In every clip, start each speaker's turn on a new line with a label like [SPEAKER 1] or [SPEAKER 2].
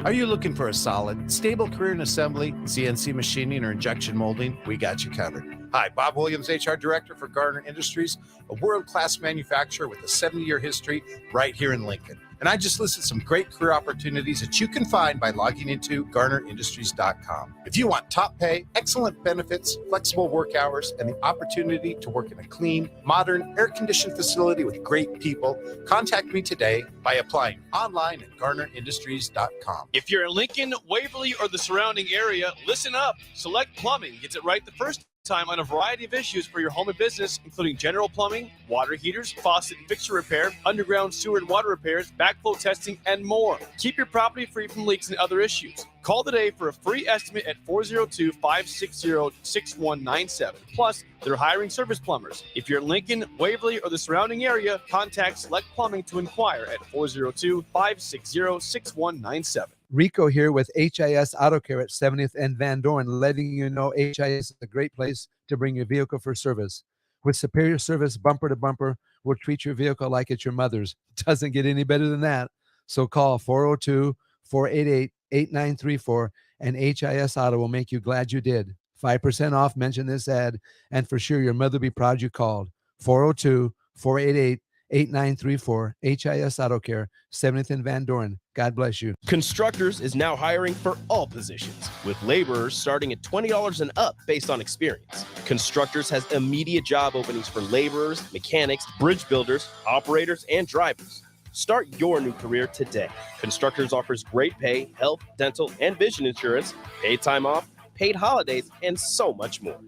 [SPEAKER 1] Are you looking for a solid, stable career in assembly, CNC machining, or injection molding? We got you covered. Hi, Bob Williams, HR Director for Garner Industries, a world-class manufacturer with a 70-year history right here in Lincoln. And I just listed some great career opportunities that you can find by logging into GarnerIndustries.com. If you want top pay, excellent benefits, flexible work hours, and the opportunity to work in a clean, modern, air-conditioned facility with great people, contact me today by applying online at GarnerIndustries.com.
[SPEAKER 2] If you're in Lincoln, Waverly, or the surrounding area, listen up. Select Plumbing gets it right the first time on a variety of issues for your home and business, including general plumbing, water heaters, faucet and fixture repair, underground sewer and water repairs, backflow testing, and more. Keep your property free from leaks and other issues. Call today for a free estimate at 402-560-6197. Plus, they're hiring service plumbers. If you're in Lincoln, Waverly, or the surrounding area, contact Select Plumbing to inquire at 402-560-6197.
[SPEAKER 3] Rico here with HIS Auto Care at 70th and Van Dorn, letting you know HIS is a great place to bring your vehicle for service. With superior service, bumper to bumper, we'll treat your vehicle like it's your mother's. Doesn't get any better than that. So call 402-488-8934 and HIS Auto will make you glad you did. 5% off, mention this ad, and for sure your mother will be proud you called. 402-488-8934, HIS Auto Care, 70th and Van Dorn. God bless you.
[SPEAKER 4] Constructors is now hiring for all positions, with laborers starting at $20 and up based on experience. Constructors has immediate job openings for laborers, mechanics, bridge builders, operators, and drivers. Start your new career today. Constructors offers great pay, health, dental, and vision insurance, paid time off, paid holidays, and so much more.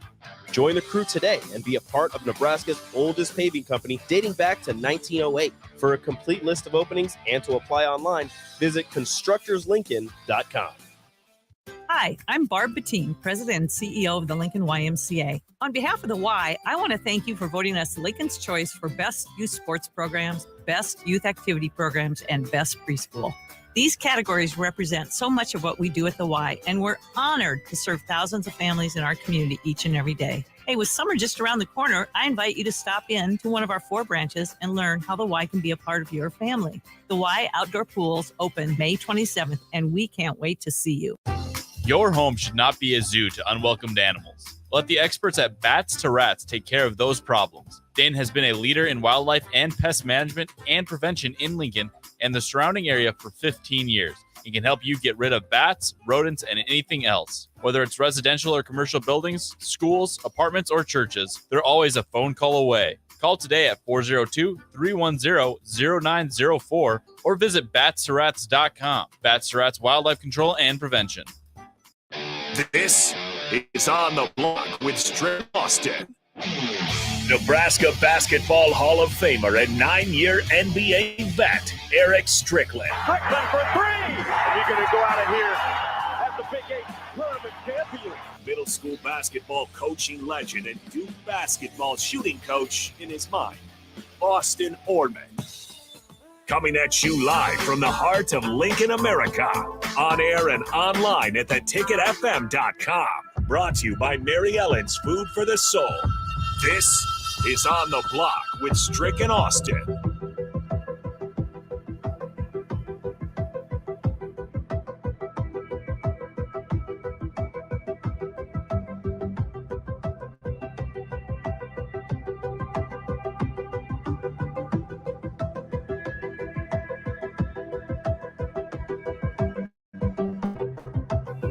[SPEAKER 4] Join the crew today and be a part of Nebraska's oldest paving company dating back to 1908. For a complete list of openings and to apply online, visit constructorslincoln.com.
[SPEAKER 5] Hi, I'm Barb Bettine, President and CEO of the Lincoln YMCA. On behalf of the Y, I want to thank you for voting us Lincoln's choice for best youth sports programs, best youth activity programs, and best preschool. These categories represent so much of what we do at the Y, and we're honored to serve thousands of families in our community each and every day. Hey, with summer just around the corner, I invite you to stop in to one of our 4 branches and learn how the Y can be a part of your family. The Y Outdoor Pools open May 27th, and we can't wait to see you.
[SPEAKER 6] Your home should not be a zoo to unwelcomed animals. Let the experts at Bats to Rats take care of those problems. Dane has been a leader in wildlife and pest management and prevention in Lincoln and the surrounding area for 15 years. He can help you get rid of bats, rodents, and anything else. Whether it's residential or commercial buildings, schools, apartments, or churches, they're always a phone call away. Call today at 402-310-0904 or visit batsterats.com. Bats to Rats Wildlife Control and Prevention.
[SPEAKER 7] This is On the Block with Strick Austin. Nebraska Basketball Hall of Famer and 9-year NBA vet, Eric Strickland.
[SPEAKER 8] Strickland for 3! And you're going to go out of here as the Big 8 tournament champion.
[SPEAKER 7] Middle school basketball coaching legend and Duke basketball shooting coach in his mind, Austin Orman. Coming at you live from the heart of Lincoln, America. On air and online at theticketfm.com. Brought to you by Mary Ellen's Food for the Soul. This is On the Block with Strick and Austin.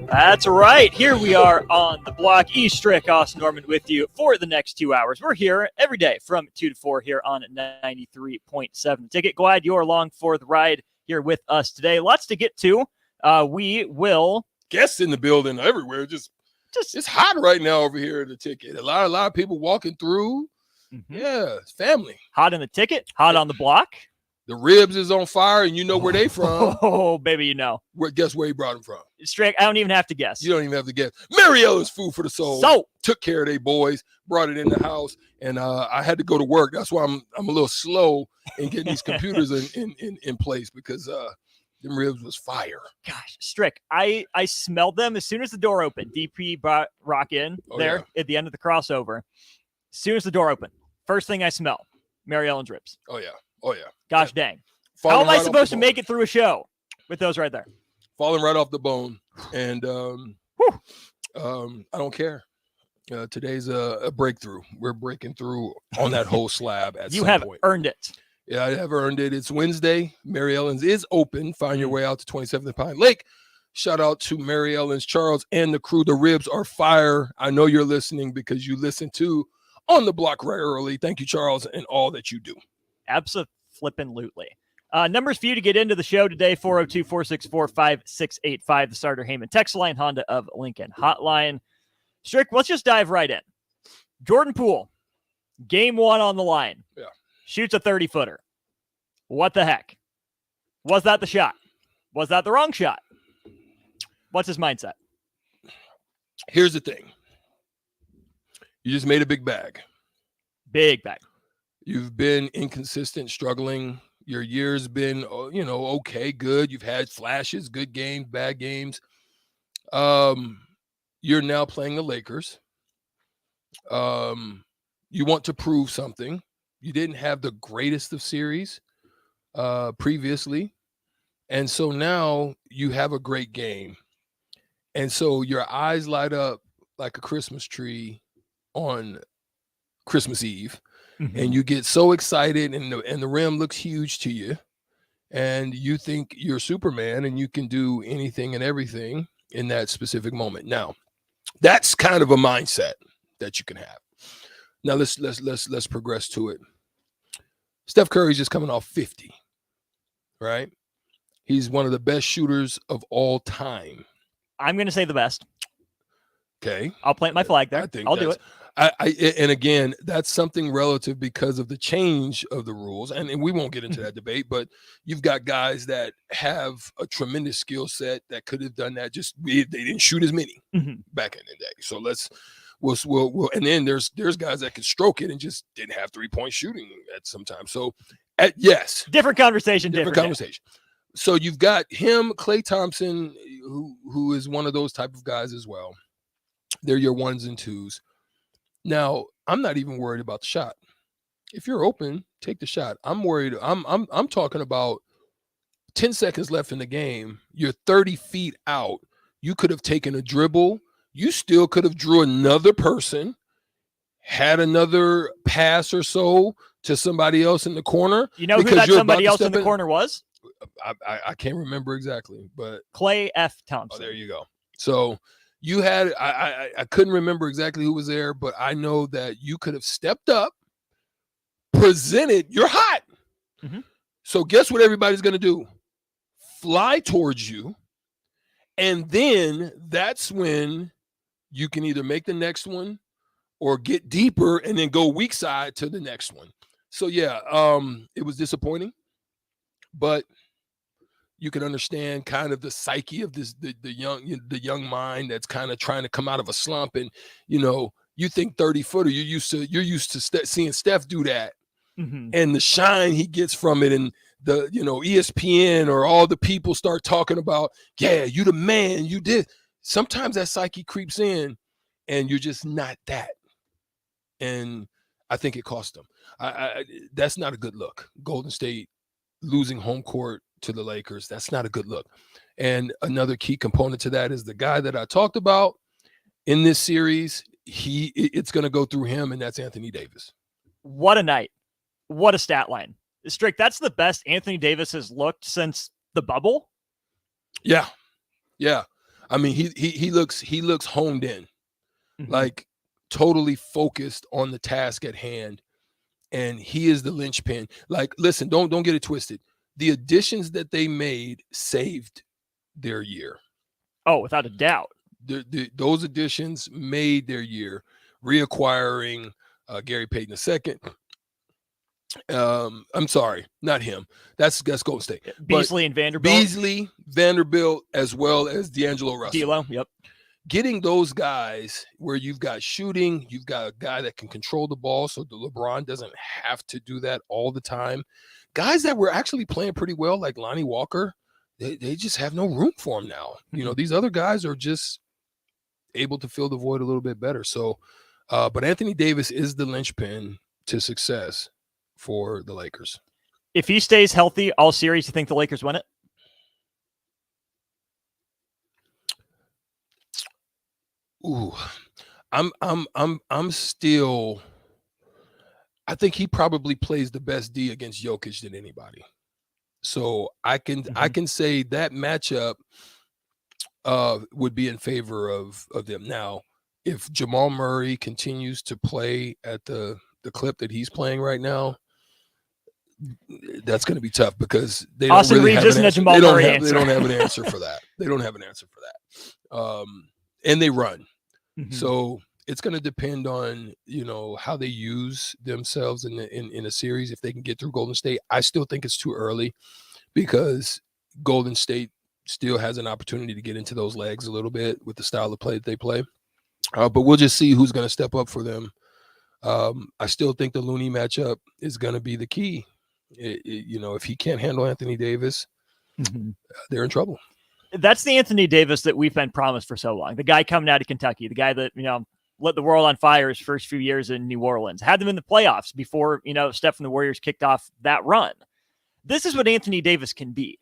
[SPEAKER 9] That's right. Here we are on the block. E. Strick, Austin Norman with you for the next 2 hours. We're here every day from 2 to 4 here on 93.7 Ticket. Glad you're along for the ride here with us today. Lots to get to. We will.
[SPEAKER 10] Guests in the building everywhere. Just it's hot right now over here at the Ticket. A lot of people walking through. Mm-hmm. Yeah, it's family.
[SPEAKER 9] Hot in the Ticket. Hot on the block.
[SPEAKER 10] The ribs is on fire, and you know where they from.
[SPEAKER 9] Oh, baby, you know.
[SPEAKER 10] Guess where he brought them from.
[SPEAKER 9] Strick, I don't even have to guess.
[SPEAKER 10] You don't even have to guess. Mariella's Food for the Soul.
[SPEAKER 9] So
[SPEAKER 10] took care of their boys, brought it in the house, and I had to go to work. That's why I'm a little slow in getting these computers in place because them ribs was fire.
[SPEAKER 9] Gosh, Strick, I smelled them as soon as the door opened. DP brought Rock in at the end of the crossover. As soon as the door opened, first thing I smell, Mary Ellen's ribs.
[SPEAKER 10] Oh, yeah. Oh, yeah.
[SPEAKER 9] Gosh dang. How am I supposed to make it through a show with those right there?
[SPEAKER 10] falling right off the bone. And I don't care. Today's a breakthrough. We're breaking through on that whole slab at
[SPEAKER 9] You
[SPEAKER 10] some
[SPEAKER 9] have
[SPEAKER 10] point.
[SPEAKER 9] earned it.
[SPEAKER 10] Yeah, I have earned it. It's Wednesday. Mary Ellen's is open. Find your way out to 27th Pine Lake. Shout out to Mary Ellen's, Charles, and the crew. The ribs are fire. I know you're listening because you listen to On the Block right early. Thank you, Charles, and all that you do.
[SPEAKER 9] Abso-flippin'-lutely. Numbers for you to get into the show today, 402-464-5685, the Starter Heyman text line, Honda of Lincoln hotline. Strick, let's just dive right in. Jordan Poole, game 1 on the line.
[SPEAKER 10] Yeah.
[SPEAKER 9] Shoots a 30-footer. What the heck? Was that the shot? Was that the wrong shot? What's his mindset?
[SPEAKER 10] Here's the thing. You just made a big bag.
[SPEAKER 9] Big bag.
[SPEAKER 10] You've been inconsistent, struggling. Your year's been, okay, good. You've had flashes, good games, bad games. You're now playing the Lakers. You want to prove something. You didn't have the greatest of series previously. And so now you have a great game. And so your eyes light up like a Christmas tree on Christmas Eve. Mm-hmm. And you get so excited and the rim looks huge to you. And you think you're Superman and you can do anything and everything in that specific moment. Now, that's kind of a mindset that you can have. Now let's progress to it. Steph Curry's just coming off 50, right? He's one of the best shooters of all time.
[SPEAKER 9] I'm going to say the best.
[SPEAKER 10] Okay.
[SPEAKER 9] I'll plant my flag there. I'll do it.
[SPEAKER 10] And again, that's something relative because of the change of the rules. And we won't get into that debate, but you've got guys that have a tremendous skill set that could have done that. Just they didn't shoot as many back in the day. So we'll and then there's guys that could stroke it and just didn't have 3-point shooting at some time. So yes.
[SPEAKER 9] Different conversation.
[SPEAKER 10] So you've got him, Klay Thompson, who is one of those type of guys as well. They're your ones and twos. Now, I'm not even worried about the shot. If you're open, take the shot. I'm worried. I'm talking about 10 seconds left in the game. You're 30 feet out. You could have taken a dribble. You still could have drew another person, had another pass or so to somebody else in the corner.
[SPEAKER 9] You know who that somebody else in the corner was?
[SPEAKER 10] I can't remember exactly, but
[SPEAKER 9] Klay F. Thompson.
[SPEAKER 10] Oh, there you go. So you had I couldn't remember exactly who was there, but I know that you could have stepped up, presented. You're hot. Mm-hmm. So guess what everybody's going to do? Fly towards you. And then that's when you can either make the next one or get deeper and then go weak side to the next one. So yeah, it was disappointing, but you can understand kind of the psyche of the young mind that's kind of trying to come out of a slump. And, you think 30-footer, you're used to seeing Steph do that. Mm-hmm. And the shine he gets from it, and the, ESPN or all the people start talking about, yeah, you the man, you did. Sometimes that psyche creeps in and you're just not that. And I think it cost them. That's not a good look. Golden State losing home court to the Lakers. That's not a good look. And another key component to that is the guy that I talked about in this series. It's going to go through him, and that's Anthony Davis.
[SPEAKER 9] What a night. What a stat line. Strick, that's the best Anthony Davis has looked since the bubble.
[SPEAKER 10] Yeah. Yeah. I mean, he looks honed in, like totally focused on the task at hand. And he is the linchpin. Like, listen, don't get it twisted. The additions that they made saved their year.
[SPEAKER 9] Oh, without a doubt.
[SPEAKER 10] Those additions made their year. Reacquiring Gary Payton II. I'm sorry, not him. That's Golden State.
[SPEAKER 9] Beasley and Vanderbilt.
[SPEAKER 10] Beasley, Vanderbilt, as well as D'Angelo Russell.
[SPEAKER 9] D'Lo, yep.
[SPEAKER 10] Getting those guys where you've got shooting, you've got a guy that can control the ball, so the LeBron doesn't have to do that all the time. Guys that were actually playing pretty well, like Lonnie Walker, they just have no room for him now. These other guys are just able to fill the void a little bit better. So, but Anthony Davis is the linchpin to success for the Lakers.
[SPEAKER 9] If he stays healthy all series, you think the Lakers win it?
[SPEAKER 10] Ooh, I'm still. I think he probably plays the best D against Jokic than anybody. So I can say that matchup would be in favor of them. Now, if Jamal Murray continues to play at the clip that he's playing right now, that's going to be tough because they don't
[SPEAKER 9] Austin
[SPEAKER 10] really
[SPEAKER 9] Reeves
[SPEAKER 10] have
[SPEAKER 9] isn't
[SPEAKER 10] an
[SPEAKER 9] a
[SPEAKER 10] answer.
[SPEAKER 9] Jamal Murray answer.
[SPEAKER 10] They don't have an answer for that. They don't have an answer for that. And they run. So it's going to depend on, how they use themselves in a series. If they can get through Golden State, I still think it's too early because Golden State still has an opportunity to get into those legs a little bit with the style of play that they play. But we'll just see who's going to step up for them. I still think the Looney matchup is going to be the key. If he can't handle Anthony Davis, they're in trouble.
[SPEAKER 9] That's the Anthony Davis that we've been promised for so long. The guy coming out of Kentucky, the guy that, lit the world on fire his first few years in New Orleans, had them in the playoffs before, Steph and the Warriors kicked off that run. This is what Anthony Davis can be.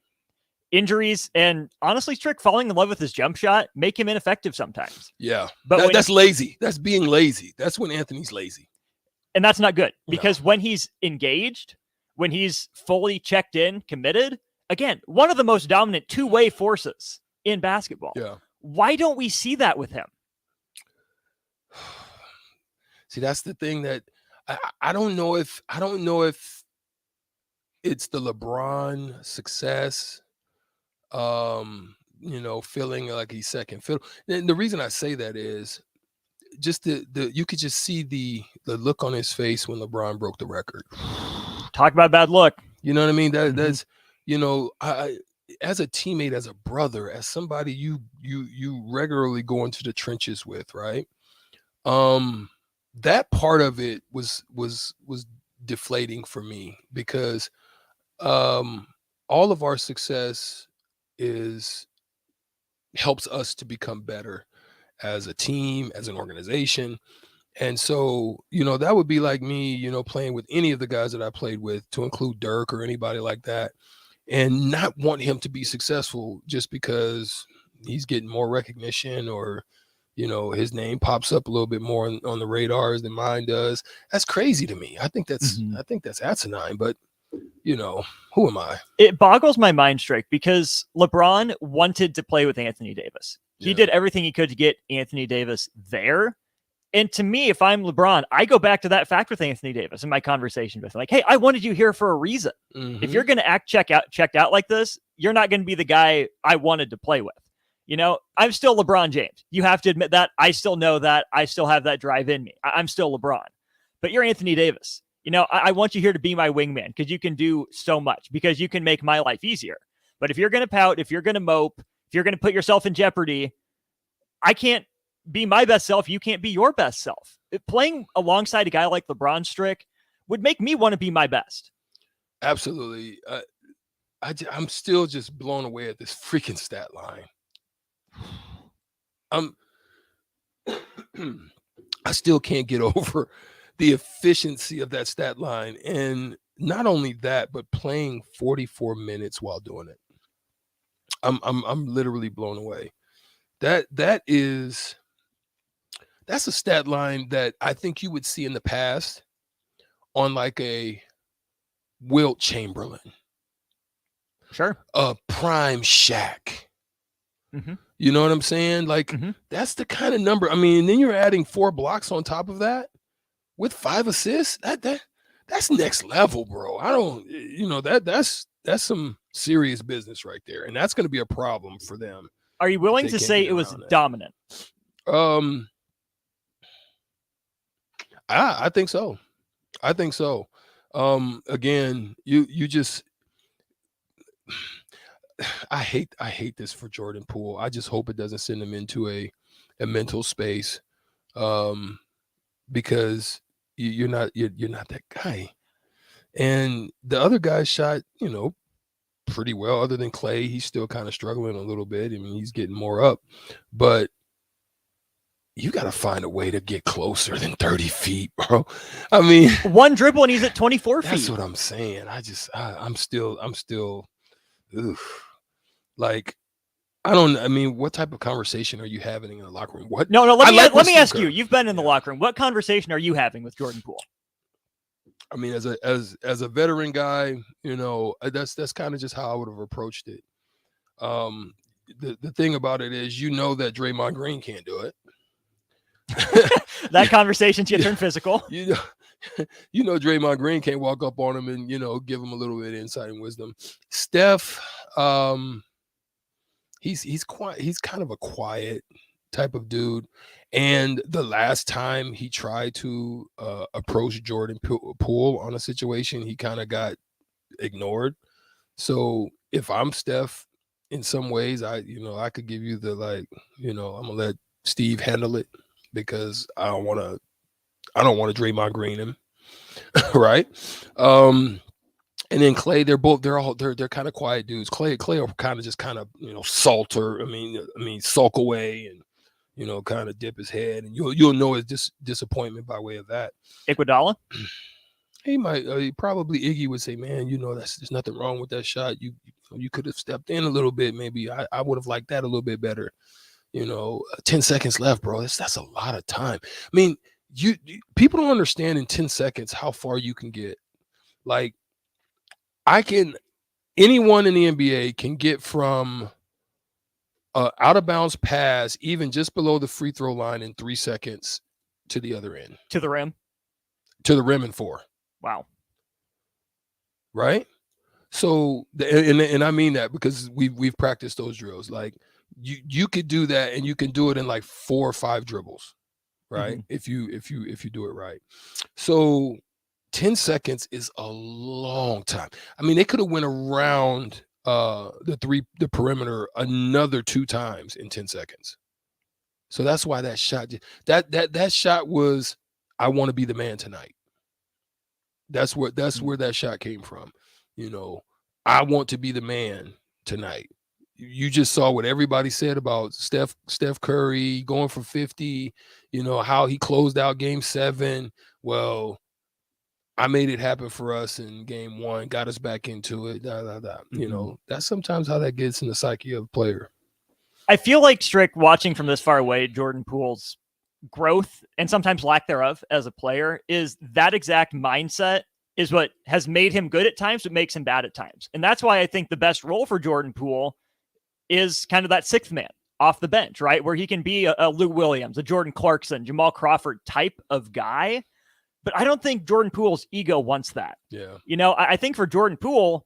[SPEAKER 9] Injuries and honestly, Strick falling in love with his jump shot make him ineffective sometimes.
[SPEAKER 10] Yeah,
[SPEAKER 9] but
[SPEAKER 10] that's lazy. That's being lazy. That's when Anthony's lazy.
[SPEAKER 9] And that's not good because when he's engaged, when he's fully checked in, committed, again, one of the most dominant two-way forces in basketball.
[SPEAKER 10] Yeah.
[SPEAKER 9] Why don't we see that with him?
[SPEAKER 10] See, that's the thing that I don't know if it's the LeBron success, feeling like he's second fiddle. And the reason I say that is just you could just see the look on his face when LeBron broke the record.
[SPEAKER 9] Talk about bad luck.
[SPEAKER 10] You know what I mean? That's I as a teammate, as a brother, as somebody you regularly go into the trenches with, right? That part of it was deflating for me because all of our success helps us to become better as a team, as an organization. And so, that would be like me, playing with any of the guys that I played with, to include Dirk or anybody like that, and not want him to be successful just because he's getting more recognition or, his name pops up a little bit more on the radars than mine does. That's crazy to me. I think that's asinine, but who am I?
[SPEAKER 9] It boggles my mind, Strike, because LeBron wanted to play with Anthony Davis. He did everything he could to get Anthony Davis there. And to me, if I'm LeBron, I go back to that fact with Anthony Davis in my conversation with him. Like, hey, I wanted you here for a reason. If you're going to act checked out like this, you're not going to be the guy I wanted to play with. I'm still LeBron James. You have to admit that. I still know that. I still have that drive in me. I'm still LeBron. But you're Anthony Davis. I want you here to be my wingman because you can do so much, because you can make my life easier. But if you're going to pout, if you're going to mope, if you're going to put yourself in jeopardy, I can't be my best self. You can't be your best self. Playing alongside a guy like LeBron, Strick, would make me want to be my best.
[SPEAKER 10] Absolutely. I'm still just blown away at this freaking stat line. I still can't get over the efficiency of that stat line. And not only that, but playing 44 minutes while doing it. I'm literally blown away. That's a stat line that I think you would see in the past on like a Wilt Chamberlain.
[SPEAKER 9] Sure.
[SPEAKER 10] A prime Shaq. You know what I'm saying? Like, that's the kind of number. I mean, then you're adding 4 blocks on top of that with 5 assists. That's next level, bro. I don't, that's some serious business right there. And that's going to be a problem for them.
[SPEAKER 9] Are you willing to say it was dominant?
[SPEAKER 10] I think so. Again, you just, I hate this for Jordan Poole. I just hope it doesn't send him into a mental space, because you're not that guy. And the other guy shot, pretty well. Other than Clay, he's still kind of struggling a little bit. I mean, he's getting more up, but you got to find a way to get closer than 30 feet, bro. I mean,
[SPEAKER 9] one dribble and he's at 24 feet.
[SPEAKER 10] That's what I'm saying. I'm still, like, I mean, what type of conversation are you having in the locker room? What?
[SPEAKER 9] No. Let me ask
[SPEAKER 10] Kerr.
[SPEAKER 9] you. You've been in the locker room. What conversation are you having with Jordan Poole?
[SPEAKER 10] I mean, as a veteran guy, that's kind of just how I would have approached it. The thing about it is, that Draymond Green can't do it.
[SPEAKER 9] That conversation's gonna turn physical.
[SPEAKER 10] Draymond Green can't walk up on him and give him a little bit of insight and wisdom. Steph, he's quiet. He's kind of a quiet type of dude. And the last time he tried to approach Jordan Poole on a situation, he kind of got ignored. So if I'm Steph, in some ways, I could give you the I'm gonna let Steve handle it because I don't want to Draymond Green him, right? And then Clay, they're kind of quiet dudes. Clay will kind of just salter. I mean, sulk away and kind of dip his head, and you'll know his disappointment by way of that.
[SPEAKER 9] Iguodala,
[SPEAKER 10] he might probably Iggy would say, man, there's nothing wrong with that shot. You could have stepped in a little bit. Maybe I would have liked that a little bit better. 10 seconds left, bro. That's a lot of time. I mean, people don't understand in 10 seconds how far you can get. Like, anyone in the NBA can get from out of bounds pass, even just below the free throw line in 3 seconds to the other end.
[SPEAKER 9] To the rim
[SPEAKER 10] in 4.
[SPEAKER 9] Wow.
[SPEAKER 10] Right? So, and I mean that because we've practiced those drills. Like, you could do that, and you can do it in like 4 or 5 dribbles, right?
[SPEAKER 9] Mm-hmm.
[SPEAKER 10] If you do it right. So 10 seconds is a long time. I mean, they could have went around the perimeter another 2 times in 10 seconds. So that's why that shot that shot was, I want to be the man tonight. That's where that shot came from. I want to be the man tonight. You just saw what everybody said about Steph Curry going for 50, how he closed out game 7. Well, I made it happen for us in game 1, got us back into it. That's sometimes how that gets in the psyche of a player.
[SPEAKER 9] I feel like, Strick, watching from this far away, Jordan Poole's growth and sometimes lack thereof as a player is that exact mindset is what has made him good at times, but makes him bad at times. And that's why I think the best role for Jordan Poole is kind of that 6th man off the bench, right? Where he can be a Lou Williams, a Jordan Clarkson, Jamal Crawford type of guy. But I don't think Jordan Poole's ego wants that.
[SPEAKER 10] Yeah.
[SPEAKER 9] I think for Jordan Poole,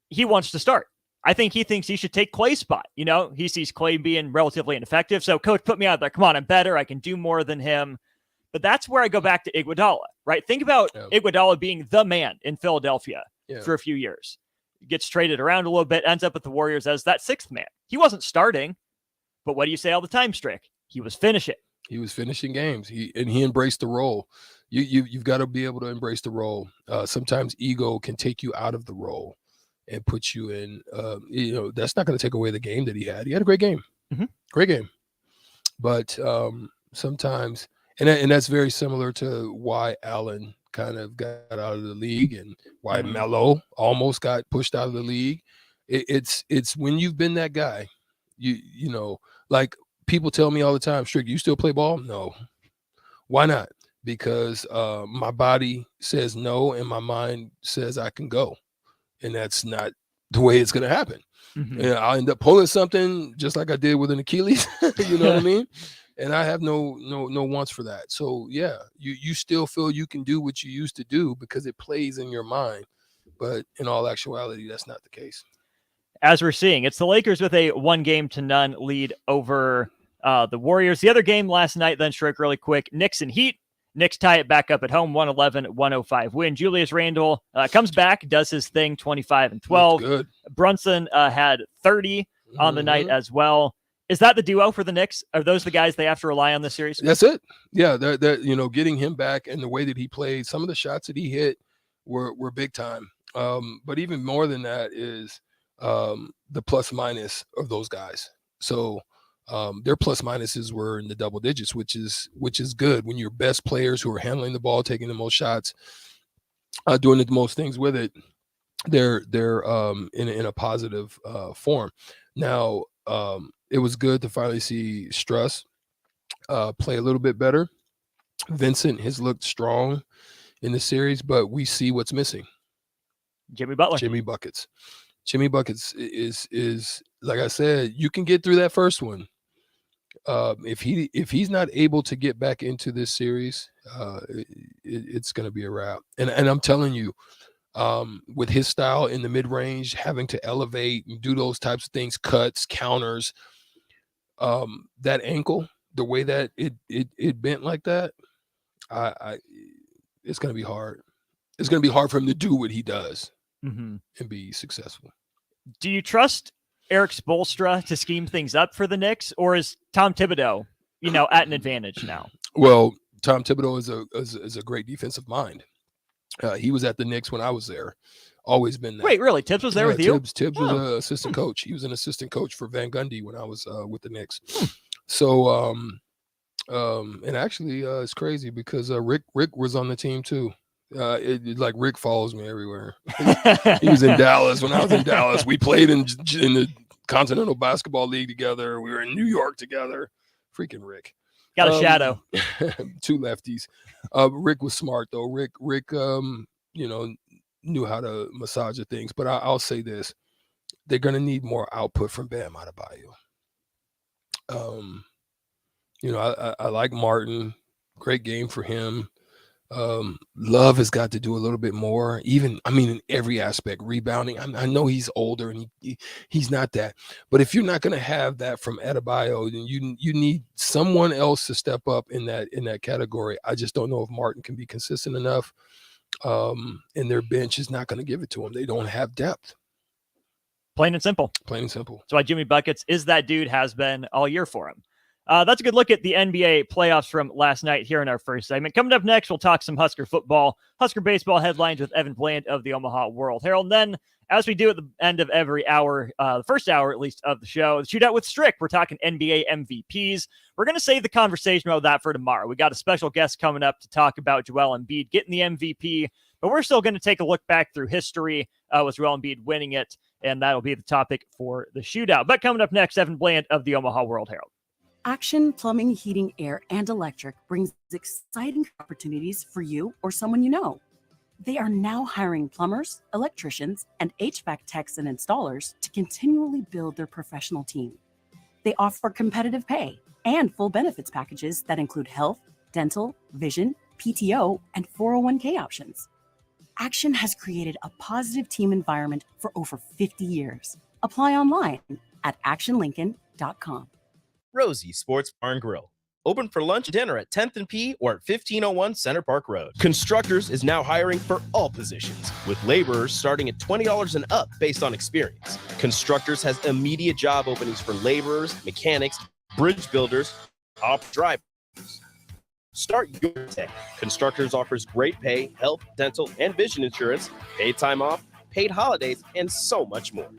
[SPEAKER 9] he wants to start. I think he thinks he should take Clay's spot. He sees Clay being relatively ineffective. So, coach, put me out there. Come on, I'm better. I can do more than him. But that's where I go back to Iguodala, right? Think about Iguodala being the man in Philadelphia for a few years. Gets traded around a little bit, ends up with the Warriors as that 6th man. He wasn't starting, but what do you say all the time, Strick? He was finishing.
[SPEAKER 10] He was finishing games. He embraced the role. You've got to be able to embrace the role. Sometimes ego can take you out of the role and put you in. That's not going to take away the game that he had. He had a great game, great game. But sometimes, and that's very similar to why Allen kind of got out of the league and why Melo almost got pushed out of the league. It's when you've been that guy, like people tell me all the time, Strick, you still play ball? No. Why not? Because my body says no and my mind says I can go. And that's not the way it's going to happen. And I'll end up pulling something just like I did with an Achilles. You know what I mean? And I have no wants for that. So yeah, you still feel you can do what you used to do because it plays in your mind. But in all actuality, that's not the case.
[SPEAKER 9] As we're seeing, it's the Lakers with a 1-0 lead over the Warriors. The other game last night, then, Strick, really quick, Knicks and Heat. Knicks tie it back up at home, 111-105 win. Julius Randle comes back, does his thing, 25 and 12.
[SPEAKER 10] Good.
[SPEAKER 9] Brunson had 30 on the night as well. Is that the duo for the Knicks? Are those the guys they have to rely on this series?
[SPEAKER 10] That's it. Yeah, they're getting him back and the way that he played, some of the shots that he hit were big time. But even more than that is the plus minus of those guys. So their plus minuses were in the double digits, which is good when your best players who are handling the ball, taking the most shots, doing the most things with it, they're in a positive form. Now, it was good to finally see Struss play a little bit better. Vincent has looked strong in the series, but we see what's missing.
[SPEAKER 9] Jimmy Butler.
[SPEAKER 10] Jimmy Buckets. Jimmy Buckets is like I said, you can get through that first one. If he's not able to get back into this series, it's going to be a wrap. And I'm telling you, with his style in the mid range, having to elevate and do those types of things, cuts, counters, that ankle, the way that it bent like that, it's going to be hard. It's going to be hard for him to do what he does and be successful. Do
[SPEAKER 9] you trust Eric Spoelstra to scheme things up for the Knicks, or is Tom Thibodeau, at an advantage now?
[SPEAKER 10] Well, Tom Thibodeau is a great defensive mind. He was at the Knicks when I was there. Always been there.
[SPEAKER 9] Wait, really? Tibbs was there with you?
[SPEAKER 10] Tibbs was an assistant coach. He was an assistant coach for Van Gundy when I was with the Knicks. So, and actually, it's crazy because Rick was on the team too. Like Rick follows me everywhere. He was in Dallas when I was in Dallas. We played in the Continental Basketball League together. We were in New York together. Freaking Rick.
[SPEAKER 9] Got a shadow.
[SPEAKER 10] Two lefties. Rick was smart though. Rick, knew how to massage the things. But I'll say this: they're gonna need more output from Bam Adebayo. I like Martin. Great game for him. Love has got to do a little bit more, in every aspect. Rebounding, I know he's older and he's not that, but if you're not going to have that from Adebayo, then you need someone else to step up in that category. I just don't know if Martin can be consistent enough, and their bench is not going to give it to him. They don't have depth.
[SPEAKER 9] Plain and simple.
[SPEAKER 10] That's
[SPEAKER 9] why Jimmy Buckets is that dude, has been all year for him. That's a good look at the NBA playoffs from last night here in our first segment. Coming up next, we'll talk some Husker football, Husker baseball headlines with Evan Bland of the Omaha World Herald. And then, as we do at the end of every hour, the first hour at least of the show, the Shootout with Strick, we're talking NBA MVPs. We're going to save the conversation about that for tomorrow. We got a special guest coming up to talk about Joel Embiid getting the MVP, but we're still going to take a look back through history with Joel Embiid winning it, and that'll be the topic for the Shootout. But coming up next, Evan Bland of the Omaha World Herald.
[SPEAKER 11] Action Plumbing, Heating, Air, and Electric brings exciting opportunities for you or someone you know. They are now hiring plumbers, electricians, and HVAC techs and installers to continually build their professional team. They offer competitive pay and full benefits packages that include health, dental, vision, PTO, and 401k options. Action has created a positive team environment for over 50 years. Apply online at actionlincoln.com.
[SPEAKER 4] Rosie Sports Bar and Grill. Open for lunch and dinner at 10th and P or at 1501 Center Park Road. Constructors is now hiring for all positions, with laborers starting at $20 and up based on experience. Constructors has immediate job openings for laborers, mechanics, bridge builders, drivers. Start your day. Constructors offers great pay, health, dental, and vision insurance, paid time off, paid holidays, and so much more.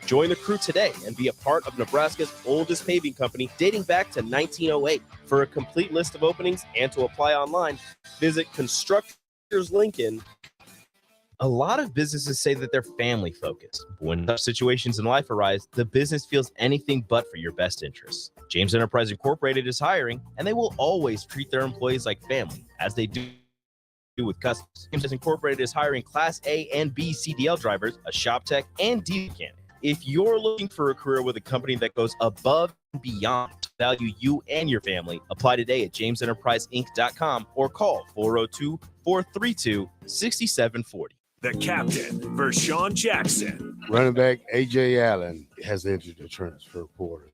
[SPEAKER 4] Join the crew today and be a part of Nebraska's oldest paving company dating back to 1908. For a complete list of openings and to apply online, visit Constructors Lincoln. A lot of businesses say that they're family focused. But when tough situations in life arise, the business feels anything but for your best interests. James Enterprise Incorporated is hiring, and they will always treat their employees like family, as they do with customers. James Incorporated is hiring Class A and B CDL drivers, a shop tech, and D mechanic. If you're looking for a career with a company that goes above and beyond to value you and your family, apply today at jamesenterpriseinc.com or call 402-432-6740.
[SPEAKER 7] The captain, Vershawn Jackson.
[SPEAKER 12] Running back A.J. Allen has entered the transfer portal.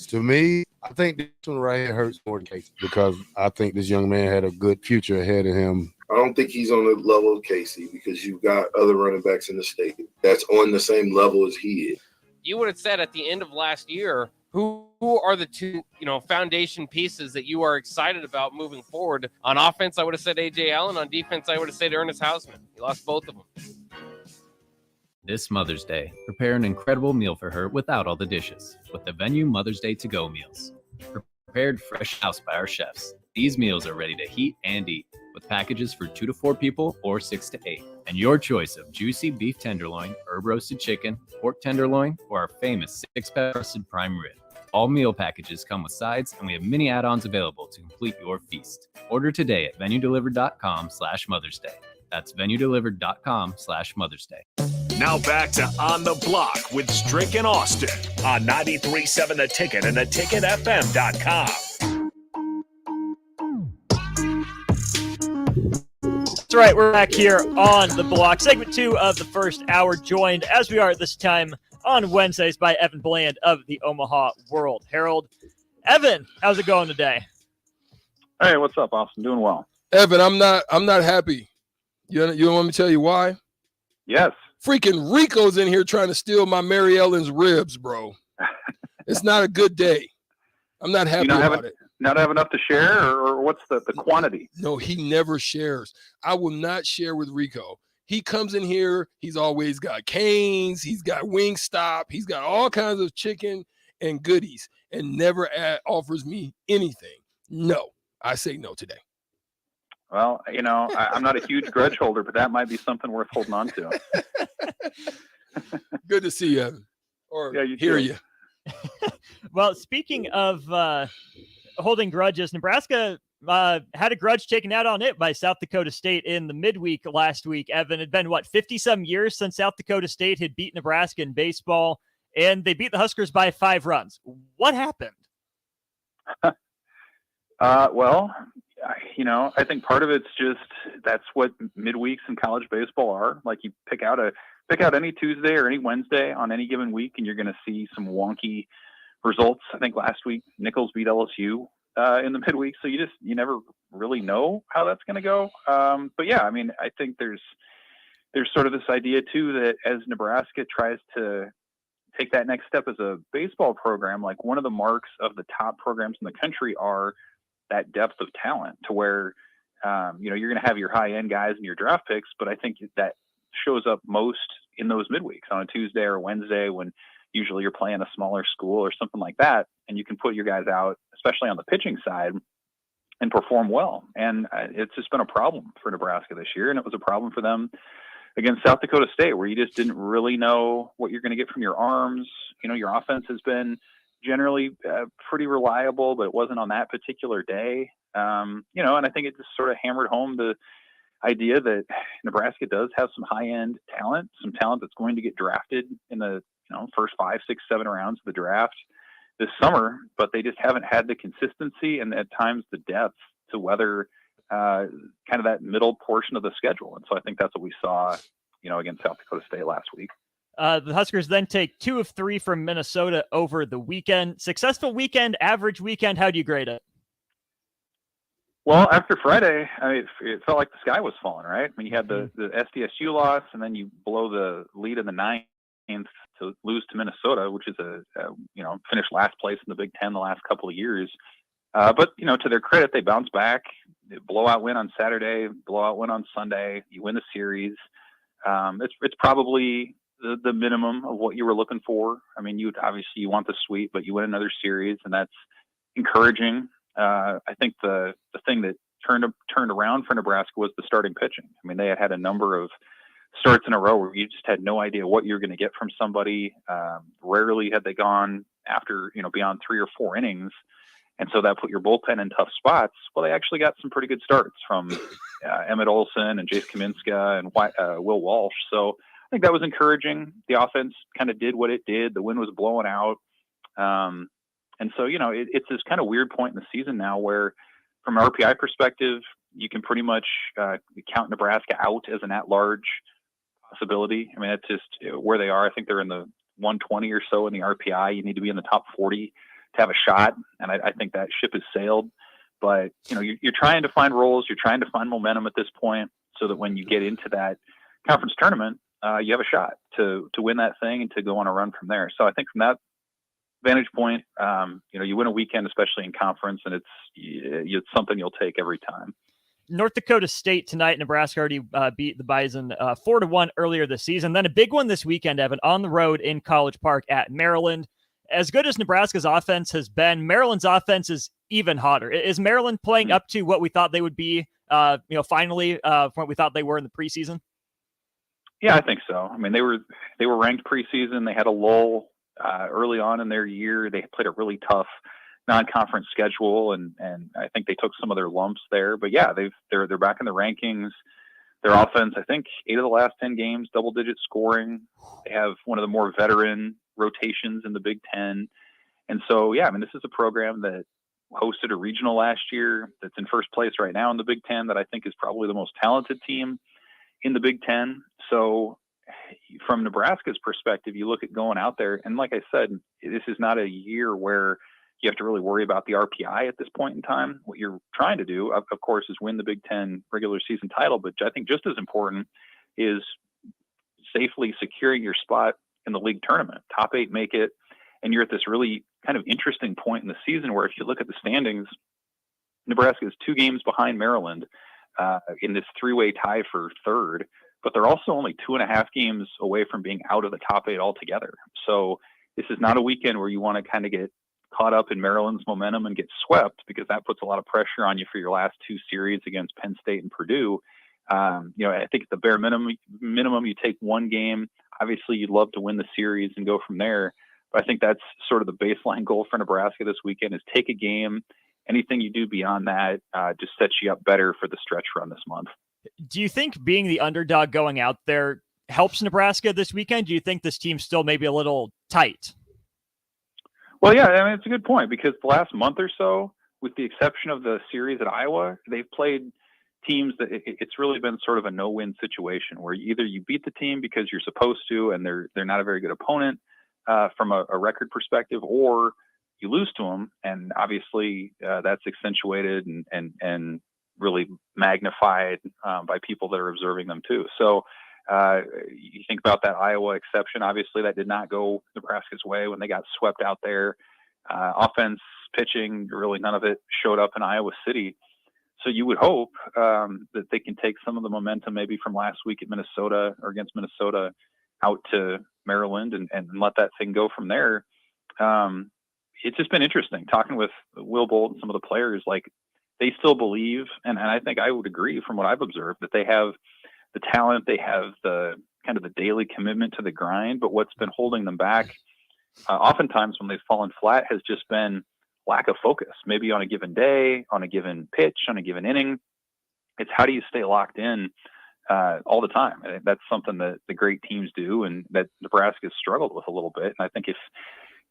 [SPEAKER 12] To me, I think this one right here hurts more than Casey because I think this young man had a good future ahead of him.
[SPEAKER 13] I don't think he's on the level of Casey because you've got other running backs in the state that's on the same level as he is.
[SPEAKER 14] You would have said at the end of last year, who are the two, foundation pieces that you are excited about moving forward? On offense, I would have said A.J. Allen. On defense, I would have said Ernest Hausman. You lost both of them.
[SPEAKER 15] This Mother's Day, prepare an incredible meal for her without all the dishes with the Venue Mother's Day to-go meals. Prepared fresh house by our chefs. These meals are ready to heat and eat, with packages for 2 to 4 people or 6 to 8. And your choice of juicy beef tenderloin, herb roasted chicken, pork tenderloin, or our famous 6-pepper roasted prime rib. All meal packages come with sides, and we have many add-ons available to complete your feast. Order today at venuedelivered.com/Mother's Day. That's venuedelivered.com/Mother's Day.
[SPEAKER 7] Now back to On the Block with Strick and Austin on 93.7 The Ticket and theticketfm.com.
[SPEAKER 9] That's right. We're back here on the block. Segment 2 of the first hour, joined as we are at this time on Wednesdays by Evan Bland of the Omaha World Herald. Evan, how's it going today?
[SPEAKER 16] Hey, what's up, Austin? Doing well.
[SPEAKER 10] Evan, I'm not happy. You want me to tell you why?
[SPEAKER 16] Yes.
[SPEAKER 10] Freaking Rico's in here trying to steal my Mary Ellen's ribs, bro. It's not a good day. I'm not happy about it.
[SPEAKER 16] Not have enough to share, or what's the quantity?
[SPEAKER 10] No, he never shares. I will not share with Rico. He comes in here, he's always got Cane's, he's got Wingstop, he's got all kinds of chicken and goodies, and never offers me anything. No, I say no today.
[SPEAKER 16] Well, I'm not a huge grudge holder, but that might be something worth holding on to.
[SPEAKER 10] Good to see you, Evan. Or hear you.
[SPEAKER 9] Well, speaking of holding grudges, Nebraska had a grudge taken out on it by South Dakota State in the midweek last week. Evan, it had been, 50-some years since South Dakota State had beat Nebraska in baseball, and they beat the Huskers by 5 runs. What happened?
[SPEAKER 16] Well, I think part of it's just that's what midweeks in college baseball are. Like, you pick out any Tuesday or any Wednesday on any given week, and you're going to see some wonky results. I think last week Nichols beat LSU in the midweek, so you never really know how that's going to go. But yeah, I think there's sort of this idea too that as Nebraska tries to take that next step as a baseball program, like, one of the marks of the top programs in the country are that depth of talent, to where you're going to have your high end guys and your draft picks, but I think that shows up most in those midweeks on a Tuesday or Wednesday, when usually you're playing a smaller school or something like that, and you can put your guys out, especially on the pitching side, and perform well. And it's just been a problem for Nebraska this year, and it was a problem for them against South Dakota State, where you just didn't really know what you're going to get from your arms. Your offense has been generally pretty reliable, but it wasn't on that particular day. And I think it just sort of hammered home the idea that Nebraska does have some high-end talent, some talent that's going to get drafted in the first 5, 6, 7 rounds of the draft this summer, but they just haven't had the consistency and at times the depth to weather kind of that middle portion of the schedule. And so I think that's what we saw, against South Dakota State last week.
[SPEAKER 9] The Huskers then take 2 of 3 from Minnesota over the weekend. Successful weekend, average weekend. How do you grade it?
[SPEAKER 16] Well, after Friday, it felt like the sky was falling, right? You had the SDSU loss, and then you blow the lead in the 9th to lose to Minnesota, which is finished last place in the Big Ten the last couple of years. But to their credit, they bounced back. Blowout win on Saturday, blowout win on Sunday. You win the series. It's probably the minimum of what you were looking for. You want the sweep, but you win another series, and that's encouraging. I think the thing that turned around for Nebraska was the starting pitching. They had a number of starts in a row where you just had no idea what you were going to get from somebody. Rarely had they gone after, beyond 3 or 4 innings. And so that put your bullpen in tough spots. Well, they actually got some pretty good starts from Emmett Olson and Jace Kaminska and Will Walsh. So I think that was encouraging. The offense kind of did what it did. The wind was blowing out. And so, it's this kind of weird point in the season now where, from an RPI perspective, you can pretty much count Nebraska out as an at-large possibility. That's just where they are. I think they're in the 120 or so in the RPI. You need to be in the top 40 to have a shot, and I think that ship has sailed. But you're trying to find roles, you're trying to find momentum at this point, so that when you get into that conference tournament, you have a shot to win that thing and to go on a run from there. So I think from that vantage point, you win a weekend, especially in conference, and it's something you'll take every time.
[SPEAKER 9] North Dakota State tonight. Nebraska already beat the Bison 4-1 earlier this season. Then a big one this weekend, Evan, on the road in College Park at Maryland. as good as Nebraska's offense has been, Maryland's offense is even hotter. Is Maryland playing up to what we thought they would be, finally, from what we thought they were in the preseason?
[SPEAKER 16] Yeah, I think so. I mean, they were ranked preseason. They had a lull early on in their year. They played a really tough non-conference schedule, and I think they took some of their lumps there. But yeah, they're back in the rankings. Their offense, I think 8 of the last 10 games, double-digit scoring. They have one of the more veteran rotations in the Big Ten. And so, yeah, I mean, this is a program that hosted a regional last year that's in first place right now in the Big Ten that I think is probably the most talented team in the Big Ten. So from Nebraska's perspective, you look at going out there, and like I said, this is not a year where you have to really worry about the RPI at this point in time. What you're trying to do, of course, is win the Big Ten regular season title. But I think just as important is safely securing your spot in the league tournament. Top 8 make it. And you're at this really kind of interesting point in the season where if you look at the standings, Nebraska is 2 games behind Maryland in this 3-way tie for third. But they're also only 2.5 games away from being out of the top 8 altogether. So this is not a weekend where you want to kind of get caught up in Maryland's momentum and get swept, because that puts a lot of pressure on you for your last 2 series against Penn State and Purdue. I think at the bare minimum, you take 1 game. Obviously, you'd love to win the series and go from there. But I think that's sort of the baseline goal for Nebraska this weekend is take a game. Anything you do beyond that just sets you up better for the stretch run this month.
[SPEAKER 9] Do you think being the underdog going out there helps Nebraska this weekend? Do you think this team's still maybe a little tight?
[SPEAKER 16] Well, yeah, I mean, it's a good point because the last month or so, with the exception of the series at Iowa, they've played teams that it's really been sort of a no-win situation where either you beat the team because you're supposed to and they're not a very good opponent from a record perspective, or you lose to them, and obviously that's accentuated and really magnified by people that are observing them too. So you think about that Iowa exception. Obviously, that did not go Nebraska's way when they got swept out there. Offense, pitching, really none of it showed up in Iowa City. So you would hope that they can take some of the momentum maybe from last week at Minnesota or against Minnesota out to Maryland and let that thing go from there. It's just been interesting talking with Will Bolt and some of the players. Like, they still believe, and I think I would agree from what I've observed, that they have the talent, they have the kind of the daily commitment to the grind, but what's been holding them back oftentimes when they've fallen flat has just been lack of focus, maybe on a given day, on a given pitch, on a given inning. It's how do you stay locked in all the time? And that's something that the great teams do and that Nebraska has struggled with a little bit. And I think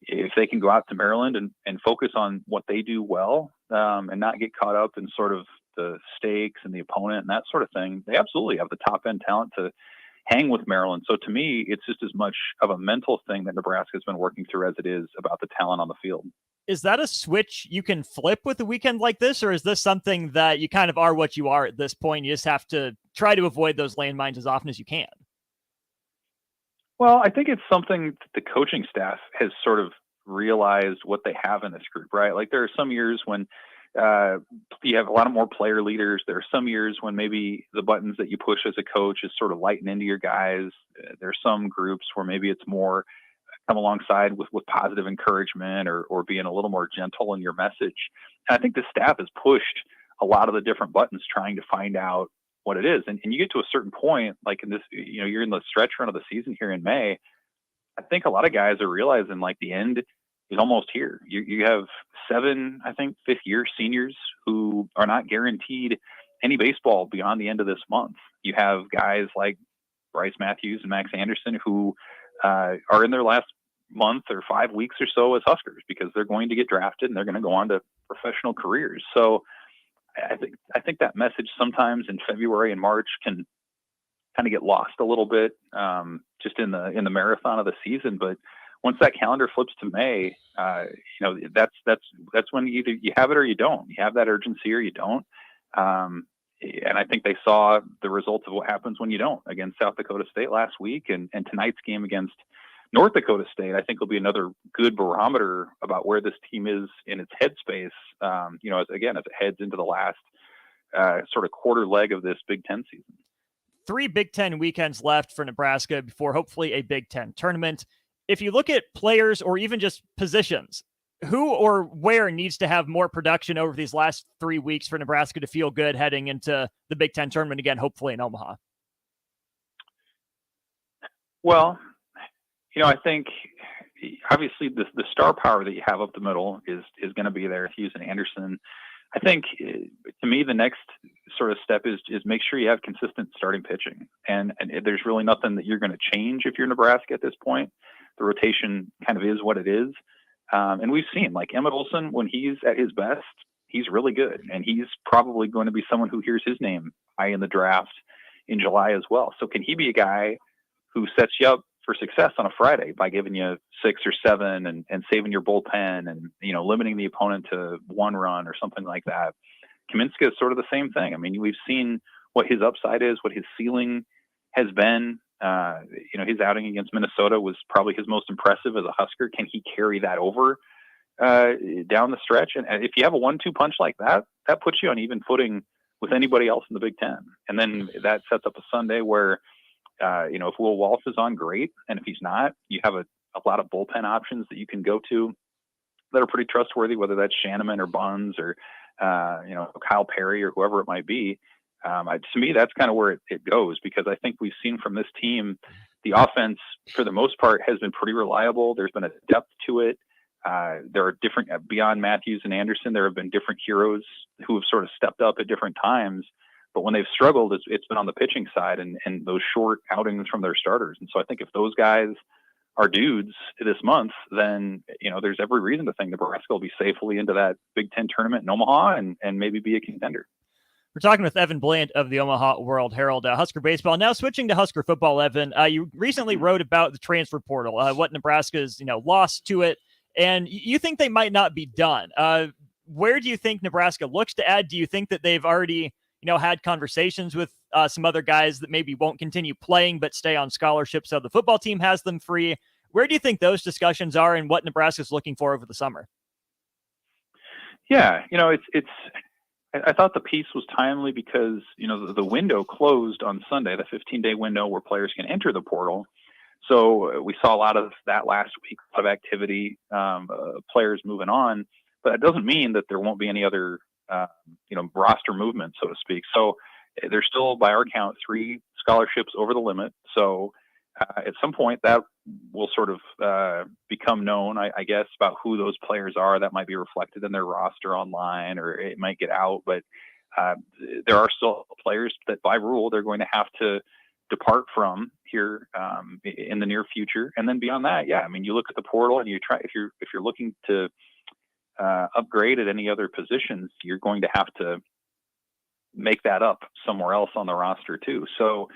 [SPEAKER 16] if they can go out to Maryland and focus on what they do well and not get caught up in sort of the stakes and the opponent and that sort of thing, they absolutely have the top end talent to hang with Maryland. So to me, it's just as much of a mental thing that Nebraska has been working through as it is about the talent on the field.
[SPEAKER 9] Is that a switch you can flip with a weekend like this, or is this something that you kind of are what you are at this point? You just have to try to avoid those landmines as often as you can.
[SPEAKER 16] Well, I think it's something that the coaching staff has sort of realized what they have in this group, right? Like there are some years when you have a lot of more player leaders. There are some years when maybe the buttons that you push as a coach is sort of lighten into your guys. There are some groups where maybe it's more come alongside with positive encouragement or being a little more gentle in your message. And I think the staff has pushed a lot of the different buttons trying to find out what it is. And you get to a certain point, like in this, you're in the stretch run of the season here in May. I think a lot of guys are realizing like the end is almost here. You have 7, I think, 5th-year seniors who are not guaranteed any baseball beyond the end of this month. You have guys like Bryce Matthews and Max Anderson who are in their last month or 5 weeks or so as Huskers because they're going to get drafted and they're going to go on to professional careers. So I think that message sometimes in February and March can kind of get lost a little bit just in the marathon of the season. But once that calendar flips to May, that's when either you have it or you don't. You have that urgency or you don't. And I think they saw the results of what happens when you don't against South Dakota State last week, and tonight's game against North Dakota State, I think will be another good barometer about where this team is in its headspace. As it heads into the last sort of quarter leg of this Big Ten season.
[SPEAKER 9] 3 Big Ten weekends left for Nebraska before hopefully a Big Ten tournament. if you look at players or even just positions, who or where needs to have more production over these last 3 weeks for Nebraska to feel good heading into the Big Ten tournament again, hopefully in Omaha?
[SPEAKER 16] Well, I think obviously the star power that you have up the middle is going to be there. Hughes and Anderson. I think to me the next sort of step is make sure you have consistent starting pitching, and there's really nothing that you're going to change if you're Nebraska at this point. The rotation kind of is what it is, and we've seen like Emmett Olson when he's at his best, he's really good, and he's probably going to be someone who hears his name high in the draft in July as well. So can he be a guy who sets you up for success on a Friday by giving you 6 or 7 and saving your bullpen and, limiting the opponent to 1 run or something like that? Kaminska is sort of the same thing. I mean, we've seen what his upside is, what his ceiling has been. His outing against Minnesota was probably his most impressive as a Husker. Can he carry that over down the stretch? And if you have a 1-2 punch like that, that puts you on even footing with anybody else in the Big Ten. And then that sets up a Sunday where, if Will Walsh is on, great. And if he's not, you have a lot of bullpen options that you can go to that are pretty trustworthy, whether that's Shanneman or Buns or, Kyle Perry or whoever it might be. To me, that's kind of where it goes, because I think we've seen from this team, the offense for the most part has been pretty reliable. There's been a depth to it. There are different, beyond Matthews and Anderson, there have been different heroes who have sort of stepped up at different times. But when they've struggled, it's been on the pitching side and those short outings from their starters. And so I think if those guys are dudes this month, then, there's every reason to think Nebraska will be safely into that Big Ten tournament in Omaha and maybe be a contender.
[SPEAKER 9] We're talking with Evan Bland of the Omaha World Herald. Husker baseball. Now switching to Husker football, Evan. You recently wrote about the transfer portal, what Nebraska's lost to it, and you think they might not be done. Where do you think Nebraska looks to add? Do you think that they've already had conversations with some other guys that maybe won't continue playing but stay on scholarship so the football team has them free? Where do you think those discussions are and what Nebraska's looking for over the summer?
[SPEAKER 16] Yeah, I thought the piece was timely because, the window closed on Sunday, the 15-day window where players can enter the portal. So we saw a lot of that last week, a lot of activity, players moving on, but that doesn't mean that there won't be any other roster movement, so to speak. So there's still, by our count, 3 scholarships over the limit. So at some point that will sort of become known, I guess, about who those players are. That might be reflected in their roster online, or it might get out. But there are still players that by rule they're going to have to depart from here in the near future. And then beyond that, yeah, I mean, you look at the portal and you try, if you're looking to upgrade at any other positions, you're going to have to make that up somewhere else on the roster too. So,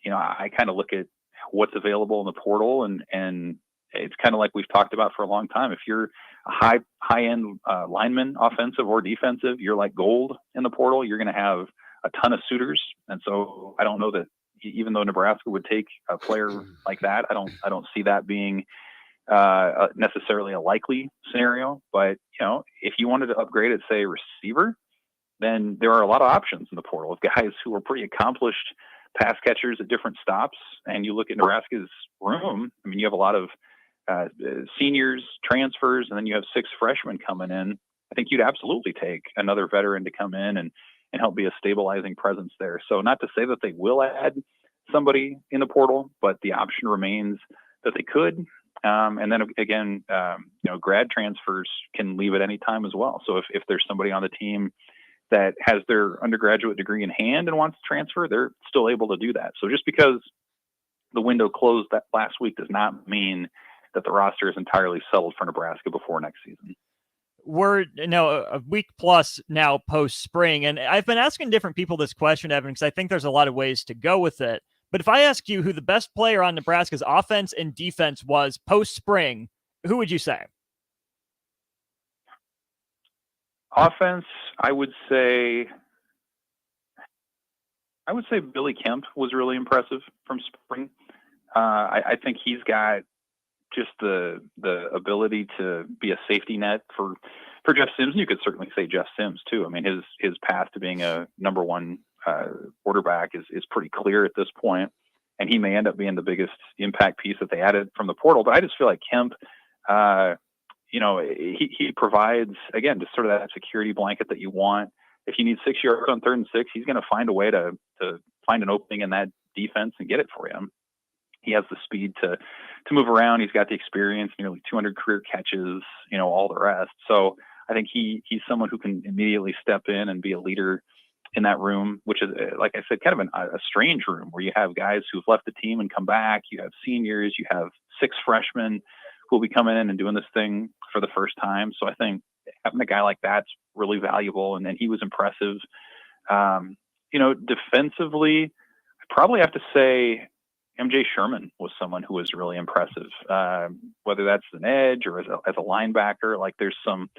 [SPEAKER 16] I kind of look at what's available in the portal, and it's kind of like we've talked about for a long time. If you're a high-end lineman, offensive or defensive, you're like gold in the portal. You're going to have a ton of suitors. And so I don't know that even though Nebraska would take a player like that, I don't see that being necessarily a likely scenario. But, if you wanted to upgrade at, say, receiver, then there are a lot of options in the portal of guys who are pretty accomplished pass catchers at different stops. And you look at Nebraska's room, I mean, you have a lot of seniors, transfers, and then you have 6 freshmen coming in. I think you'd absolutely take another veteran to come in and help be a stabilizing presence there. So not to say that they will add somebody in the portal, but the option remains that they could. And then again, grad transfers can leave at any time as well. So if there's somebody on the team that has their undergraduate degree in hand and wants to transfer, they're still able to do that. So just because the window closed that last week does not mean that the roster is entirely settled for Nebraska before next season.
[SPEAKER 9] We're a week plus now post spring, and I've been asking different people this question, Evan, because I think there's a lot of ways to go with it. But if I ask you who the best player on Nebraska's offense and defense was post spring, who would you say?
[SPEAKER 16] Offense, I would say Billy Kemp was really impressive from spring. I think he's got just the ability to be a safety net for Jeff Sims. You could certainly say Jeff Sims too. I mean, his path to being a number 1 quarterback is pretty clear at this point. and he may end up being the biggest impact piece that they added from the portal. But I just feel like Kemp, he provides, again, just sort of that security blanket that you want. If you need 6 yards on 3rd and 6, he's going to find a way to find an opening in that defense and get it for you. He has the speed to move around. He's got the experience, nearly 200 career catches, all the rest. So I think he's someone who can immediately step in and be a leader in that room, which is, like I said, kind of a strange room where you have guys who've left the team and come back. You have seniors, you have 6 freshmen who will be coming in and doing this thing for the first time. So I think having a guy like that's really valuable. And then he was impressive. Defensively, I probably have to say MJ Sherman was someone who was really impressive, whether that's an edge or as a linebacker. Like, there's some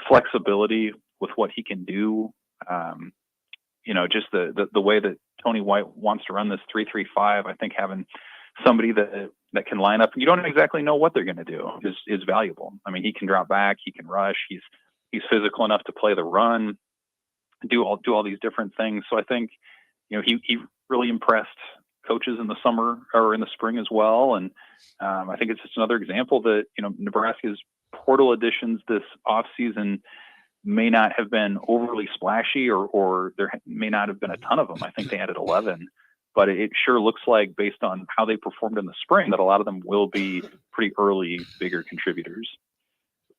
[SPEAKER 16] flexibility with what he can do. Just the way that Tony White wants to run this 3-3-5, I think having somebody that can line up and you don't exactly know what they're going to do is valuable. I mean, he can drop back, he can rush, he's physical enough to play the run, do all these different things. So I think, he really impressed coaches in the summer or in the spring as well. And I think it's just another example that, Nebraska's portal additions this offseason may not have been overly splashy or there may not have been a ton of them. I think they added 11, but it sure looks like, based on how they performed in the spring, that a lot of them will be pretty early, bigger contributors.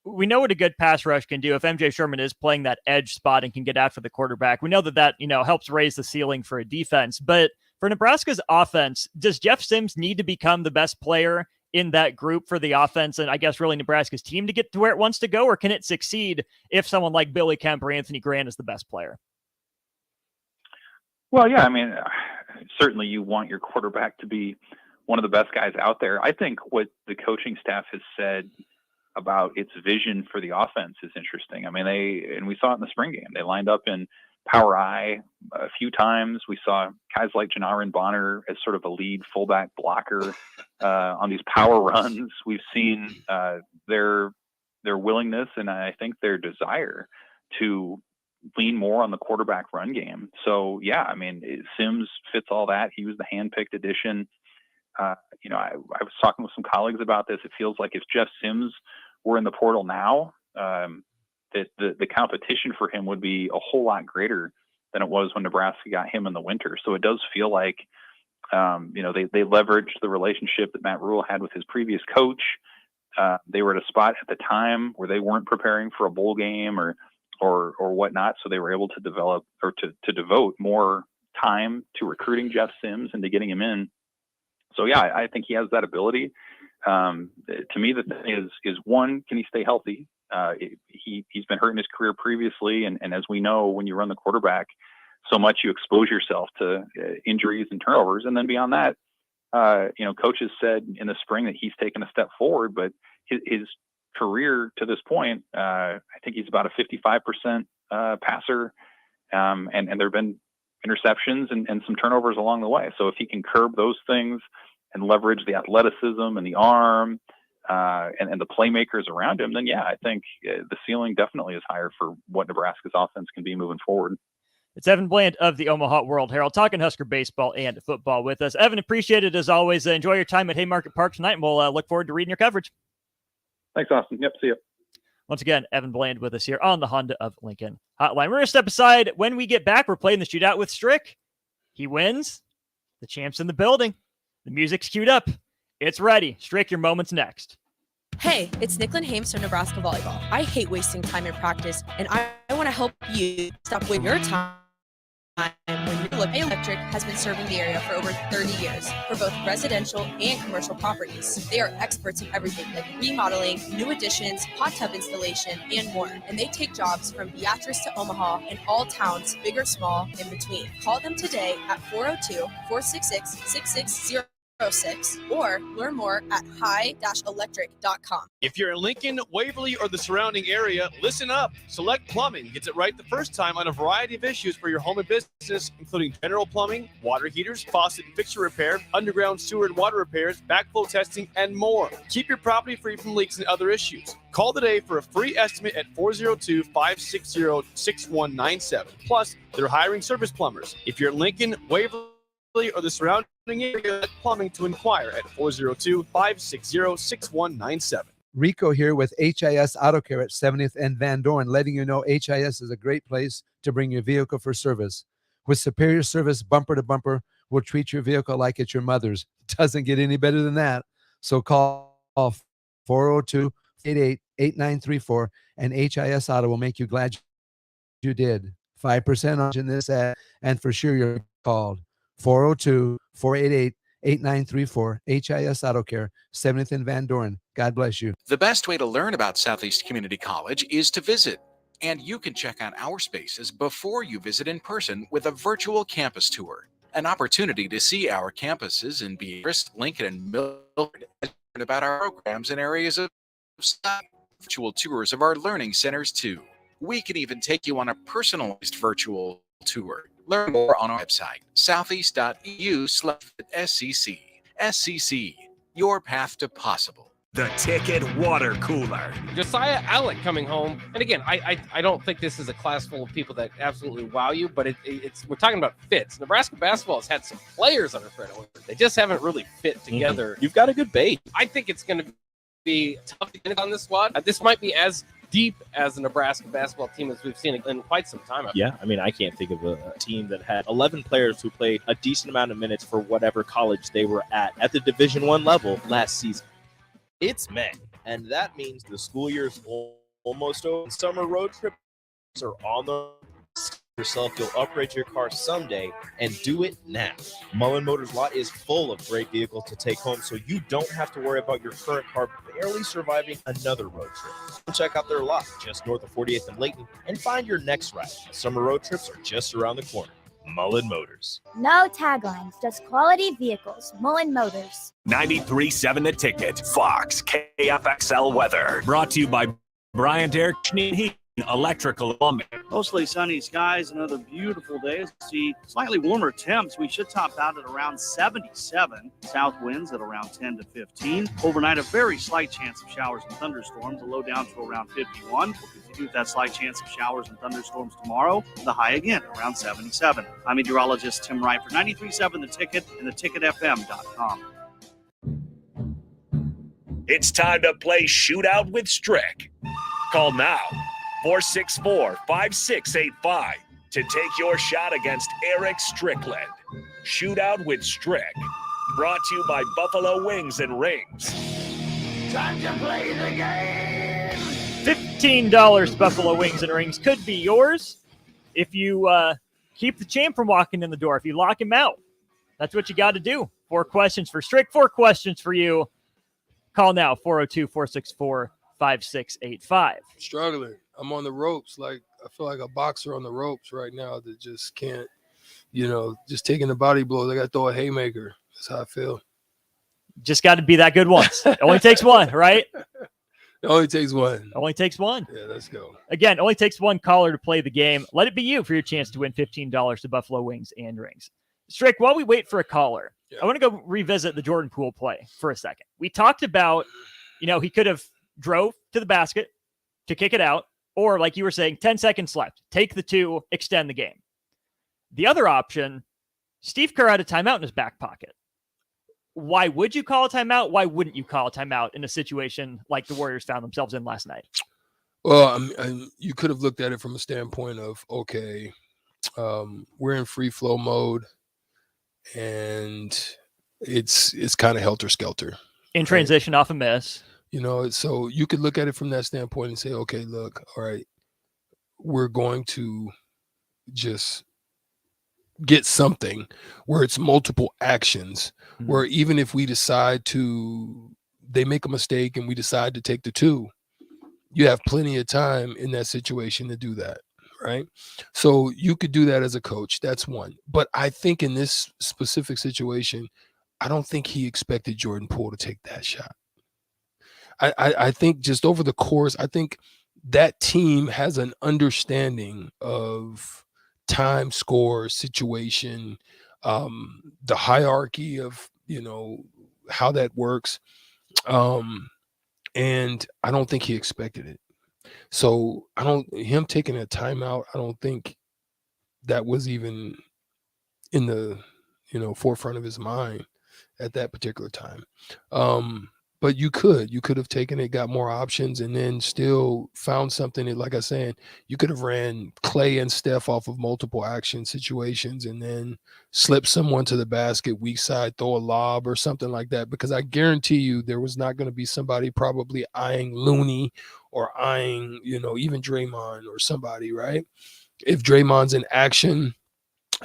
[SPEAKER 9] We know what a good pass rush can do if MJ Sherman is playing that edge spot and can get after the quarterback. We know that helps raise the ceiling for a defense. But for Nebraska's offense, does Jeff Sims need to become the best player in that group for the offense and I guess really Nebraska's team to get to where it wants to go, or can it succeed if someone like Billy Kemp or Anthony Grant is the best player?
[SPEAKER 16] Well, yeah, I mean, certainly you want your quarterback to be one of the best guys out there. I think what the coaching staff has said about its vision for the offense is interesting. I mean, and we saw it in the spring game. They lined up in power I a few times. We saw guys like Janarin Bonner as sort of a lead fullback blocker on these power runs. We've seen their willingness and I think their desire to lean more on the quarterback run game. So yeah, I mean, Sims fits all that. He was the handpicked addition. I was talking with some colleagues about this. It feels like if Jeff Sims were in the portal now, that the competition for him would be a whole lot greater than it was when Nebraska got him in the winter. So it does feel like, they leveraged the relationship that Matt Rule had with his previous coach. They were at a spot at the time where they weren't preparing for a bowl game or whatnot. So they were able to develop or to devote more time to recruiting Jeff Sims and to getting him in. So yeah, I think he has that ability. To me, the thing is one, can he stay healthy? He's been hurt in his career previously, and as we know, when you run the quarterback so much, you expose yourself to injuries and turnovers. And then beyond that, coaches said in the spring that he's taken a step forward, but his career to this point, I think he's about a 55% passer, and there have been interceptions and some turnovers along the way. So if he can curb those things and leverage the athleticism and the arm and the playmakers around him, then yeah, I think the ceiling definitely is higher for what Nebraska's offense can be moving forward.
[SPEAKER 9] It's Evan Bland of the Omaha World Herald talking Husker baseball and football with us. Evan, appreciate it as always. Enjoy your time at Haymarket Park tonight, and we'll look forward to reading your coverage.
[SPEAKER 16] Thanks, Austin. Yep, see you.
[SPEAKER 9] Once again, Evan Bland with us here on the Honda of Lincoln Hotline. We're going to step aside. When we get back, we're playing the shootout with Strick. He wins. The champ's in the building. The music's queued up. It's ready. Strick, your moment's next.
[SPEAKER 17] Hey, it's Nicklin Hames from Nebraska Volleyball. I hate wasting time in practice, and I want to help you stop wasting your time when your local electric has been serving the area for over 30 years for both residential and commercial properties. They are experts in everything like remodeling, new additions, hot tub installation, and more. And they take jobs from Beatrice to Omaha and all towns, big or small, in between. Call them today at 402-466-6606 or learn more at high-electric.com.
[SPEAKER 2] If you're in Lincoln, Waverly, or the surrounding area, listen up. Select Plumbing gets it right the first time on a variety of issues for your home and business, including general plumbing, water heaters, faucet and fixture repair, underground sewer and water repairs, backflow testing, and more. Keep your property free from leaks and other issues. Call today for a free estimate at 402-560-6197. Plus, they're hiring service plumbers. If you're in Lincoln, Waverly, or the surrounding area, plumbing to inquire at 402-560-6197.
[SPEAKER 3] Rico here with HIS Auto Care at 70th and Van Dorn, letting you know HIS is a great place to bring your vehicle for service. With superior service, bumper to bumper, we'll treat your vehicle like it's your mother's. Doesn't get any better than that. So call 402-88-8934, and HIS Auto will make you glad you did. 5% off in this ad, and for sure you're called. 402-488-8934, HIS Auto Care, 70th and Van Dorn. God bless you.
[SPEAKER 18] The best way to learn about Southeast Community College is to visit. And you can check out our spaces before you visit in person with a virtual campus tour. An opportunity to see our campuses in Beatrice, Lincoln, and Milford, and learn about our programs in areas of study. Virtual tours of our learning centers too. We can even take you on a personalized virtual tour. Learn more on our website, southeast.edu/SCC. SCC, your path to possible.
[SPEAKER 7] The Ticket Water Cooler.
[SPEAKER 14] Josiah Allen coming home. And again, I don't think this is a class full of people that absolutely wow you, but it's we're talking about fits. Nebraska basketball has had some players under Fred Hoiberg. They just haven't really fit together.
[SPEAKER 4] You've got a good base.
[SPEAKER 14] I think it's going to be tough to get on this squad. This might be as deep as a Nebraska basketball team as we've seen in quite some time.
[SPEAKER 4] Yeah, I mean, I can't think of a team that had 11 players who played a decent amount of minutes for whatever college they were at the Division I level last season. It's May, and that means the school year is almost over. Summer road trips are on the yourself. You'll upgrade your car someday, and do it now. Mullen Motors lot is full of great vehicles to take home, so you don't have to worry about your current car barely surviving another road trip. Check out their lot just north of 48th and Layton and find your next ride. Summer road trips are just around the corner. Mullen Motors.
[SPEAKER 19] No taglines, just quality vehicles. Mullen Motors.
[SPEAKER 7] 93.7 The Ticket. Fox KFXL weather. Brought to you by Bryant Air Conditioning Heat, Electrical Plumbing.
[SPEAKER 20] Mostly sunny skies, another beautiful day. See slightly warmer temps. We should top out at around 77. South winds at around 10 to 15. Overnight, a very slight chance of showers and thunderstorms. A low down to around 51. We'll continue with that slight chance of showers and thunderstorms tomorrow. The high again around 77. I'm meteorologist Tim Wright for 93.7 The Ticket and theticketfm.com.
[SPEAKER 7] It's time to play Shootout with Strick. Call now. 464-5685 to take your shot against Eric Strickland. Shootout with Strick. Brought to you by Buffalo Wings and Rings.
[SPEAKER 8] Time to play the game.
[SPEAKER 9] $15 Buffalo Wings and Rings could be yours if you keep the champ from walking in the door. If you lock him out, that's what you got to do. 4 questions for Strick, 4 questions for you. Call now, 402-464-5685.
[SPEAKER 10] Struggling. I'm on the ropes. Like, I feel like a boxer on the ropes right now that just can't, just taking the body blows. I got to throw a haymaker. That's how I feel.
[SPEAKER 9] Just got to be that good once. It only takes one, right?
[SPEAKER 10] It only takes one.
[SPEAKER 9] Only takes one.
[SPEAKER 10] Yeah, let's go.
[SPEAKER 9] Again, only takes one caller to play the game. Let it be you for your chance to win $15 to Buffalo Wings and Rings. Strick, while we wait for a caller, I want to go revisit the Jordan Poole play for a second. We talked about, he could have drove to the basket to kick it out, or like you were saying, 10 seconds left, take the 2, extend the game. The other option, Steve Kerr had a timeout in his back pocket. Why would you call a timeout? Why wouldn't you call a timeout in a situation like the Warriors found themselves in last night?
[SPEAKER 10] Well, you could have looked at it from a standpoint of, okay, we're in free flow mode, and it's kind of helter-skelter.
[SPEAKER 9] In transition, right? Off a miss.
[SPEAKER 10] So you could look at it from that standpoint and say, okay, look, all right, we're going to just get something where it's multiple actions, where even if we decide they make a mistake and we decide to take the 2, you have plenty of time in that situation to do that, right? So you could do that as a coach. That's one. But I think in this specific situation, I don't think he expected Jordan Poole to take that shot. I think just over the course, I think that team has an understanding of time, score, situation, the hierarchy of, how that works. And I don't think he expected it. So him taking a timeout, I don't think that was even in the forefront of his mind at that particular time. But you could have taken it, got more options, and then still found something that, like I said, you could have ran Clay and Steph off of multiple action situations and then slip someone to the basket, weak side, throw a lob or something like that. Because I guarantee you there was not going to be somebody probably eyeing Looney or eyeing, even Draymond or somebody, right? If Draymond's in action,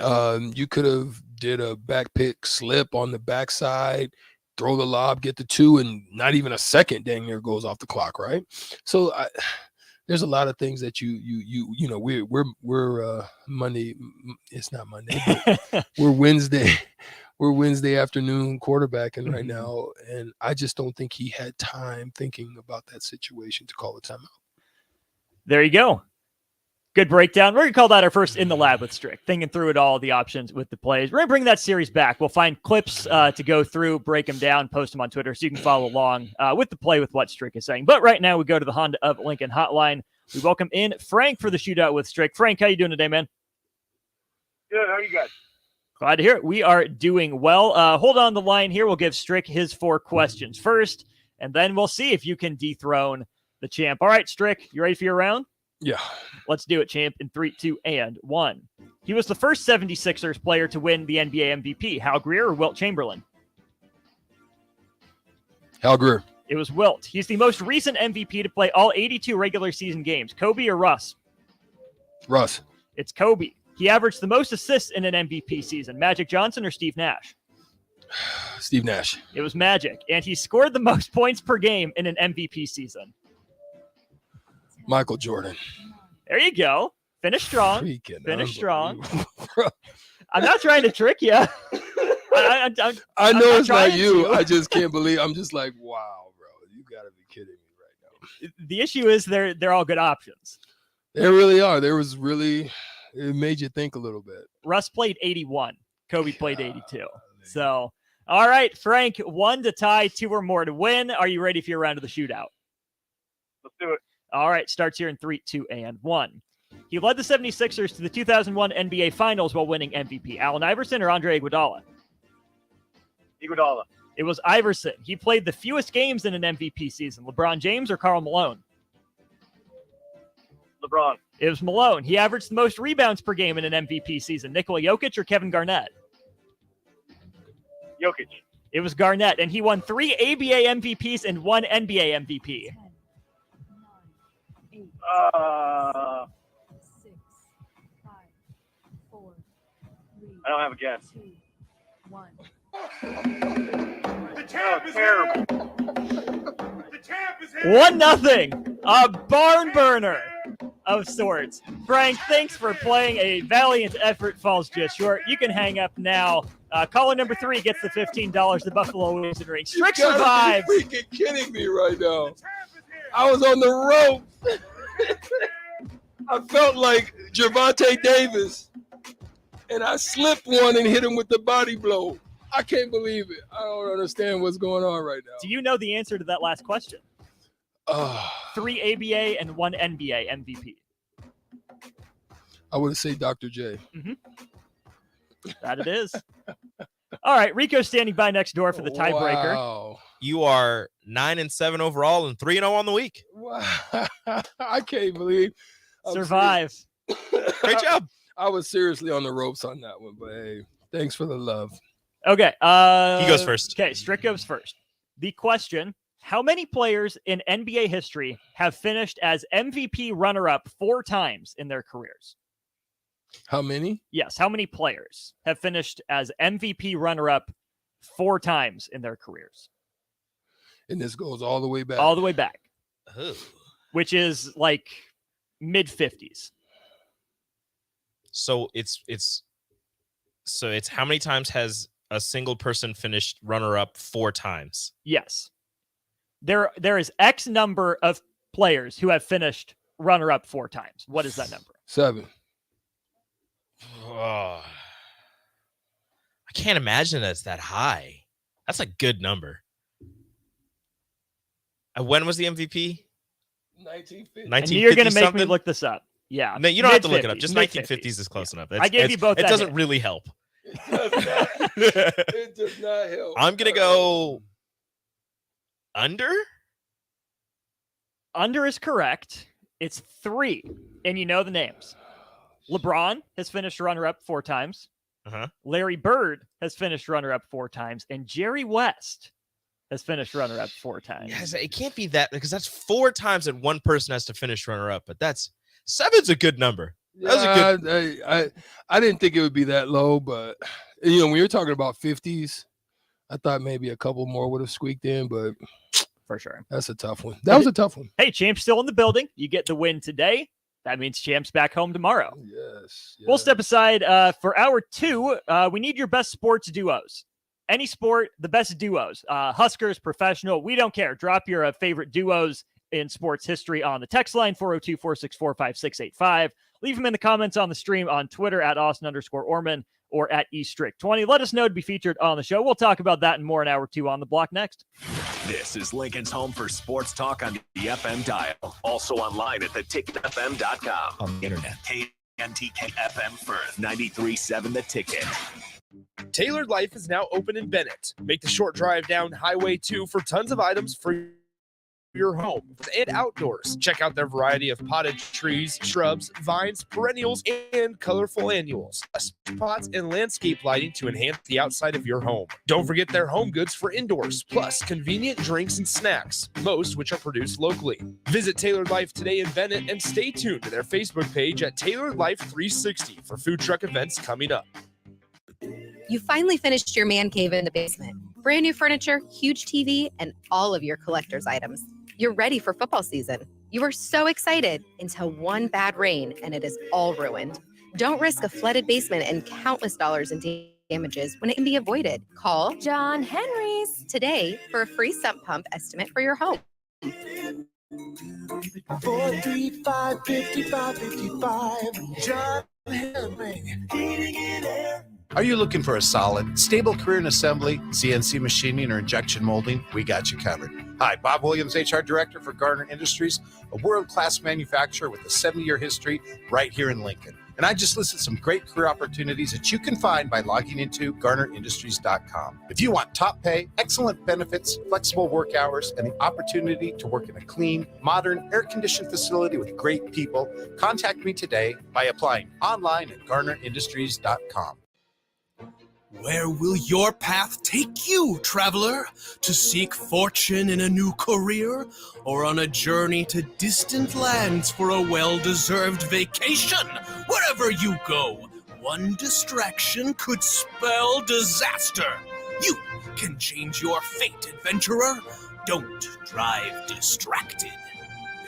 [SPEAKER 10] you could have did a back pick slip on the backside, throw the lob, get the 2, and not even a second dang near goes off the clock, right? So there's a lot of things that we're Monday. It's not Monday, but we're Wednesday afternoon quarterbacking right now, and I just don't think he had time thinking about that situation to call a timeout.
[SPEAKER 9] There you go. Good breakdown. We're going to call that our first In the Lab with Strick, thinking through it all, the options with the plays. We're going to bring that series back. We'll find clips to go through, break them down, post them on Twitter so you can follow along with the play with what Strick is saying. But right now we go to the Honda of Lincoln hotline. We welcome in Frank for the shootout with Strick. Frank, how you doing today, man?
[SPEAKER 8] Good. How are you guys?
[SPEAKER 9] Glad to hear it. We are doing well. Hold on the line here. We'll give Strick his 4 questions first, and then we'll see if you can dethrone the champ. All right, Strick, you ready for your round?
[SPEAKER 10] Yeah.
[SPEAKER 9] Let's do it, champ, in 3, 2, and 1. He was the first 76ers player to win the NBA MVP. Hal Greer or Wilt Chamberlain?
[SPEAKER 10] Hal Greer.
[SPEAKER 9] It was Wilt. He's the most recent MVP to play all 82 regular season games. Kobe or Russ?
[SPEAKER 10] Russ.
[SPEAKER 9] It's Kobe. He averaged the most assists in an MVP season. Magic Johnson or Steve Nash?
[SPEAKER 10] Steve Nash.
[SPEAKER 9] It was Magic. And he scored the most points per game in an MVP season.
[SPEAKER 10] Michael Jordan.
[SPEAKER 9] There you go. Finish strong. Finish strong. I'm not trying to trick you.
[SPEAKER 10] I know it's not you. I just can't believe. I'm just like, wow, bro. You got to be kidding me right now.
[SPEAKER 9] The issue is they're all good options.
[SPEAKER 10] They really are. It made you think a little bit.
[SPEAKER 9] Russ played 81. Kobe played 82. So, all right, Frank, 1 to tie, 2 or more to win. Are you ready for your round of the shootout?
[SPEAKER 8] Let's do it.
[SPEAKER 9] All right, starts here in 3, 2, and 1. He led the 76ers to the 2001 NBA Finals while winning MVP. Allen Iverson or Andre Iguodala?
[SPEAKER 8] Iguodala.
[SPEAKER 9] It was Iverson. He played the fewest games in an MVP season. LeBron James or Karl Malone?
[SPEAKER 8] LeBron.
[SPEAKER 9] It was Malone. He averaged the most rebounds per game in an MVP season. Nikola Jokic or Kevin Garnett?
[SPEAKER 8] Jokic.
[SPEAKER 9] It was Garnett, and he won 3 ABA MVPs and 1 NBA MVP.
[SPEAKER 8] I don't have a guess.
[SPEAKER 21] The champ is
[SPEAKER 8] terrible.
[SPEAKER 21] The champ is here.
[SPEAKER 9] 1-0. A barn burner of sorts. Frank, thanks for playing. A valiant effort falls just short. You can hang up now. Caller number 3 gets the $15 the Buffalo Wings and Rings. Strick survives.
[SPEAKER 10] You're freaking kidding me right now. I was on the rope. I felt like Gervonta Davis, and I slipped one and hit him with the body blow. I can't believe it. I don't understand what's going on right now.
[SPEAKER 9] Do you know the answer to that last question? 3 ABA and 1 NBA MVP.
[SPEAKER 10] I would say Dr. J.
[SPEAKER 9] That it is. All right, Rico's standing by next door for the tiebreaker.
[SPEAKER 10] Wow.
[SPEAKER 22] You are 9-7 overall and 3-0 on the week.
[SPEAKER 10] Wow. I can't believe.
[SPEAKER 9] Survive.
[SPEAKER 22] Great job.
[SPEAKER 10] I was seriously on the ropes on that one, but hey, thanks for the love.
[SPEAKER 9] Okay.
[SPEAKER 22] He goes first.
[SPEAKER 9] Okay, Strick goes first. The question, how many players in NBA history have finished as MVP runner-up 4 times in their careers?
[SPEAKER 10] How many?
[SPEAKER 9] Yes, how many players have finished as MVP runner-up 4 times in their careers?
[SPEAKER 10] And this goes all the way back.
[SPEAKER 9] All the way back.
[SPEAKER 22] Oh.
[SPEAKER 9] Which is like mid-50s.
[SPEAKER 22] So it's how many times has a single person finished runner-up 4 times?
[SPEAKER 9] Yes. There is X number of players who have finished runner-up 4 times. What is that number?
[SPEAKER 10] 7.
[SPEAKER 22] Oh, I can't imagine that's that high. That's a good number. When was the MVP?
[SPEAKER 10] 1950.
[SPEAKER 9] And you're going to make me look this up. Yeah.
[SPEAKER 22] No, you don't have to look it up. Just 1950s is close enough.
[SPEAKER 9] I gave you both.
[SPEAKER 22] It
[SPEAKER 9] that
[SPEAKER 22] doesn't
[SPEAKER 9] hit.
[SPEAKER 22] really help.
[SPEAKER 10] It does not help.
[SPEAKER 22] I'm gonna go under.
[SPEAKER 9] Under is correct. It's 3, and you know the names. LeBron has finished runner-up 4 times. Larry Bird has finished runner-up 4 times, and Jerry West has finished runner-up 4 times.
[SPEAKER 22] Yes, it can't be that because that's 4 times that one person has to finish runner-up. But 7's a good number. That was a good.
[SPEAKER 10] I didn't think it would be that low, but when you're talking about 50s, I thought maybe a couple more would have squeaked in, but
[SPEAKER 9] for sure,
[SPEAKER 10] that's a tough one. That was a tough one.
[SPEAKER 9] Hey, Champ's still in the building. You get the win today. That means Champ's back home tomorrow.
[SPEAKER 10] Yes.
[SPEAKER 9] We'll step aside for hour 2. We need your best sports duos. Any sport, the best duos. Huskers, professional, we don't care. Drop your favorite duos in sports history on the text line, 402-464-5685. Leave them in the comments on the stream on Twitter at Austin_Orman or at eStrick20. Let us know to be featured on the show. We'll talk about that and more in hour 2 on the block next.
[SPEAKER 7] This is Lincoln's home for sports talk on the FM dial. Also online at theticketfm.com. On the internet. KNTK-FM Firth, 93.7 The Ticket.
[SPEAKER 2] Tailored Life is now open in Bennett. Make the short drive down Highway 2 for tons of items for your home and outdoors. Check out their variety of potted trees, shrubs, vines, perennials, and colorful annuals. Pots and landscape lighting to enhance the outside of your home. Don't forget their home goods for indoors, plus convenient drinks and snacks, most which are produced locally. Visit Tailored Life today in Bennett and stay tuned to their Facebook page at Tailored Life 360 for food truck events coming up.
[SPEAKER 1] You finally finished your man cave in the basement. Brand new furniture, huge TV, and all of your collector's items. You're ready for football season. You are so excited until one bad rain and it is all ruined. Don't risk a flooded basement and countless dollars in damages when it can be avoided. Call John Henry's today for a free sump pump estimate for your home.
[SPEAKER 5] 435-5555. John Henry. Heating and air.
[SPEAKER 23] Are you looking for a solid, stable career in assembly, CNC machining, or injection molding? We got you covered. Hi, Bob Williams, HR Director for Garner Industries, a world-class manufacturer with a 70-year history right here in Lincoln. And I just listed some great career opportunities that you can find by logging into GarnerIndustries.com. If you want top pay, excellent benefits, flexible work hours, and the opportunity to work in a clean, modern, air-conditioned facility with great people, contact me today by applying online at GarnerIndustries.com.
[SPEAKER 5] Where will your path take you, traveler? To seek fortune in a new career? Or on a journey to distant lands for a well-deserved vacation? Wherever you go, one distraction could spell disaster. You can change your fate, adventurer. Don't drive distracted.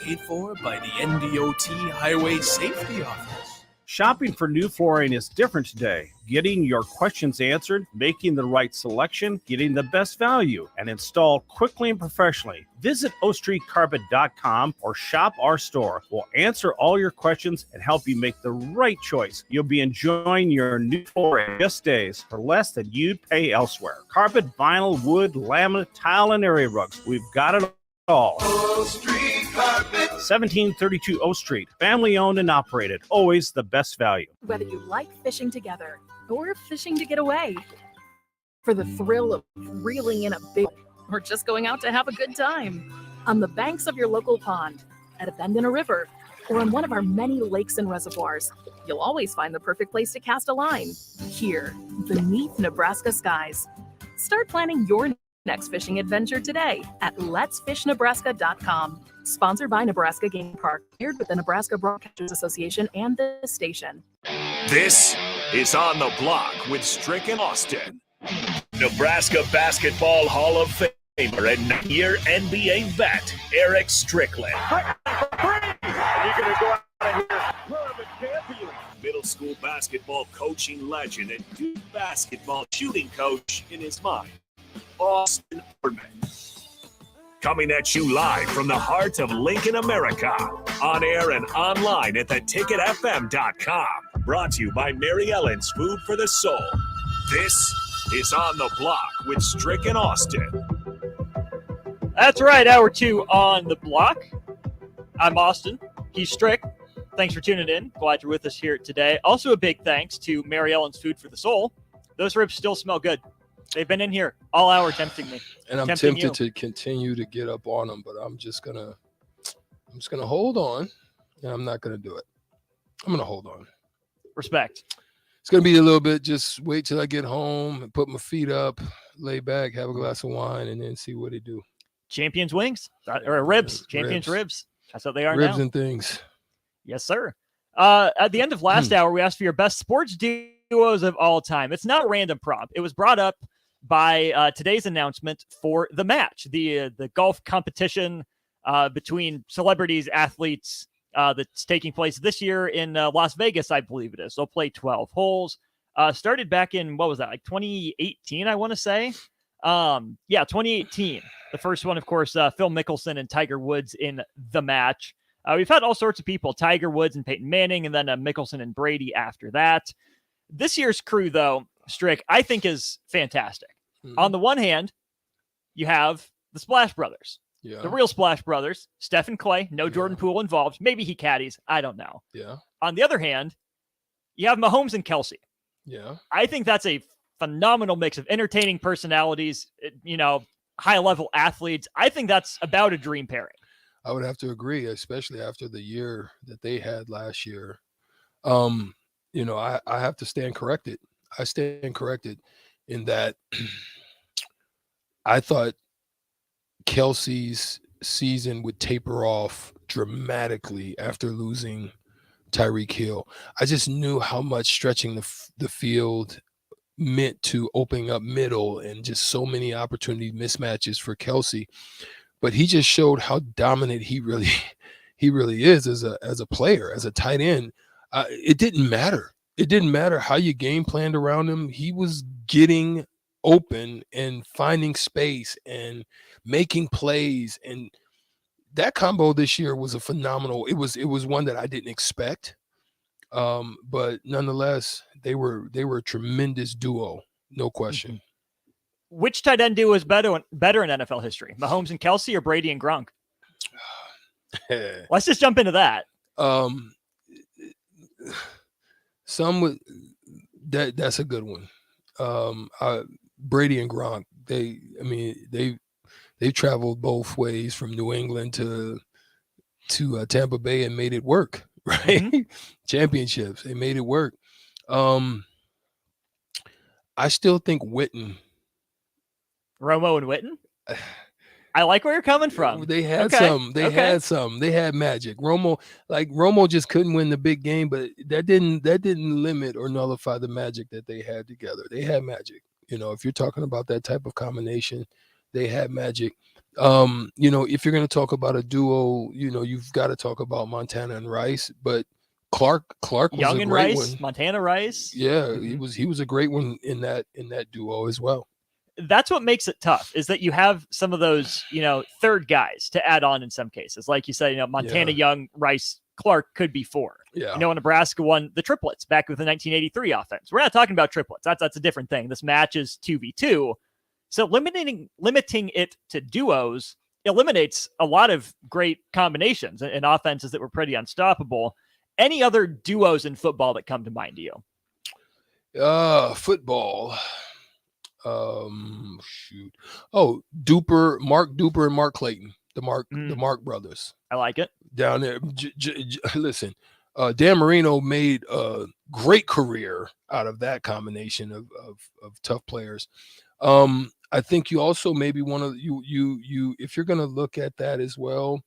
[SPEAKER 5] Paid for by the NDOT Highway Safety Office.
[SPEAKER 24] Shopping for new flooring is different today. Getting your questions answered, making the right selection, getting the best value, and installed quickly and professionally. Visit ostreetcarpet.com or shop our store. We'll answer all your questions and help you make the right choice. You'll be enjoying your new flooring in just days for less than you'd pay elsewhere. Carpet, vinyl, wood, laminate, tile, and area rugs. We've got it all.
[SPEAKER 5] O Street Carpet.
[SPEAKER 24] 1732 O Street. Family owned and operated. Always the best value.
[SPEAKER 25] Whether you like fishing together or fishing to get away, for the thrill of reeling in a big, or just going out to have a good time, on the banks of your local pond, at a bend in a river, or on one of our many lakes and reservoirs, you'll always find the perfect place to cast a line. Here, beneath Nebraska skies. Start planning your next fishing adventure today at letsfishnebraska.com. Sponsored by Nebraska Game Park, paired with the Nebraska Broadcasters Association and this station.
[SPEAKER 7] This is On the Block with Strick and Austin. Nebraska Basketball Hall of Famer and 9-year NBA vet, Eric Strickland.
[SPEAKER 8] You're going to go out of here tournament champion.
[SPEAKER 7] Middle school basketball coaching legend and Duke basketball shooting coach in his mind, Austin Orman. Coming at you live from the heart of Lincoln, America. On air and online at theticketfm.com. Brought to you by Mary Ellen's Food for the Soul. This is On the Block with Strick and Austin.
[SPEAKER 9] That's right, hour 2 on the block. I'm Austin. He's Strick. Thanks for tuning in. Glad you're with us here today. Also, a big thanks to Mary Ellen's Food for the Soul. Those ribs still smell good. They've been in here all hour tempting me.
[SPEAKER 10] And I'm tempted to continue to get up on them, but I'm just gonna hold on, and I'm not gonna do it. I'm gonna hold on.
[SPEAKER 9] Respect.
[SPEAKER 10] It's gonna be a little bit. Just wait till I get home and put my feet up, lay back, have a glass of wine, and then see what they do.
[SPEAKER 9] Champions wings or ribs. Champions ribs. That's what they are
[SPEAKER 10] ribs
[SPEAKER 9] now.
[SPEAKER 10] And things.
[SPEAKER 9] Yes, sir. At the end of last hour, we asked for your best sports duos of all time. It's not a random prompt. It was brought up by today's announcement for the match, the golf competition between celebrities, athletes that's taking place this year in Las Vegas, I believe it is. They'll play 12 holes. Started back in, what was that, like 2018, I want to say? 2018. The first one, of course, Phil Mickelson and Tiger Woods in the match. We've had all sorts of people, Tiger Woods and Peyton Manning, and then Mickelson and Brady after that. This year's crew, though, Strick, I think is fantastic. Mm-hmm. On the one hand, you have the Splash Brothers. Yeah. The real Splash Brothers, Steph and Clay, no Jordan Poole involved. Maybe he caddies. I don't know.
[SPEAKER 10] Yeah.
[SPEAKER 9] On the other hand, you have Mahomes and Kelsey.
[SPEAKER 10] Yeah.
[SPEAKER 9] I think that's a phenomenal mix of entertaining personalities, high-level athletes. I think that's about a dream pairing.
[SPEAKER 10] I would have to agree, especially after the year that they had last year. I have to stand corrected. I stand corrected in that I thought Kelsey's season would taper off dramatically after losing Tyreek Hill. I just knew how much stretching the field meant to opening up middle and just so many opportunity mismatches for Kelsey. But he just showed how dominant he really is as a player, as a tight end. It didn't matter. It didn't matter how you game planned around him. He was getting open and finding space and making plays. And that combo this year was a phenomenal. It was one that I didn't expect. But nonetheless, they were a tremendous duo, no question.
[SPEAKER 9] Mm-hmm. Which tight end duo is better in NFL history? Mahomes and Kelsey or Brady and Gronk? Let's just jump into that.
[SPEAKER 10] That's a good one. Brady and Gronk, they traveled both ways from New England to Tampa Bay and made it work, right? Mm-hmm. Championships, they made it work. I still think Witten.
[SPEAKER 9] Romo and Witten? I like where you're coming from.
[SPEAKER 10] They had some. They had some. They had magic. Romo just couldn't win the big game, but that didn't limit or nullify the magic that they had together. They had magic. If you're talking about that type of combination, they had magic. If you're going to talk about a duo, you've got to talk about Montana and Rice, but Clark was
[SPEAKER 9] Young
[SPEAKER 10] a
[SPEAKER 9] and
[SPEAKER 10] great
[SPEAKER 9] Rice,
[SPEAKER 10] one.
[SPEAKER 9] Montana Rice.
[SPEAKER 10] Yeah, mm-hmm. he was a great one in that duo as well.
[SPEAKER 9] That's what makes it tough, is that you have some of those, third guys to add on in some cases. Like you said, Montana, Young, Rice, Clark could be four.
[SPEAKER 10] Yeah.
[SPEAKER 9] Nebraska won the triplets back with the 1983 offense. We're not talking about triplets. That's a different thing. This match is 2v2. So limiting it to duos eliminates a lot of great combinations and offenses that were pretty unstoppable. Any other duos in football that come to mind to you?
[SPEAKER 10] Football. Shoot. Oh, Mark Duper and Mark Clayton, the Mark brothers.
[SPEAKER 9] I like it.
[SPEAKER 10] Down there. Listen, Dan Marino made a great career out of that combination of tough players. I think you also maybe one of you if you're going to look at that as well.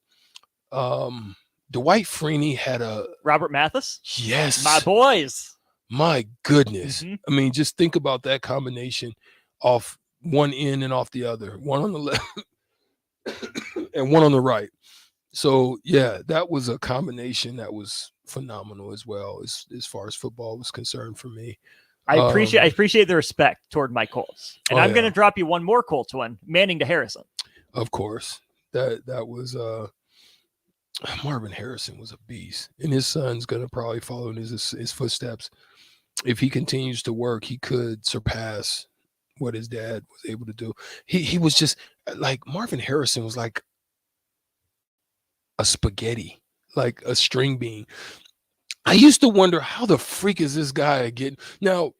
[SPEAKER 10] Dwight Freeney had a
[SPEAKER 9] Robert Mathis.
[SPEAKER 10] Yes,
[SPEAKER 9] my boys.
[SPEAKER 10] My goodness. Mm-hmm. I mean, just think about that combination off one end and off the other, one on the left and one on the right. So yeah, that was a combination that was phenomenal as well as far as football was concerned for me.
[SPEAKER 9] I appreciate the respect toward my Colts. And I'm going to drop you one more Colts one, Manning to Harrison.
[SPEAKER 10] Of course. That was Marvin Harrison was a beast, and his son's going to probably follow in his footsteps. If he continues to work, he could surpass what his dad was able to do. He was just like Marvin Harrison was like a spaghetti, like a string bean. I used to wonder how the freak is this guy getting now.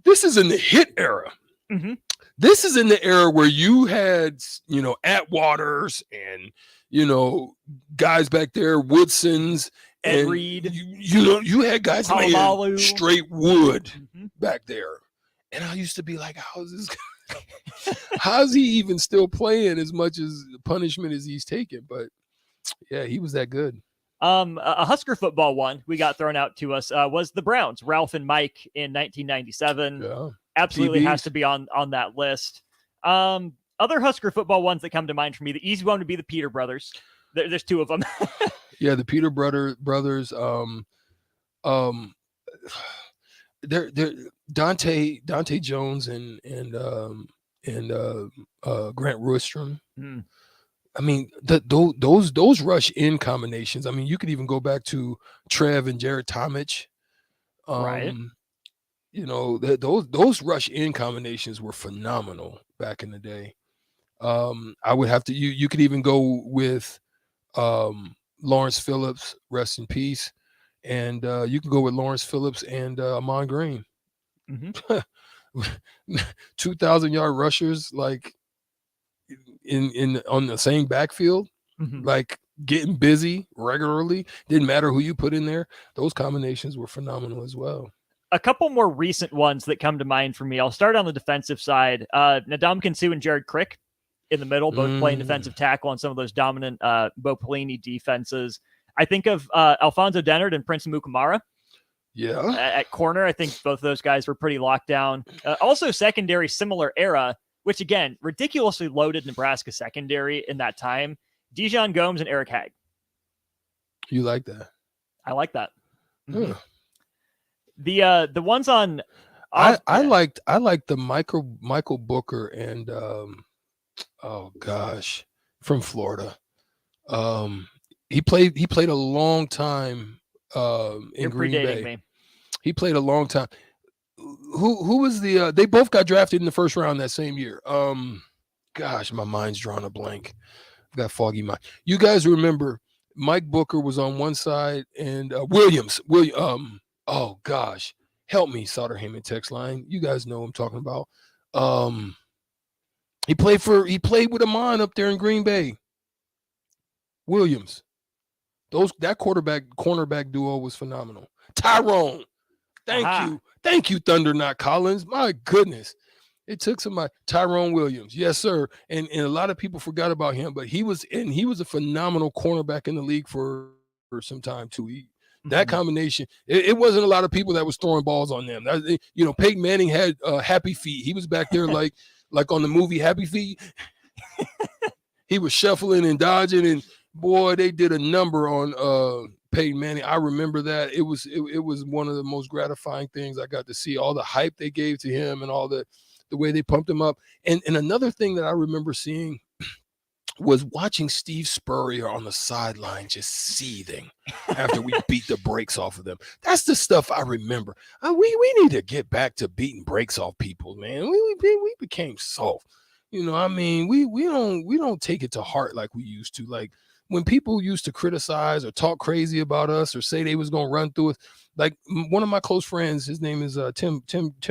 [SPEAKER 10] this is in the hit era.
[SPEAKER 9] Mm-hmm.
[SPEAKER 10] This is in the era where you had, Atwaters and, guys back there, Woodson's,
[SPEAKER 9] Ed
[SPEAKER 10] and
[SPEAKER 9] Reed.
[SPEAKER 10] You had guys laying
[SPEAKER 9] Palomalu.
[SPEAKER 10] straight wood
[SPEAKER 9] Mm-hmm.
[SPEAKER 10] back there. And I used to be like, how's this guy? How's he even still playing as much as punishment as he's taking? But yeah, he was that good.
[SPEAKER 9] A Husker football one we got thrown out to us was the Browns, Ralph and Mike in 1997.
[SPEAKER 10] Yeah.
[SPEAKER 9] Absolutely
[SPEAKER 10] TBs.
[SPEAKER 9] has to be on that list. Other Husker football ones that come to mind for me, the easy one would be the Peter brothers. There's two of them.
[SPEAKER 10] Yeah, the Peter brothers. They're Dante Jones and Grant Roystrom.
[SPEAKER 9] Mm.
[SPEAKER 10] I mean, those rush in combinations. I mean, you could even go back to Trev and Jared Tomich.
[SPEAKER 9] Right.
[SPEAKER 10] Those rush in combinations were phenomenal back in the day. I would have to you could even go with Lawrence Phillips, rest in peace, and you can go with Lawrence Phillips and Amon Green.
[SPEAKER 9] Mm-hmm.
[SPEAKER 10] 2,000-yard rushers, like in on the same backfield,
[SPEAKER 9] Mm-hmm.
[SPEAKER 10] like getting busy regularly. Didn't matter who you put in there. Those combinations were phenomenal as well.
[SPEAKER 9] A couple more recent ones that come to mind for me. I'll start on the defensive side. Ndamukong Suh and Jared Crick in the middle, both playing defensive tackle on some of those dominant Bo Pelini defenses. I think of Alfonso Dennard and Prince Mukamara.
[SPEAKER 10] Yeah.
[SPEAKER 9] At corner, I think both of those guys were pretty locked down. Also secondary, similar era, which again, ridiculously loaded Nebraska secondary in that time. Dijon Gomes and Eric Hagg.
[SPEAKER 10] You like that?
[SPEAKER 9] I like that.
[SPEAKER 10] Mm-hmm.
[SPEAKER 9] The ones on
[SPEAKER 10] I liked the Michael Booker and oh gosh, from Florida. He played a long time in Green Bay.
[SPEAKER 9] Me.
[SPEAKER 10] He played a long time. Who was the they both got drafted in the first round that same year. Gosh, my mind's drawn a blank. I've got foggy mind. You guys remember Mike Booker was on one side and Williams. Oh gosh, help me, Sauter Heyman text line. You guys know what I'm talking about. He played with Amon up there in Green Bay. Williams. That cornerback duo was phenomenal. Tyrone. Thank you, Thunder Not Collins. My goodness. It took somebody. Tyrone Williams. Yes, sir. And a lot of people forgot about him, but he was a phenomenal cornerback in the league for some time too. That combination, it wasn't a lot of people that was throwing balls on them. Peyton Manning had happy feet. He was back there like on the movie Happy Feet. He was shuffling and dodging, and boy, they did a number on Peyton Manning. I remember that. It was one of the most gratifying things I got to see. All the hype they gave to him and all the way they pumped him up. And another thing that I remember seeing was watching Steve Spurrier on the sideline just seething after we beat the brakes off of them. That's the stuff I remember. We need to get back to beating brakes off people, man. We became soft. We don't take it to heart like we used to. Like when people used to criticize or talk crazy about us or say they was gonna run through us. Like one of my close friends, his name is Tim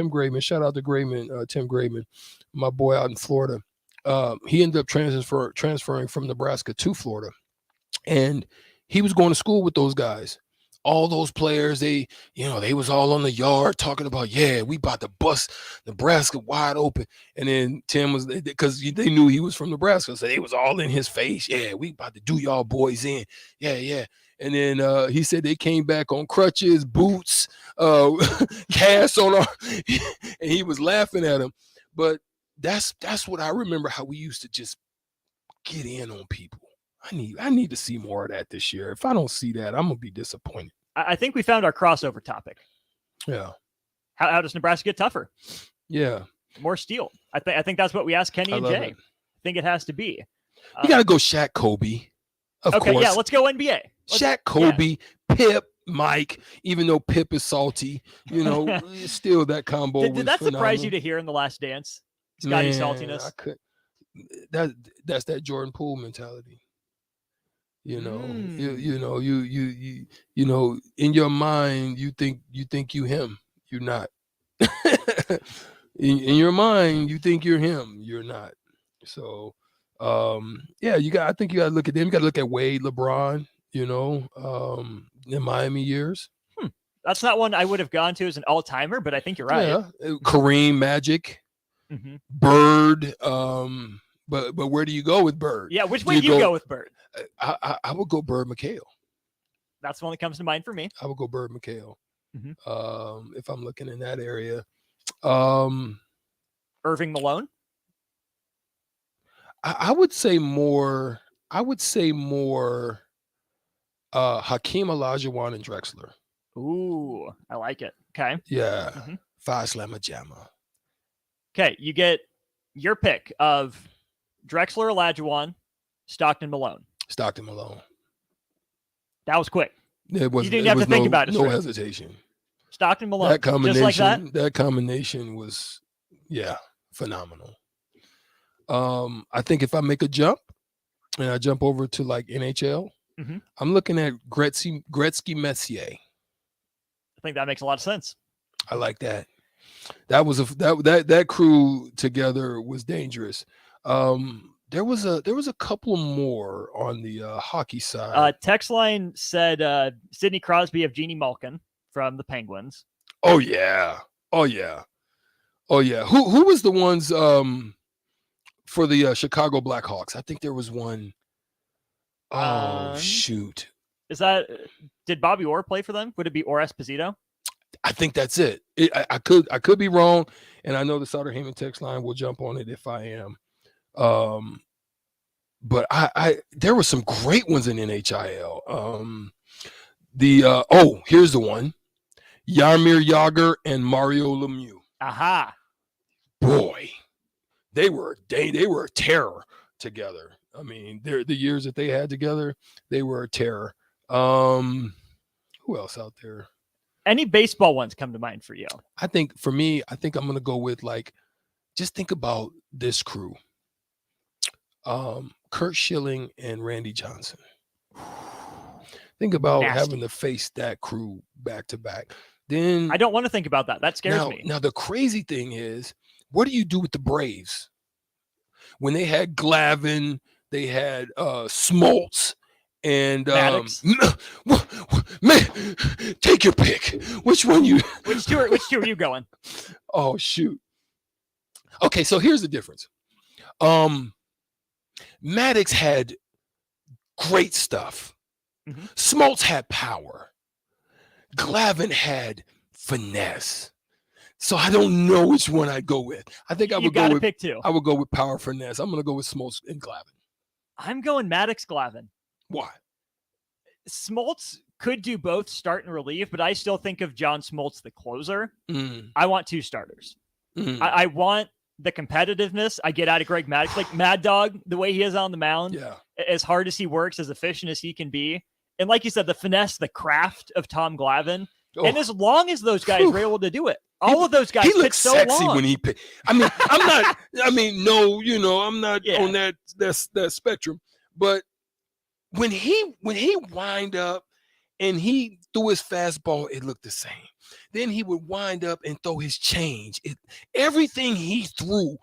[SPEAKER 10] Grayman. Shout out to Grayman, Tim Grayman, my boy out in Florida. He ended up transferring from Nebraska to Florida, and he was going to school with those guys. All those players, they was all on the yard talking about, yeah, we about to bust Nebraska wide open. And then Tim was, because they knew he was from Nebraska, so they was all in his face. Yeah, we about to do y'all boys in. Yeah. And then he said they came back on crutches, boots, casts on our, and he was laughing at him. But that's what I remember, how we used to just get in on people. I need to see more of that this year. If I don't see that, I'm gonna be disappointed.
[SPEAKER 9] I think we found our crossover topic.
[SPEAKER 10] Yeah.
[SPEAKER 9] How does Nebraska get tougher?
[SPEAKER 10] Yeah.
[SPEAKER 9] More steel. I think that's what we asked Kenny and Jay.
[SPEAKER 10] It.
[SPEAKER 9] I think it has to be.
[SPEAKER 10] You gotta go Shaq, Kobe. Of course.
[SPEAKER 9] Yeah, let's go NBA.
[SPEAKER 10] Shaq, Kobe, Pip, Mike. Even though Pip is salty, still that combo.
[SPEAKER 9] Did that surprise you to hear in The Last Dance? Scotty's saltiness.
[SPEAKER 10] That's that Jordan Poole mentality. You in your mind, you think you him. You're not. in your mind, you think you're him. You're not. So, yeah, I think you got to look at them. You got to look at Wade, LeBron, in Miami years.
[SPEAKER 9] That's not one I would have gone to as an all-timer, but I think you're right.
[SPEAKER 10] Yeah, Kareem, Magic, Bird. But where do you go with Bird?
[SPEAKER 9] Yeah, which way do you go with Bird?
[SPEAKER 10] I would go Bird McHale.
[SPEAKER 9] That's the one that comes to mind for me.
[SPEAKER 10] I would go Bird McHale. If I'm looking in that area.
[SPEAKER 9] Irving Malone.
[SPEAKER 10] I would say more. Hakeem Olajuwon and Drexler.
[SPEAKER 9] Ooh, I like it. Okay.
[SPEAKER 10] Yeah. Five Slammer Jammer.
[SPEAKER 9] Okay, you get your pick of Drexler, Olajuwon, Stockton, Malone.
[SPEAKER 10] Stockton, Malone.
[SPEAKER 9] That was quick.
[SPEAKER 10] You
[SPEAKER 9] didn't have to think about it.
[SPEAKER 10] No hesitation.
[SPEAKER 9] Stockton, Malone.
[SPEAKER 10] That combination,
[SPEAKER 9] just like
[SPEAKER 10] that combination was, phenomenal. I think if I make a jump and I jump over to like NHL, I'm looking at Gretzky, Messier.
[SPEAKER 9] I think that makes a lot of sense.
[SPEAKER 10] I like that. That was that crew together was dangerous. There was a couple more on the hockey side.
[SPEAKER 9] Text line said Sidney Crosby of Jeannie Malkin from the Penguins.
[SPEAKER 10] Oh yeah. Who was the ones for the Chicago Blackhawks? I think there was one. Oh shoot.
[SPEAKER 9] Did Bobby Orr play for them? Would it be Orr Esposito?
[SPEAKER 10] I think that's it. I could be wrong, and I know the Sutter Heyman text line will jump on it if I am. But there were some great ones in NHIL. Here's the one: Jaromir Jagr and Mario Lemieux.
[SPEAKER 9] Aha!
[SPEAKER 10] Boy, they were a terror together. I mean, the years that they had together, they were a terror. Who else out there?
[SPEAKER 9] Any baseball ones come to mind for you?
[SPEAKER 10] I think for me, I'm going to go with just think about this crew. Kurt Schilling and Randy Johnson. Think about having to face that crew back to back. Then
[SPEAKER 9] I don't want to think about that. That scares me.
[SPEAKER 10] Now the crazy thing is, what do you do with the Braves? When they had Glavine, they had Smoltz, and man, take your pick. Which one you?
[SPEAKER 9] Which two are you going?
[SPEAKER 10] Oh shoot. Okay, so here's the difference. Maddox had great stuff. Smoltz had power. Glavine had finesse. So I don't know which one I'd go with. I think I would go with
[SPEAKER 9] pick two.
[SPEAKER 10] I would go with power, finesse. I'm going to go with Smoltz and Glavine.
[SPEAKER 9] I'm going Maddox, Glavine.
[SPEAKER 10] Why?
[SPEAKER 9] Smoltz could do both start and relief, but I still think of John Smoltz, the closer. I want two starters. I want the competitiveness I get out of Greg Maddux, like Mad Dog, the way he is on the mound.
[SPEAKER 10] Yeah.
[SPEAKER 9] As hard as he works, as efficient as he can be. And like you said, the finesse, the craft of Tom Glavine. Oh. And as long as those guys were able to do it, all of those guys
[SPEAKER 10] he looks
[SPEAKER 9] so
[SPEAKER 10] sexy
[SPEAKER 9] long.
[SPEAKER 10] when he pitched. I mean, I'm not. I mean, no, I'm not on that spectrum. But when he wind up and he threw his fastball, it looked the same. Then he would wind up and throw his change. Everything he threw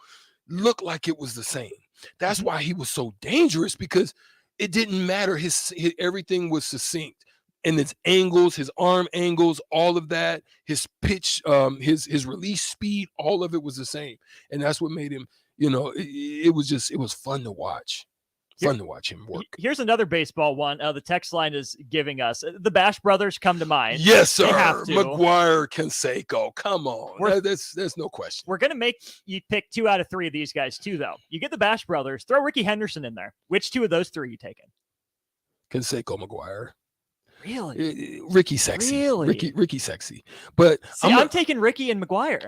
[SPEAKER 10] looked like it was the same. That's why he was so dangerous, because it didn't matter. His everything was succinct. And his angles, his arm angles, all of that, his pitch, his release speed, all of it was the same. And that's what made him, it was fun to watch. Fun to watch him work.
[SPEAKER 9] Here's another baseball one. The text line is giving us the Bash brothers come to mind.
[SPEAKER 10] Yes, sir. McGuire, Canseco. Come on. There's no question.
[SPEAKER 9] We're going to make you pick 2 out of 3 of these guys too, though. You get the Bash brothers, throw Ricky Henderson in there. Which 2 of those 3 are you taking?
[SPEAKER 10] Canseco, McGuire.
[SPEAKER 9] Really?
[SPEAKER 10] Ricky sexy.
[SPEAKER 9] Really?
[SPEAKER 10] Ricky sexy. But
[SPEAKER 9] I'm taking Ricky and McGuire.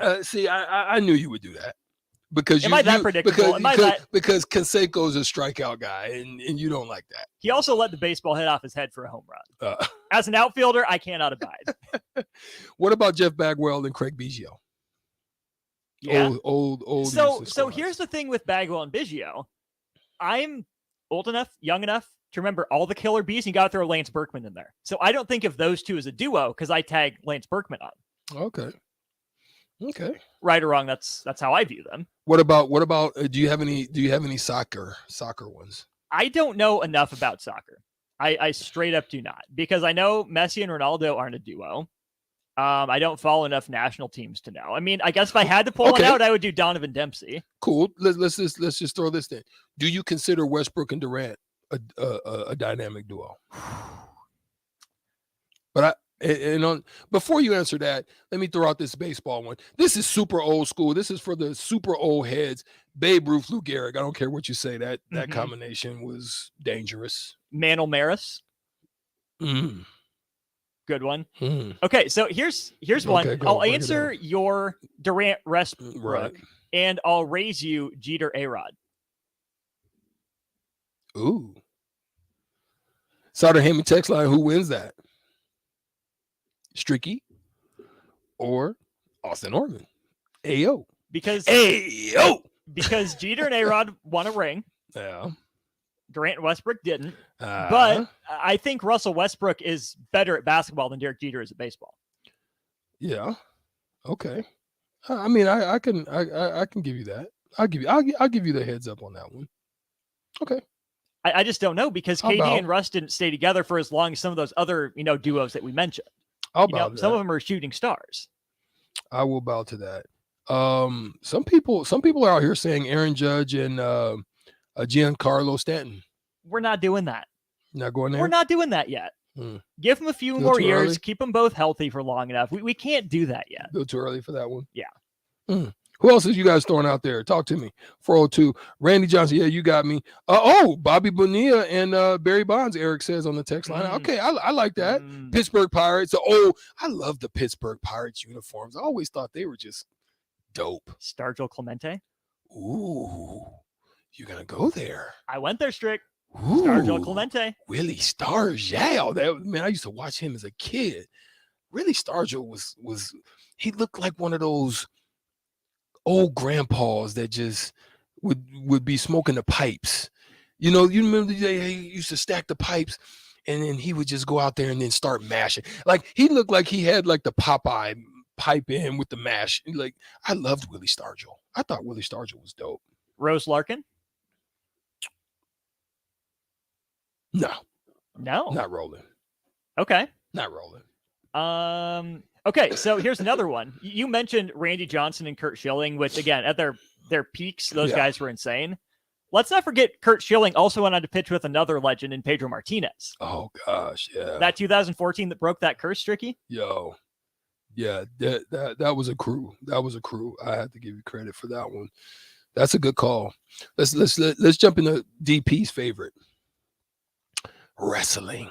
[SPEAKER 10] I knew you would do that. Because
[SPEAKER 9] Am I that predictable?
[SPEAKER 10] Because Canseco's a strikeout guy, and you don't like that.
[SPEAKER 9] He also let the baseball hit off his head for a home run. As an outfielder, I cannot abide.
[SPEAKER 10] What about Jeff Bagwell and Craig Biggio?
[SPEAKER 9] Yeah.
[SPEAKER 10] Old.
[SPEAKER 9] So here's the thing with Bagwell and Biggio. I'm old enough, young enough to remember all the killer bees, and you got to throw Lance Berkman in there. So I don't think of those two as a duo because I tag Lance Berkman on.
[SPEAKER 10] Okay. Okay.
[SPEAKER 9] Right or wrong, that's how I view them.
[SPEAKER 10] What about do you have any soccer ones?
[SPEAKER 9] I don't know enough about soccer. I straight up do not, because I know Messi and Ronaldo aren't a duo. I don't follow enough national teams to know. I mean, I guess if I had to pull one out, I would do Donovan Dempsey.
[SPEAKER 10] Cool. Let's just throw this in. Do you consider Westbrook and Durant a dynamic duo? But before you answer that, let me throw out this baseball one. This is super old school. This is for the super old heads. Babe Ruth, Lou Gehrig. I don't care what you say. That combination was dangerous.
[SPEAKER 9] Mantle Maris.
[SPEAKER 10] Mm.
[SPEAKER 9] Good one.
[SPEAKER 10] Mm.
[SPEAKER 9] Okay, so here's one.
[SPEAKER 10] Okay,
[SPEAKER 9] I'll answer your Durant Westbrook,
[SPEAKER 10] right,
[SPEAKER 9] and I'll raise you Jeter A-Rod.
[SPEAKER 10] Ooh. Sauter Heyman text line. Who wins that? Stricky or Austin Orman? Ayo.
[SPEAKER 9] Because Jeter and A-Rod won a ring.
[SPEAKER 10] Yeah.
[SPEAKER 9] Durant and Westbrook didn't. But I think Russell Westbrook is better at basketball than Derek Jeter is at baseball.
[SPEAKER 10] Yeah. Okay. I mean, I can give you that. I'll give you the heads up on that one. Okay.
[SPEAKER 9] I just don't know, because KD and Russ didn't stay together for as long as some of those other duos that we mentioned. Some of them are shooting stars.
[SPEAKER 10] I will bow to that. Some people are out here saying Aaron Judge and Giancarlo Stanton.
[SPEAKER 9] We're not doing that.
[SPEAKER 10] Not going there?
[SPEAKER 9] We're not doing that yet. Give them a few more years.
[SPEAKER 10] Early?
[SPEAKER 9] Keep them both healthy for long enough. We can't do that yet.
[SPEAKER 10] A little too early for that one.
[SPEAKER 9] Yeah.
[SPEAKER 10] Who else is you guys throwing out there? Talk to me. 402. Randy Johnson. Yeah, you got me. Bobby Bonilla and Barry Bonds, Eric says on the text line. Okay, I like that. Pittsburgh Pirates. I love the Pittsburgh Pirates uniforms. I always thought they were just dope.
[SPEAKER 9] Stargell Clemente.
[SPEAKER 10] Ooh, you're going to go there.
[SPEAKER 9] I went there, Strick. Stargell Clemente.
[SPEAKER 10] Willie Stargell. Man, I used to watch him as a kid. Really, Stargell was he looked like one of those old grandpas that just would be smoking the pipes. You remember they used to stack the pipes, and then he would just go out there and then start mashing. Like, he looked like he had like the Popeye pipe in with the mash. Like, I loved Willie Stargell. I thought Willie Stargell was dope.
[SPEAKER 9] Rose Larkin?
[SPEAKER 10] No.
[SPEAKER 9] Not
[SPEAKER 10] rolling.
[SPEAKER 9] Okay.
[SPEAKER 10] Not rolling.
[SPEAKER 9] Okay, so here's another one. You mentioned Randy Johnson and Curt Schilling, which, again, at their peaks, those guys were insane. Let's not forget Curt Schilling also went on to pitch with another legend in Pedro Martinez.
[SPEAKER 10] Oh, gosh, yeah.
[SPEAKER 9] That 2014 that broke that curse, Stricky?
[SPEAKER 10] Yo. Yeah, that was a crew. That was a crew. I have to give you credit for that one. That's a good call. Let's jump into DP's favorite. Wrestling.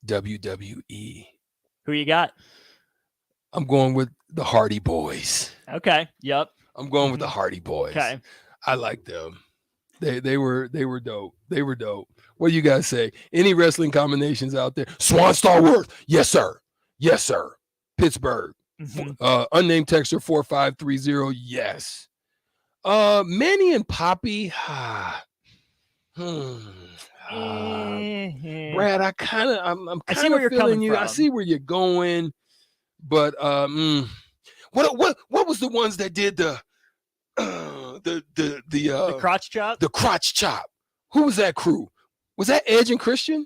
[SPEAKER 10] WWE.
[SPEAKER 9] Who you got?
[SPEAKER 10] I'm going with the Hardy Boys.
[SPEAKER 9] Okay. Yep.
[SPEAKER 10] I'm going with the Hardy Boys.
[SPEAKER 9] Okay.
[SPEAKER 10] I like them. They were dope. They were dope. What do you guys say? Any wrestling combinations out there? Swan Starworth. Yes, sir. Yes, sir. Pittsburgh. Unnamed texter 4530. Yes. Manny and Poppy. Brad, I'm kind of feeling you. I see where you're going, but what was the ones that did the
[SPEAKER 9] crotch chop?
[SPEAKER 10] The crotch chop. Who was that crew? Was that Edge and Christian?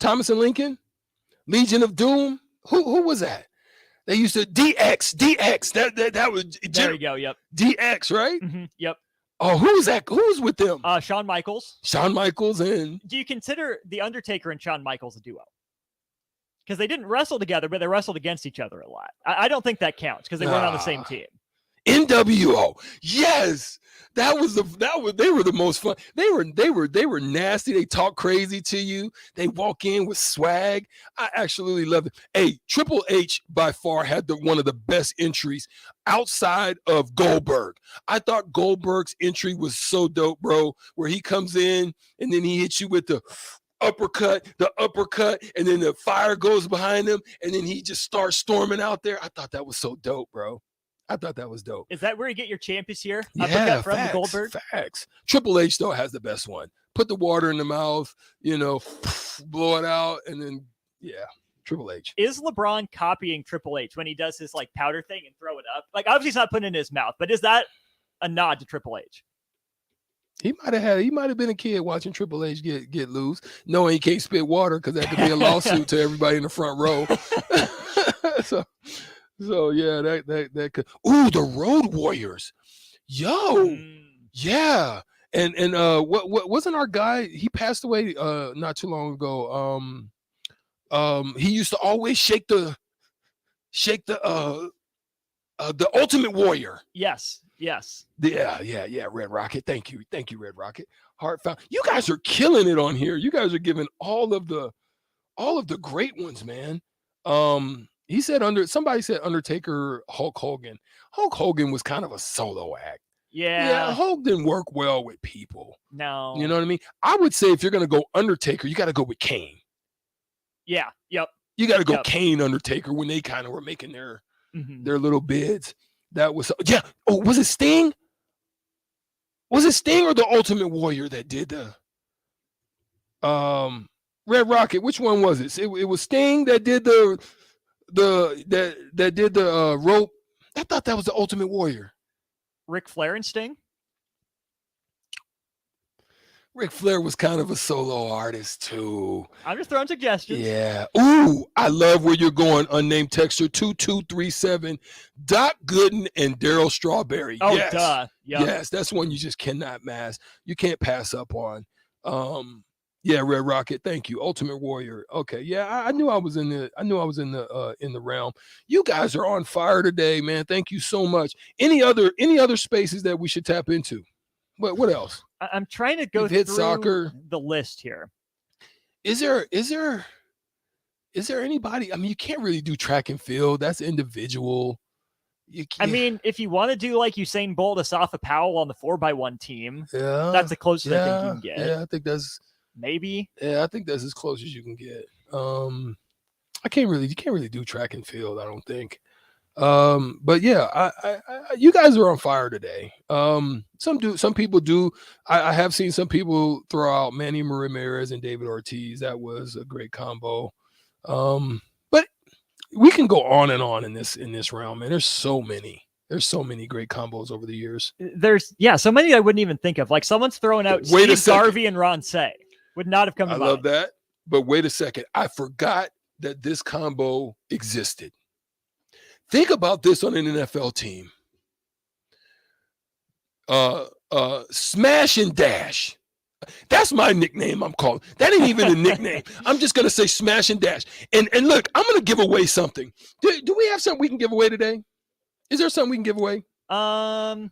[SPEAKER 10] Thomas and Lincoln? Legion of Doom? Who was that? They used to DX. That was
[SPEAKER 9] there you go. Yep.
[SPEAKER 10] DX, right?
[SPEAKER 9] Yep.
[SPEAKER 10] Oh, who was that? Who was with them?
[SPEAKER 9] Shawn Michaels.
[SPEAKER 10] Shawn Michaels and.
[SPEAKER 9] Do you consider The Undertaker and Shawn Michaels a duo? Because they didn't wrestle together, but they wrestled against each other a lot. I don't think that counts because they weren't on the same team.
[SPEAKER 10] NWO, yes, they were the most fun. They were nasty. They talk crazy to you. They walk in with swag. I absolutely love it. Hey, Triple H by far had one of the best entries outside of Goldberg. I thought Goldberg's entry was so dope, bro. Where he comes in and then he hits you with the uppercut, and then the fire goes behind him, and then he just starts storming out there. I thought that was so dope, bro. I thought that was dope.
[SPEAKER 9] Is that where you get your champ this year?
[SPEAKER 10] Yeah,
[SPEAKER 9] uppercut from
[SPEAKER 10] facts,
[SPEAKER 9] Goldberg?
[SPEAKER 10] Facts. Triple H, though, has the best one. Put the water in the mouth, blow it out, and then, yeah. Triple H.
[SPEAKER 9] Is LeBron copying Triple H when he does his like powder thing and throw it up? Like obviously he's not putting it in his mouth, but is that a nod to Triple H?
[SPEAKER 10] He might have been a kid watching Triple H get loose, knowing he can't spit water because that could be a lawsuit to everybody in the front row. so yeah, that could. Ooh, the Road Warriors, yo, yeah, and what wasn't our guy? He passed away not too long ago. He used to always shake the Ultimate Warrior.
[SPEAKER 9] Yes.
[SPEAKER 10] Yeah. Red Rocket. Thank you, Red Rocket. Heartfelt. You guys are killing it on here. You guys are giving all of the great ones, man. He said somebody said Undertaker, Hulk Hogan. Hulk Hogan was kind of a solo act.
[SPEAKER 9] Yeah.
[SPEAKER 10] Hulk didn't work well with people.
[SPEAKER 9] No.
[SPEAKER 10] You know what I mean? I would say if you're gonna go Undertaker, you got to go with Kane.
[SPEAKER 9] Yeah. Yep.
[SPEAKER 10] You got to go Kane Undertaker when they kind of were making their little bids. That was Oh, was it Sting? Was it Sting or the Ultimate Warrior that did the Red Rocket? Which one was it? It was Sting that did the rope. I thought that was the Ultimate Warrior.
[SPEAKER 9] Ric Flair and Sting?
[SPEAKER 10] Ric Flair was kind of a solo artist too.
[SPEAKER 9] I'm just throwing suggestions.
[SPEAKER 10] Yeah. Ooh, I love where you're going. Unnamed texter 2237. Doc Gooden and Daryl Strawberry.
[SPEAKER 9] Oh,
[SPEAKER 10] yes.
[SPEAKER 9] duh. Yep.
[SPEAKER 10] Yes, that's one you just cannot mask. You can't pass up on. Yeah, Red Rocket. Thank you. Ultimate Warrior. Okay. Yeah, I knew I was in the realm. You guys are on fire today, man. Thank you so much. Any other spaces that we should tap into? What else?
[SPEAKER 9] I'm trying to go through
[SPEAKER 10] soccer.
[SPEAKER 9] The list here.
[SPEAKER 10] Is there anybody? I mean, you can't really do track and field. That's individual.
[SPEAKER 9] I mean, if you want to do like Usain Bolt, Asafa Powell on the 4x1 team, that's the closest I think you can get.
[SPEAKER 10] Yeah, I think that's
[SPEAKER 9] maybe.
[SPEAKER 10] Yeah, I think that's as close as you can get. You can't really do track and field, I don't think. But yeah, I you guys are on fire today. Some people do. I have seen some people throw out Manny Ramirez and David Ortiz. That was a great combo. But we can go on and on in this realm, man. There's so many great combos over the years.
[SPEAKER 9] There's so many I wouldn't even think of. Like someone's throwing out Steve Garvey and Ron Say. Would not have come to mind.
[SPEAKER 10] I love that. But wait a second. I forgot that this combo existed. Think about this on an NFL team. Smash and Dash. That's my nickname I'm calling. That ain't even a nickname. I'm just going to say Smash and Dash. And look, I'm going to give away something. Do we have something we can give away today? Is there something we can give away?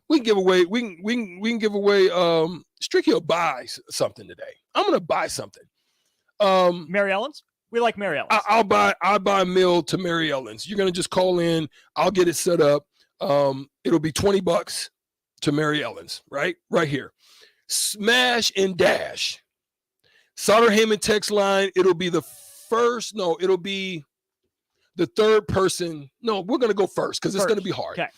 [SPEAKER 10] We can give away. We can give away. Stricky will buy something today. I'm going to buy something.
[SPEAKER 9] Mary Ellen's. We like Mary Ellen's.
[SPEAKER 10] I'll buy a meal to Mary Ellen's. You're gonna just call in. I'll get it set up. It'll be $20 to Mary Ellen's. Right here. Smash and Dash. Sauter Heyman text line. It'll be the first. No, it'll be the third person. No, we're gonna go first because it's gonna be hard.
[SPEAKER 9] Okay.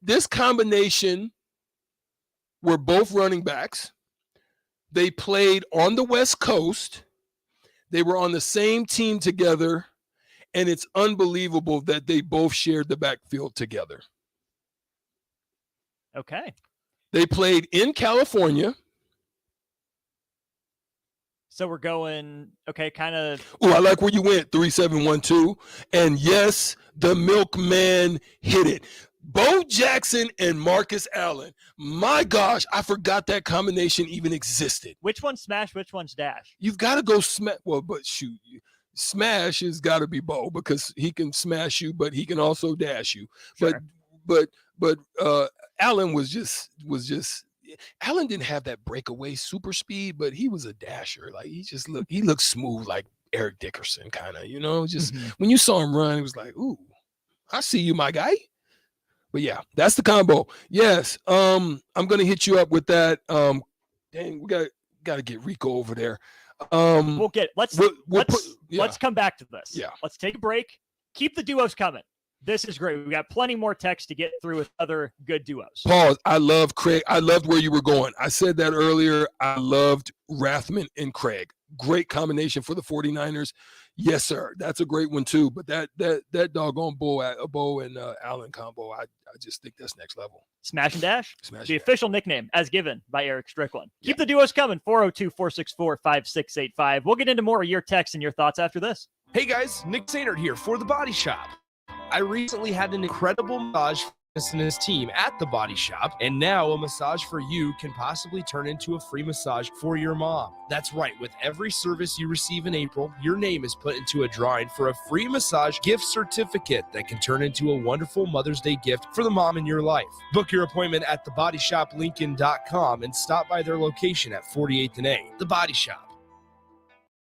[SPEAKER 10] This combination were both running backs. They played on the West Coast. They were on the same team together, and it's unbelievable that they both shared the backfield together.
[SPEAKER 9] Okay.
[SPEAKER 10] They played in California.
[SPEAKER 9] So we're going, kind of.
[SPEAKER 10] Oh, I like where you went, 3712. And yes, the milkman hit it. Bo Jackson and Marcus Allen. My gosh, I forgot that combination even existed.
[SPEAKER 9] Which one's Smash? Which one's Dash?
[SPEAKER 10] You've got to go Smash. Well, but shoot, Smash has got to be Bo because he can smash you, but he can also dash you.
[SPEAKER 9] Sure.
[SPEAKER 10] But Allen was just. Allen didn't have that breakaway super speed, but he was a dasher. Like he looked smooth, like Eric Dickerson, kind of. When you saw him run, it was like, ooh, I see you, my guy. But yeah, that's the combo. Yes. I'm gonna hit you up with that. Dang, we gotta get Rico over there.
[SPEAKER 9] Let's come back to this.
[SPEAKER 10] Yeah.
[SPEAKER 9] Let's take a break. Keep the duos coming. This is great. We got plenty more text to get through with other good duos.
[SPEAKER 10] Pause. I love Craig. I loved where you were going. I said that earlier. I loved Rathman and Craig. Great combination for the 49ers. Yes, sir. That's a great one too. But that doggone Bo and Allen combo, I just think that's next level.
[SPEAKER 9] Smash and Dash,
[SPEAKER 10] Smash
[SPEAKER 9] the
[SPEAKER 10] and
[SPEAKER 9] official nickname as given by Eric Strickland. Keep the duos coming. 402-464-5685. We'll get into more of your texts and your thoughts after this.
[SPEAKER 6] Hey guys, Nick Sainert here for The Body Shop. I recently had an incredible massage and his team at The Body Shop, and now a massage for you can possibly turn into a free massage for your mom. That's right, with every service you receive in April, your name is put into a drawing for a free massage gift certificate that can turn into a wonderful Mother's Day gift for the mom in your life. Book your appointment at thebodyshoplincoln.com and stop by their location at 48th and A. The Body Shop.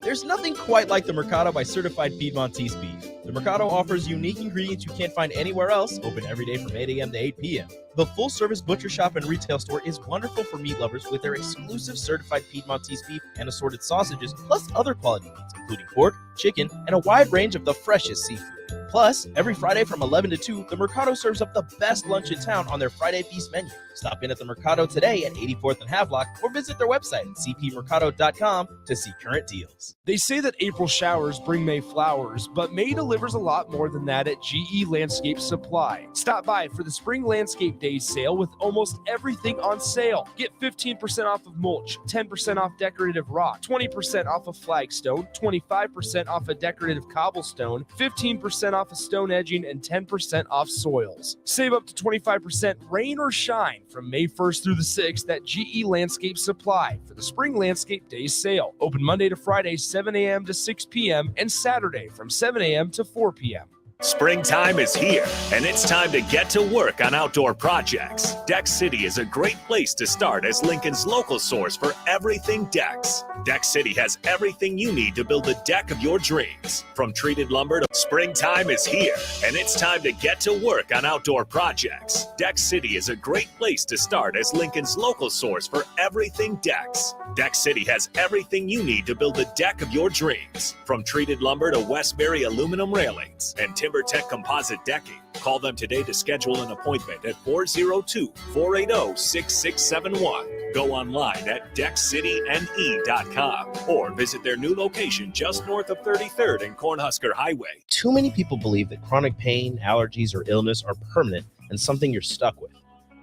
[SPEAKER 22] There's nothing quite like the Mercado by Certified Piedmontese Beef. The Mercado offers unique ingredients you can't find anywhere else, open every day from 8 a.m. to 8 p.m. The full-service butcher shop and retail store is wonderful for meat lovers with their exclusive Certified Piedmontese Beef and assorted sausages, plus other quality meats, including pork, chicken, and a wide range of the freshest seafood. Plus, every Friday from 11 to 2, the Mercado serves up the best lunch in town on their Friday Feast menu. Stop in at the Mercado today at 84th and Havelock or visit their website at cpmercado.com to see current deals. They say that April showers bring May flowers, but May delivers a lot more than that at GE Landscape Supply. Stop by for the Spring Landscape Days sale with almost everything on sale. Get 15% off of mulch, 10% off decorative rock, 20% off of flagstone, 25% off of decorative cobblestone, 15% off of stone edging, and 10% off soils. Save up to 25% rain or shine from May 1st through the 6th at GE Landscape Supply for the Spring Landscape Days sale. Open Monday to Friday, 7 a.m. to 6 p.m. and Saturday from 7 a.m. to 4 p.m.
[SPEAKER 7] Springtime is here, and it's time to get to work on outdoor projects. Deck City is a great place to start as Lincoln's local source for everything decks. Deck City has everything you need to build the deck of your dreams. From treated lumber to springtime is here, and it's time to get to work on outdoor projects. Deck City is a great place to start as Lincoln's local source for everything decks. Deck City has everything you need to build the deck of your dreams. From treated lumber to Westbury aluminum railings and TimberTech composite decking. Call them today to schedule an appointment at 402-480-6671. Go online at deckcityne.com or visit their new location just north of 33rd and Cornhusker Highway.
[SPEAKER 22] Too many people believe that chronic pain, allergies, or illness are permanent and something you're stuck with.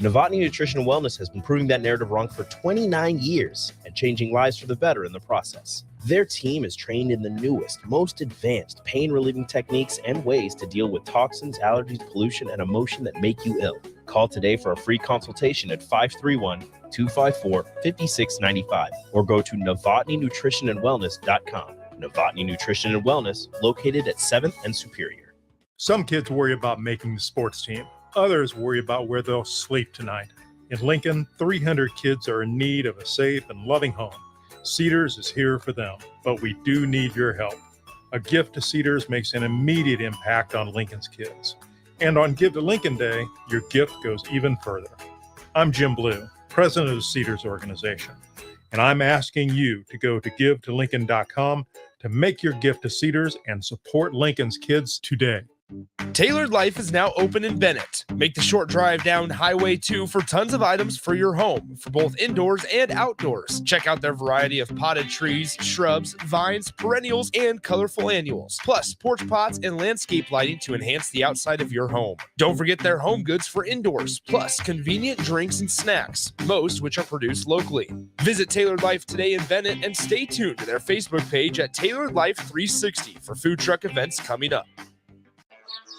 [SPEAKER 22] Novotny Nutrition and Wellness has been proving that narrative wrong for 29 years and changing lives for the better in the process. Their team is trained in the newest, most advanced pain-relieving techniques and ways to deal with toxins, allergies, pollution, and emotion that make you ill. Call today for a free consultation at 531-254-5695 or go to novotnynutritionandwellness.com. Novotny Nutrition and Wellness, located at 7th and Superior.
[SPEAKER 11] Some kids worry about making the sports team. Others worry about where they'll sleep tonight. In Lincoln, 300 kids are in need of a safe and loving home. Cedars is here for them, but we do need your help. A gift to Cedars makes an immediate impact on Lincoln's kids. And on Give to Lincoln Day, your gift goes even further. I'm Jim Blue, president of the Cedars organization, and I'm asking you to go to givetolincoln.com to make your gift to Cedars and support Lincoln's kids today.
[SPEAKER 6] Tailored Life is now open in Bennett. Make the short drive down Highway 2 for tons of items for your home, for both indoors and outdoors. Check out their variety of potted trees, shrubs, vines, perennials, and colorful annuals. Plus, porch pots and landscape lighting to enhance the outside of your home. Don't forget their home goods for indoors, plus convenient drinks and snacks, most which are produced locally. Visit Tailored Life today in Bennett and stay tuned to their Facebook page at Tailored Life 360 for food truck events coming up.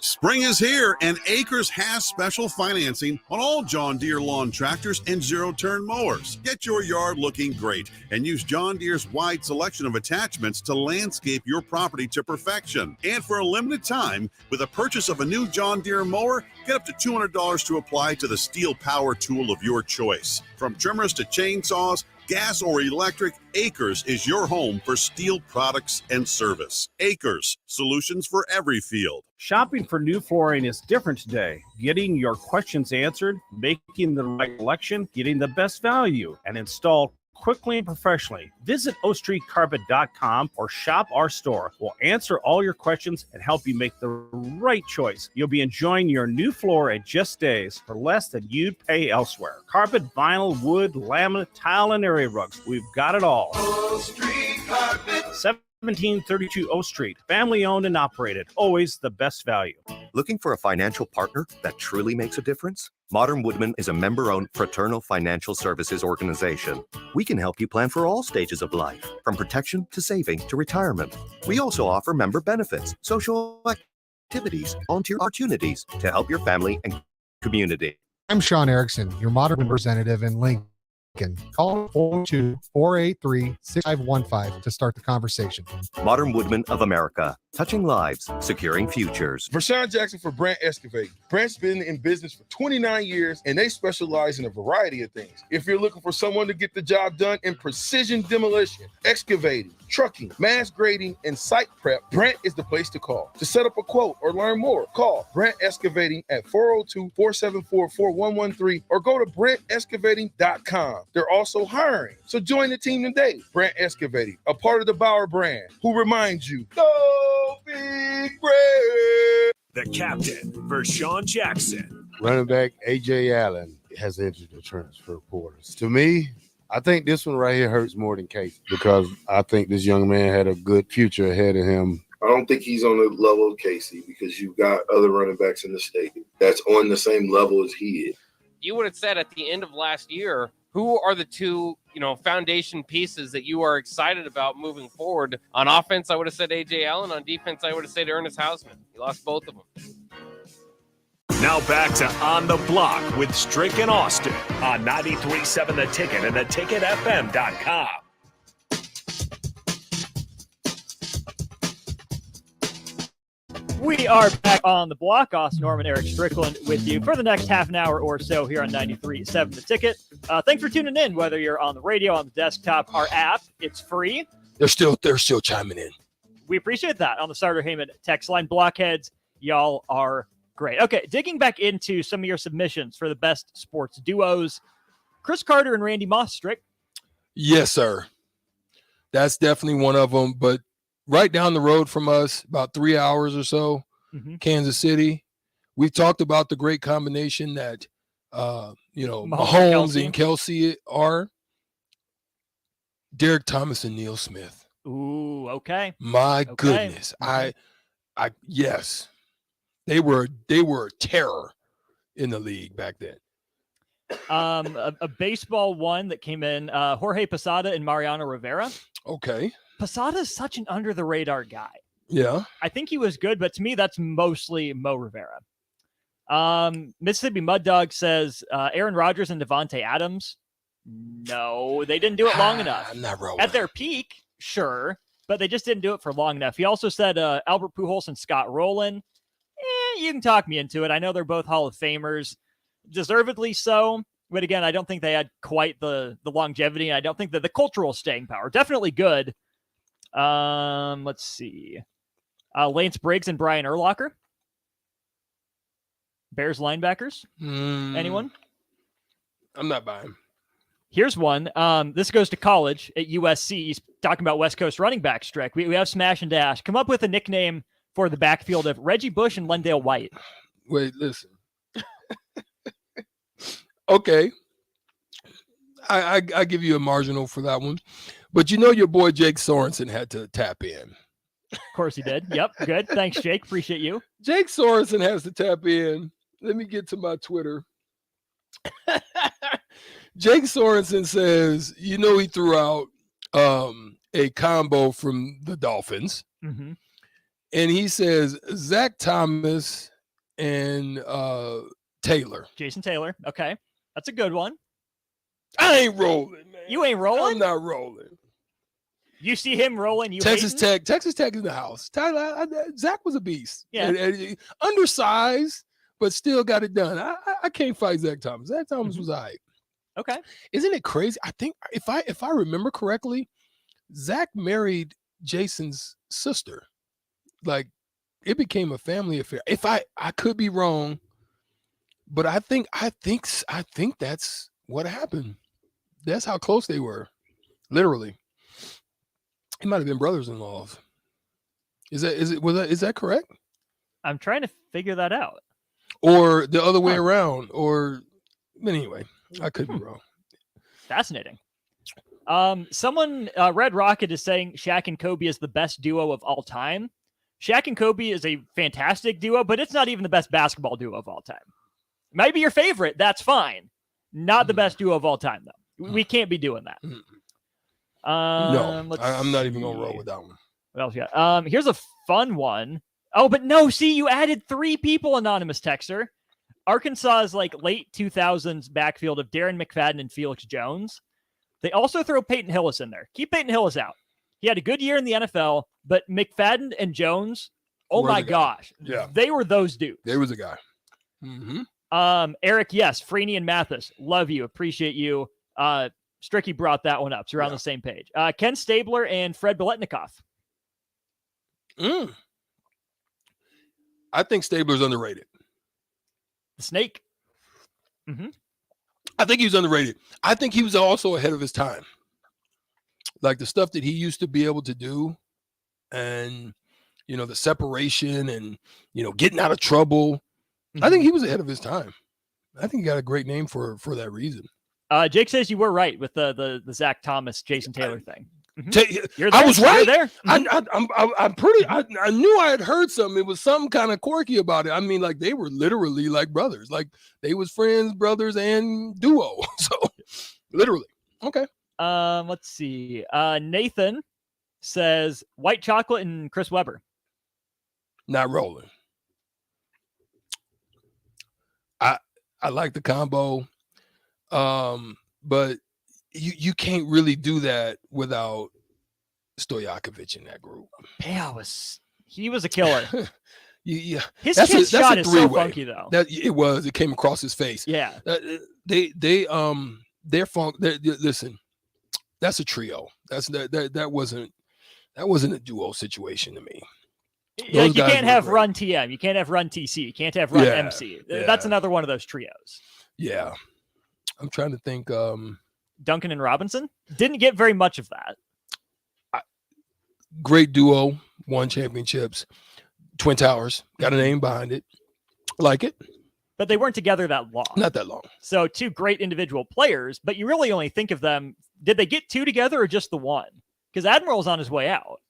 [SPEAKER 12] Spring is here, and Acres has special financing on all John Deere lawn tractors and zero-turn mowers. Get your yard looking great and use John Deere's wide selection of attachments to landscape your property to perfection. And for a limited time, with a purchase of a new John Deere mower, get up to $200 to apply to the steel power tool of your choice. From trimmers to chainsaws, gas or electric, Acres is your home for steel products and service. Acres, solutions for every field.
[SPEAKER 24] Shopping for new flooring is different today. Getting your questions answered, making the right selection, getting the best value, and installed quickly and professionally. Visit ostreetcarpet.com or shop our store. We'll answer all your questions and help you make the right choice. You'll be enjoying your new floor in just days for less than you'd pay elsewhere. Carpet, vinyl, wood, laminate, tile, and area rugs. We've got it all.
[SPEAKER 21] Old Street Carpet.
[SPEAKER 24] 1732 O Street. Family owned and operated. Always the best value.
[SPEAKER 3] Looking for a financial partner that truly makes a difference? Modern Woodman is a member-owned fraternal financial services organization. We can help you plan for all stages of life, from protection to saving to retirement. We also offer member benefits, social activities, volunteer opportunities to help your family and community.
[SPEAKER 13] I'm Sean Erickson, your Modern representative in Lincoln. Call 402-483-6515 to start the conversation.
[SPEAKER 3] Modern Woodman of America, touching lives, securing futures.
[SPEAKER 15] Vershawn Jackson for Brandt Excavating. Brandt's been in business for 29 years, and they specialize in a variety of things. If you're looking for someone to get the job done in precision demolition, excavating, trucking, mass grading, and site prep, Brandt is the place to call. To set up a quote or learn more, call Brandt Excavating at 402-474-4113 or go to BrandtExcavating.com. They're also hiring, so join the team today. Brandt Excavating, a part of the Bauer brand, who reminds you, go Big Red.
[SPEAKER 7] The captain, Vershawn Jackson.
[SPEAKER 16] Running back A.J. Allen has entered the transfer portals. To me, I think this one right here hurts more than Casey because I think this young man had a good future ahead of him.
[SPEAKER 17] I don't think he's on the level of Casey because you've got other running backs in the state that's on the same level as he is.
[SPEAKER 14] You would have said at the end of last year, who are the two, foundation pieces that you are excited about moving forward? On offense, I would have said A.J. Allen. On defense, I would have said Ernest Hausman. You lost both of them.
[SPEAKER 7] Now back to On the Block with Strick and Austin on 93.7 The Ticket and theticketfm.com.
[SPEAKER 9] We are back on the block. Austin Norman, Eric Strickland with you for the next half an hour or so here on 93.7 The Ticket. Thanks for tuning in, whether you're on the radio, on the desktop, our app. It's free.
[SPEAKER 10] They're still chiming in.
[SPEAKER 9] We appreciate that on the Starter Heyman text line. Blockheads, y'all are great. Okay, digging back into some of your submissions for the best sports duos. Chris Carter and Randy Moss, Strick.
[SPEAKER 10] Yes, sir. That's definitely one of them, but right down the road from us, about 3 hours or so, Kansas City. We've talked about the great combination that, Mahomes and Kelsey are. Derek Thomas and Neil Smith.
[SPEAKER 9] Ooh, okay.
[SPEAKER 10] My goodness. Yes. They were a terror in the league back then.
[SPEAKER 9] A baseball one that came in, Jorge Posada and Mariano Rivera.
[SPEAKER 10] Okay.
[SPEAKER 9] Posada is such an under the radar guy.
[SPEAKER 10] Yeah.
[SPEAKER 9] I think he was good, but to me, that's mostly Mo Rivera. Mississippi Mud Dog says Aaron Rodgers and Devontae Adams. No, they didn't do it long enough.
[SPEAKER 10] I'm not rolling.
[SPEAKER 9] At their peak, sure, but they just didn't do it for long enough. He also said Albert Pujols and Scott Rowland. You can talk me into it. I know they're both Hall of Famers, deservedly so. But again, I don't think they had quite the longevity. And I don't think that the cultural staying power. Definitely good. Let's see. Lance Briggs and Brian Urlacher. Bears linebackers. Anyone?
[SPEAKER 10] I'm not buying.
[SPEAKER 9] Here's one. This goes to college at USC. He's talking about West Coast running back, Strick. We have Smash and Dash. Come up with a nickname for the backfield of Reggie Bush and Lendale White.
[SPEAKER 10] Wait, listen. Okay. I give you a marginal for that one. But your boy Jake Sorensen had to tap in.
[SPEAKER 9] Of course he did. Yep. Good. Thanks, Jake. Appreciate you.
[SPEAKER 10] Jake Sorensen has to tap in. Let me get to my Twitter. Jake Sorensen says, he threw out a combo from the Dolphins.
[SPEAKER 9] Mm-hmm.
[SPEAKER 10] And he says Zach Thomas and Taylor.
[SPEAKER 9] Jason Taylor. Okay. That's a good one.
[SPEAKER 10] I ain't rolling, man.
[SPEAKER 9] You ain't rolling?
[SPEAKER 10] I'm not rolling.
[SPEAKER 9] You see him rolling.
[SPEAKER 10] Texas Tech in the house. Tyler, Zach was a beast.
[SPEAKER 9] Yeah.
[SPEAKER 10] And undersized, but still got it done. I can't fight Zach Thomas. Zach Thomas was all right.
[SPEAKER 9] Okay.
[SPEAKER 10] Isn't it crazy? I think if I remember correctly, Zach married Jason's sister. Like, it became a family affair. If I could be wrong, but I think that's what happened. That's how close they were. Literally. It might have been brothers-in-laws. Is that correct?
[SPEAKER 9] I'm trying to figure that out.
[SPEAKER 10] Or the other way around. Or anyway, I could be wrong.
[SPEAKER 9] Fascinating. Someone, Red Rocket is saying Shaq and Kobe is the best duo of all time. Shaq and Kobe is a fantastic duo, but it's not even the best basketball duo of all time. Might be your favorite. That's fine. Not the best duo of all time, though. We can't be doing that.
[SPEAKER 10] No, I'm not even going to roll with that one.
[SPEAKER 9] What else you got? Here's a fun one. Oh, but no, see, you added 3 people, anonymous texter. Arkansas's like late 2000s backfield of Darren McFadden and Felix Jones. They also throw Peyton Hillis in there. Keep Peyton Hillis out. He had a good year in the NFL, but McFadden and Jones, oh my gosh.
[SPEAKER 10] Yeah.
[SPEAKER 9] They were those dudes.
[SPEAKER 10] There was a guy.
[SPEAKER 9] Eric, yes, Freeney and Mathis. Love you. Appreciate you. Stricky brought that one up, so we're on the same page. Ken Stabler and Fred Biletnikoff.
[SPEAKER 10] I think Stabler's underrated.
[SPEAKER 9] The Snake.
[SPEAKER 10] I think he was underrated. I think he was also ahead of his time. Like the stuff that he used to be able to do and, the separation and, getting out of trouble. I think he was ahead of his time. I think he got a great name for that reason.
[SPEAKER 9] Jake says you were right with the Zach Thomas, Jason Taylor thing.
[SPEAKER 10] I was right.
[SPEAKER 9] You're there.
[SPEAKER 10] I'm pretty. I knew I had heard something. It was something kind of quirky about it. I mean, like they were literally like brothers. Like they was friends, brothers, and duo. So literally. Okay.
[SPEAKER 9] Let's see. Nathan says white chocolate and Chris Webber.
[SPEAKER 10] Not rolling. I like the combo, but you can't really do that without Stojakovic in that group.
[SPEAKER 9] Yeah, he was a killer.
[SPEAKER 10] Yeah,
[SPEAKER 9] his kid shot is so funky though.
[SPEAKER 10] It came across his face.
[SPEAKER 9] Yeah,
[SPEAKER 10] listen, that's a trio. That wasn't a duo situation to me.
[SPEAKER 9] Yeah, you can't have Run TM. You can't have Run TC. You can't have Run MC. That's another one of those trios.
[SPEAKER 10] Yeah. I'm trying to think.
[SPEAKER 9] Duncan and Robinson didn't get very much of that.
[SPEAKER 10] Great duo, won championships. Twin Towers, got a name behind it. Like it.
[SPEAKER 9] But they weren't together that long.
[SPEAKER 10] Not that long.
[SPEAKER 9] So 2 great individual players, but you really only think of them. Did they get 2 together or just the one? Because Admiral's on his way out.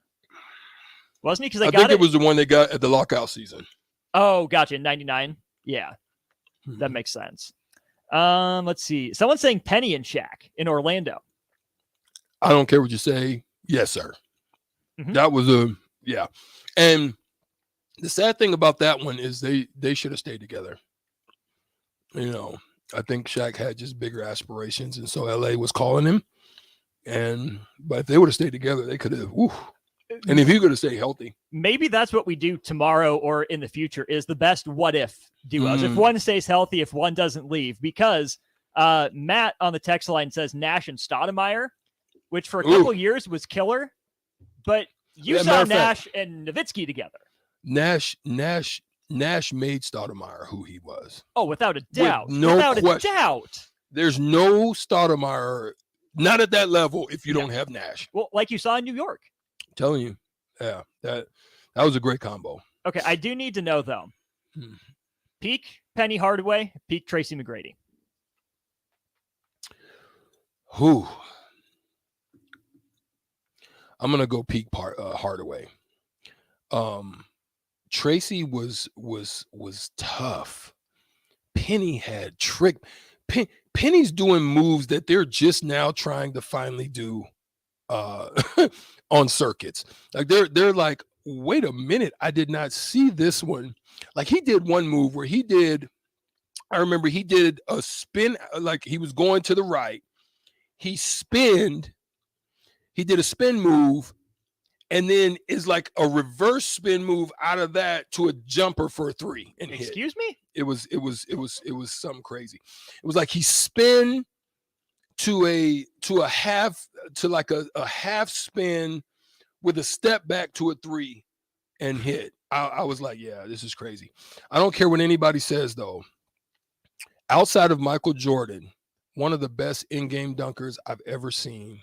[SPEAKER 9] Wasn't he? Because
[SPEAKER 10] I think it was the one they got at the lockout season.
[SPEAKER 9] Oh, gotcha. 99. Yeah, that makes sense. Let's see. Someone's saying Penny and Shaq in Orlando.
[SPEAKER 10] I don't care what you say. Yes, sir. That was yeah. And the sad thing about that one is they should have stayed together. I think Shaq had just bigger aspirations, and so LA was calling him. But if they would have stayed together, they could have. And if he could have stayed healthy,
[SPEAKER 9] maybe that's what we do tomorrow or in the future is the best what if duos. If one stays healthy, if one doesn't leave, because Matt on the text line says Nash and Stoudemire, which for a couple years was killer, but you saw Nash and Nowitzki together.
[SPEAKER 10] Nash made Stoudemire who he was.
[SPEAKER 9] Oh, without a doubt.
[SPEAKER 10] Without
[SPEAKER 9] a doubt.
[SPEAKER 10] There's no Stoudemire, not at that level, if you don't have Nash.
[SPEAKER 9] Well, like you saw in New York.
[SPEAKER 10] Telling you, yeah, that was a great combo.
[SPEAKER 9] Okay, I do need to know though. Peak Penny Hardaway, peak Tracy McGrady.
[SPEAKER 10] Who? I'm gonna go peak Hardaway. Tracy was tough. Penny had trick. Penny's doing moves that they're just now trying to finally do. On circuits, like they're like, wait a minute, I did not see this one. Like he did one move where I remember he did a spin, like he was going to the right. He did a spin move, and then is like a reverse spin move out of that to a jumper for a 3 and hit.
[SPEAKER 9] Excuse me?
[SPEAKER 10] It was something crazy. It was like he spin to a half spin with a step back to a 3 and hit. I was like, yeah, this is crazy. I don't care what anybody says though. Outside of Michael Jordan, one of the best in-game dunkers I've ever seen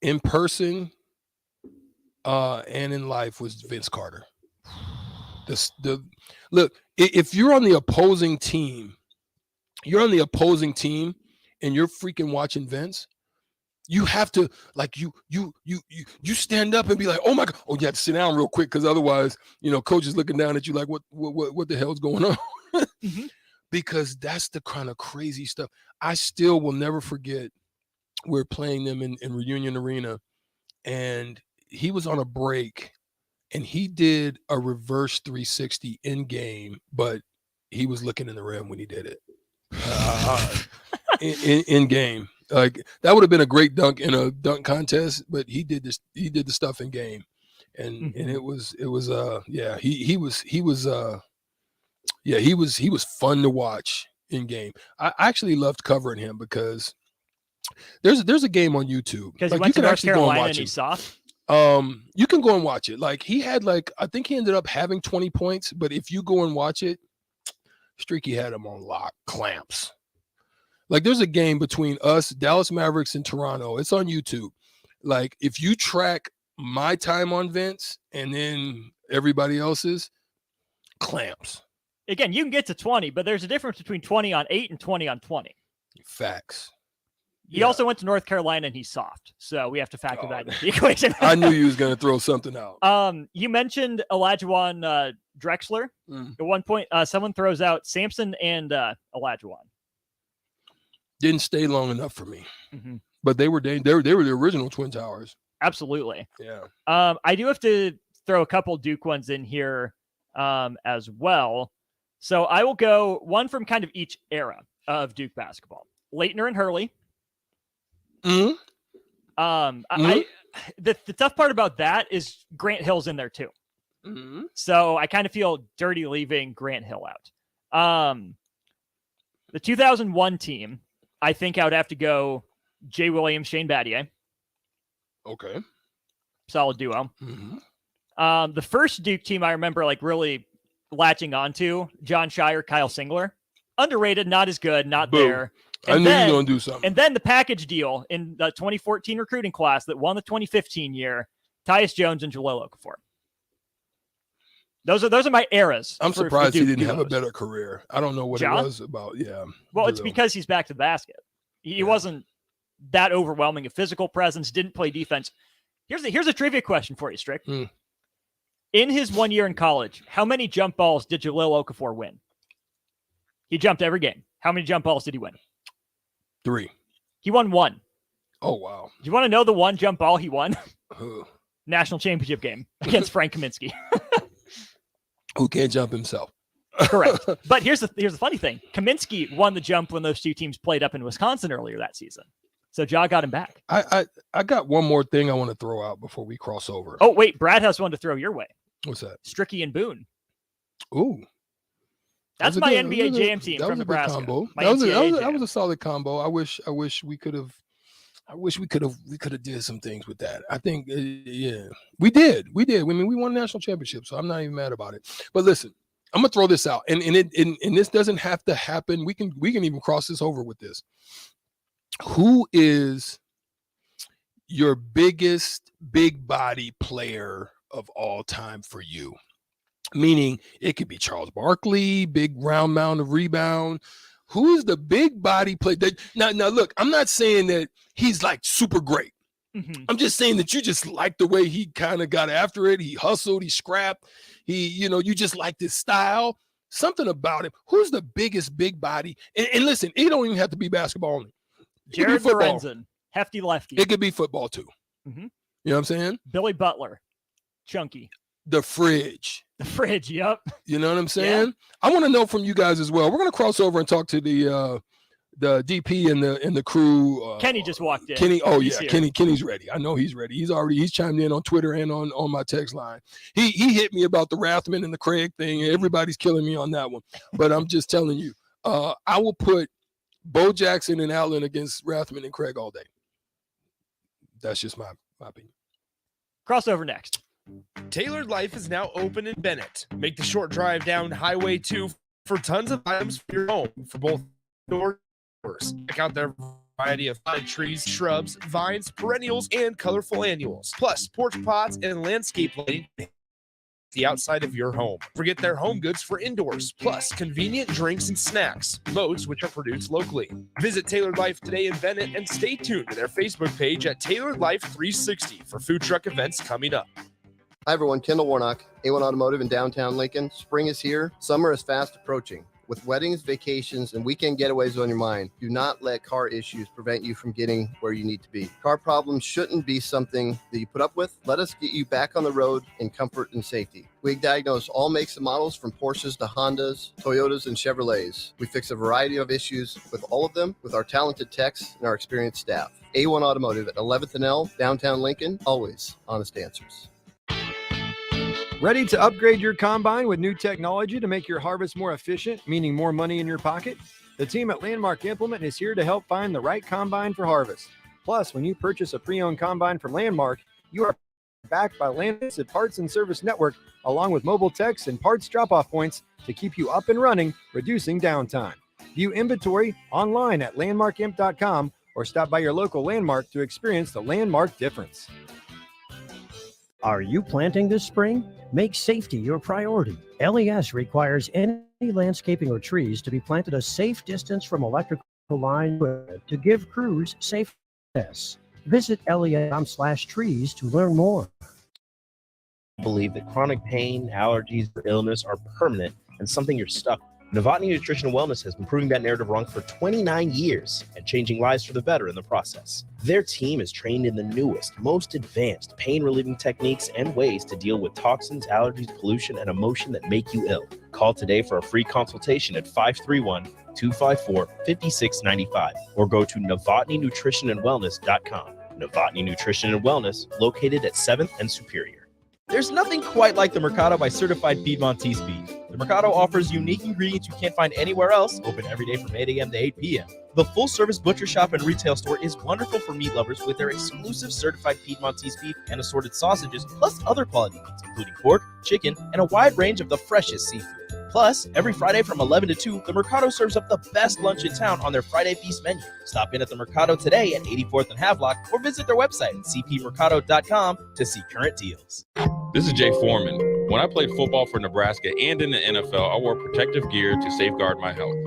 [SPEAKER 10] in person and in life was Vince Carter. Look, if you're on the opposing team and you're freaking watching Vince, You have to like you stand up and be like, oh my God. Oh, you have to sit down real quick because otherwise, coach is looking down at you like, what the hell's going on? Because that's the kind of crazy stuff. I still will never forget. We're playing them in Reunion Arena, and he was on a break, and he did a reverse 360 in game, but he was looking in the rim when he did it in game. Like that would have been a great dunk in a dunk contest, but he did the stuff in game, and he was fun to watch in game. I actually loved covering him because there's a game on YouTube
[SPEAKER 9] because he went to North Carolina and he soft.
[SPEAKER 10] You can go and watch it. Like he had I think he ended up having 20 points, but if you go and watch it, Streaky had him on lock, clamps. Like there's a game between us, Dallas Mavericks, and Toronto. It's on YouTube. Like if you track my time on Vince and then everybody else's, clamps.
[SPEAKER 9] Again, you can get to 20, but there's a difference between 20 on 8 and 20 on 20.
[SPEAKER 10] Facts.
[SPEAKER 9] He also went to North Carolina and he's soft. So we have to factor that into the equation.
[SPEAKER 10] I knew you was going to throw something out.
[SPEAKER 9] You mentioned Olajuwon Drexler. At one point, someone throws out Sampson and Olajuwon.
[SPEAKER 10] Didn't stay long enough for me. But they were the original Twin Towers.
[SPEAKER 9] Absolutely.
[SPEAKER 10] Yeah.
[SPEAKER 9] I do have to throw a couple Duke ones in here as well. So I will go one from kind of each era of Duke basketball. Leitner and Hurley. The tough part about that is Grant Hill's in there too. So I kind of feel dirty leaving Grant Hill out. The 2001 team, I think I would have to go Jay Williams, Shane Battier.
[SPEAKER 10] Okay.
[SPEAKER 9] Solid duo. The first Duke team I remember really latching onto, John Shire, Kyle Singler. Underrated, not as good, not there.
[SPEAKER 10] And I knew you were going to do something.
[SPEAKER 9] And then the package deal in the 2014 recruiting class that won the 2015 year, Tyus Jones and Jahlil Okafor. Those are my eras.
[SPEAKER 10] I'm surprised he didn't have a better career. I don't know what
[SPEAKER 9] John?
[SPEAKER 10] it was about. Yeah.
[SPEAKER 9] Well, it's because he's back to the basket. He wasn't that overwhelming a physical presence, didn't play defense. Here's a trivia question for you, Strick. In his 1 year in college, how many jump balls did Jahlil Okafor win? He jumped every game. How many jump balls did he win?
[SPEAKER 10] 3.
[SPEAKER 9] He won 1.
[SPEAKER 10] Oh, wow.
[SPEAKER 9] Do you want to know the one jump ball he won? National championship game against Frank Kaminsky.
[SPEAKER 10] Who can't jump himself.
[SPEAKER 9] Correct. But here's the funny thing. Kaminsky won the jump when those two teams played up in Wisconsin earlier that season. So Ja got him back.
[SPEAKER 10] I got one more thing I want to throw out before we cross over.
[SPEAKER 9] Oh, wait. Brad has one to throw your way.
[SPEAKER 10] What's that?
[SPEAKER 9] Stricky and Boone.
[SPEAKER 10] Ooh.
[SPEAKER 9] That's my NBA Jam team from Nebraska.
[SPEAKER 10] Combo. That was a solid combo. I wish we could have did some things with that. I think we did. I mean, we won a national championship, so I'm not even mad about it. But listen, I'm gonna throw this out, and this doesn't have to happen. We can even cross this over with this. Who is your biggest big body player of all time for you? Meaning it could be Charles Barkley, big round mound of rebound. Who is the big body player? Now, look, I'm not saying that he's super great. I'm just saying that you just like the way he kind of got after it. He hustled, he scrapped. You just like this style. Something about him. Who's the biggest big body? And listen, it don't even have to be basketball only.
[SPEAKER 9] Jared Lorenzen, hefty lefty.
[SPEAKER 10] It could be football too. You know what I'm saying?
[SPEAKER 9] Billy Butler, chunky.
[SPEAKER 10] The fridge.
[SPEAKER 9] Yep.
[SPEAKER 10] You know what I'm saying? Yeah. I want to know from you guys as well. We're going to cross over and talk to the DP and the crew.
[SPEAKER 9] Kenny just walked in.
[SPEAKER 10] Kenny, Kenny's ready. I know he's ready. He's chimed in on Twitter and on my text line. He hit me about the Rathman and the Craig thing. Everybody's killing me on that one. But I'm just telling you, I will put Bo Jackson and Allen against Rathman and Craig all day. That's just my opinion.
[SPEAKER 9] Crossover next.
[SPEAKER 6] Tailored Life is now open in Bennett. Make the short drive down Highway 2 for tons of items for your home for both indoors and outdoors. Check out their variety of potted trees, shrubs, vines, perennials, and colorful annuals. Plus, porch pots and landscape lighting the outside of your home. Forget their home goods for indoors, plus convenient drinks and snacks, boats which are produced locally. Visit Tailored Life today in Bennett and stay tuned to their Facebook page at Tailored Life 360 for food truck events coming up.
[SPEAKER 2] Hi everyone, Kendall Warnock, A1 Automotive in downtown Lincoln. Spring is here. Summer is fast approaching. With weddings, vacations, and weekend getaways on your mind, do not let car issues prevent you from getting where you need to be. Car problems shouldn't be something that you put up with. Let us get you back on the road in comfort and safety. We diagnose all makes and models from Porsches to Hondas, Toyotas, and Chevrolets. We fix a variety of issues with all of them with our talented techs and our experienced staff. A1 Automotive at 11th and L, downtown Lincoln, always honest answers.
[SPEAKER 4] Ready to upgrade your combine with new technology to make your harvest more efficient, meaning more money in your pocket? The team at Landmark Implement is here to help find the right combine for harvest. Plus, when you purchase a pre-owned combine from Landmark, you are backed by Landmark's Parts and Service Network, along with mobile techs and parts drop-off points to keep you up and running, reducing downtime. View inventory online at landmarkimp.com or stop by your local Landmark to experience the Landmark difference.
[SPEAKER 18] Are you planting this spring? Make safety your priority. LES requires any landscaping or trees to be planted a safe distance from electrical line to give crews safe access. Visit LES.com/trees to learn more.
[SPEAKER 22] I believe that chronic pain, allergies, or illness are permanent and something you're stuck with. Novotny Nutrition and Wellness has been proving that narrative wrong for 29 years and changing lives for the better in the process. Their team is trained in the newest, most advanced pain-relieving techniques and ways to deal with toxins, allergies, pollution, and emotion that make you ill. Call today for a free consultation at 531-254-5695 or go to novotnynutritionandwellness.com. Novotny Nutrition and Wellness, located at 7th and Superior. There's nothing quite like the Mercado by Certified Piedmontese beef. The Mercado offers unique ingredients you can't find anywhere else, open every day from 8 a.m. to 8 p.m. The full-service butcher shop and retail store is wonderful for meat lovers with their exclusive certified Piedmontese beef and assorted sausages, plus other quality meats, including pork, chicken, and a wide range of the freshest seafood. Plus, every Friday from 11 to 2, the Mercado serves up the best lunch in town on their Friday Feast menu. Stop in at the Mercado today at 84th and Havelock or visit their website at cpmercado.com to see current deals.
[SPEAKER 19] This is Jay Foreman. When I played football for Nebraska and in the NFL, I wore protective gear to safeguard my health.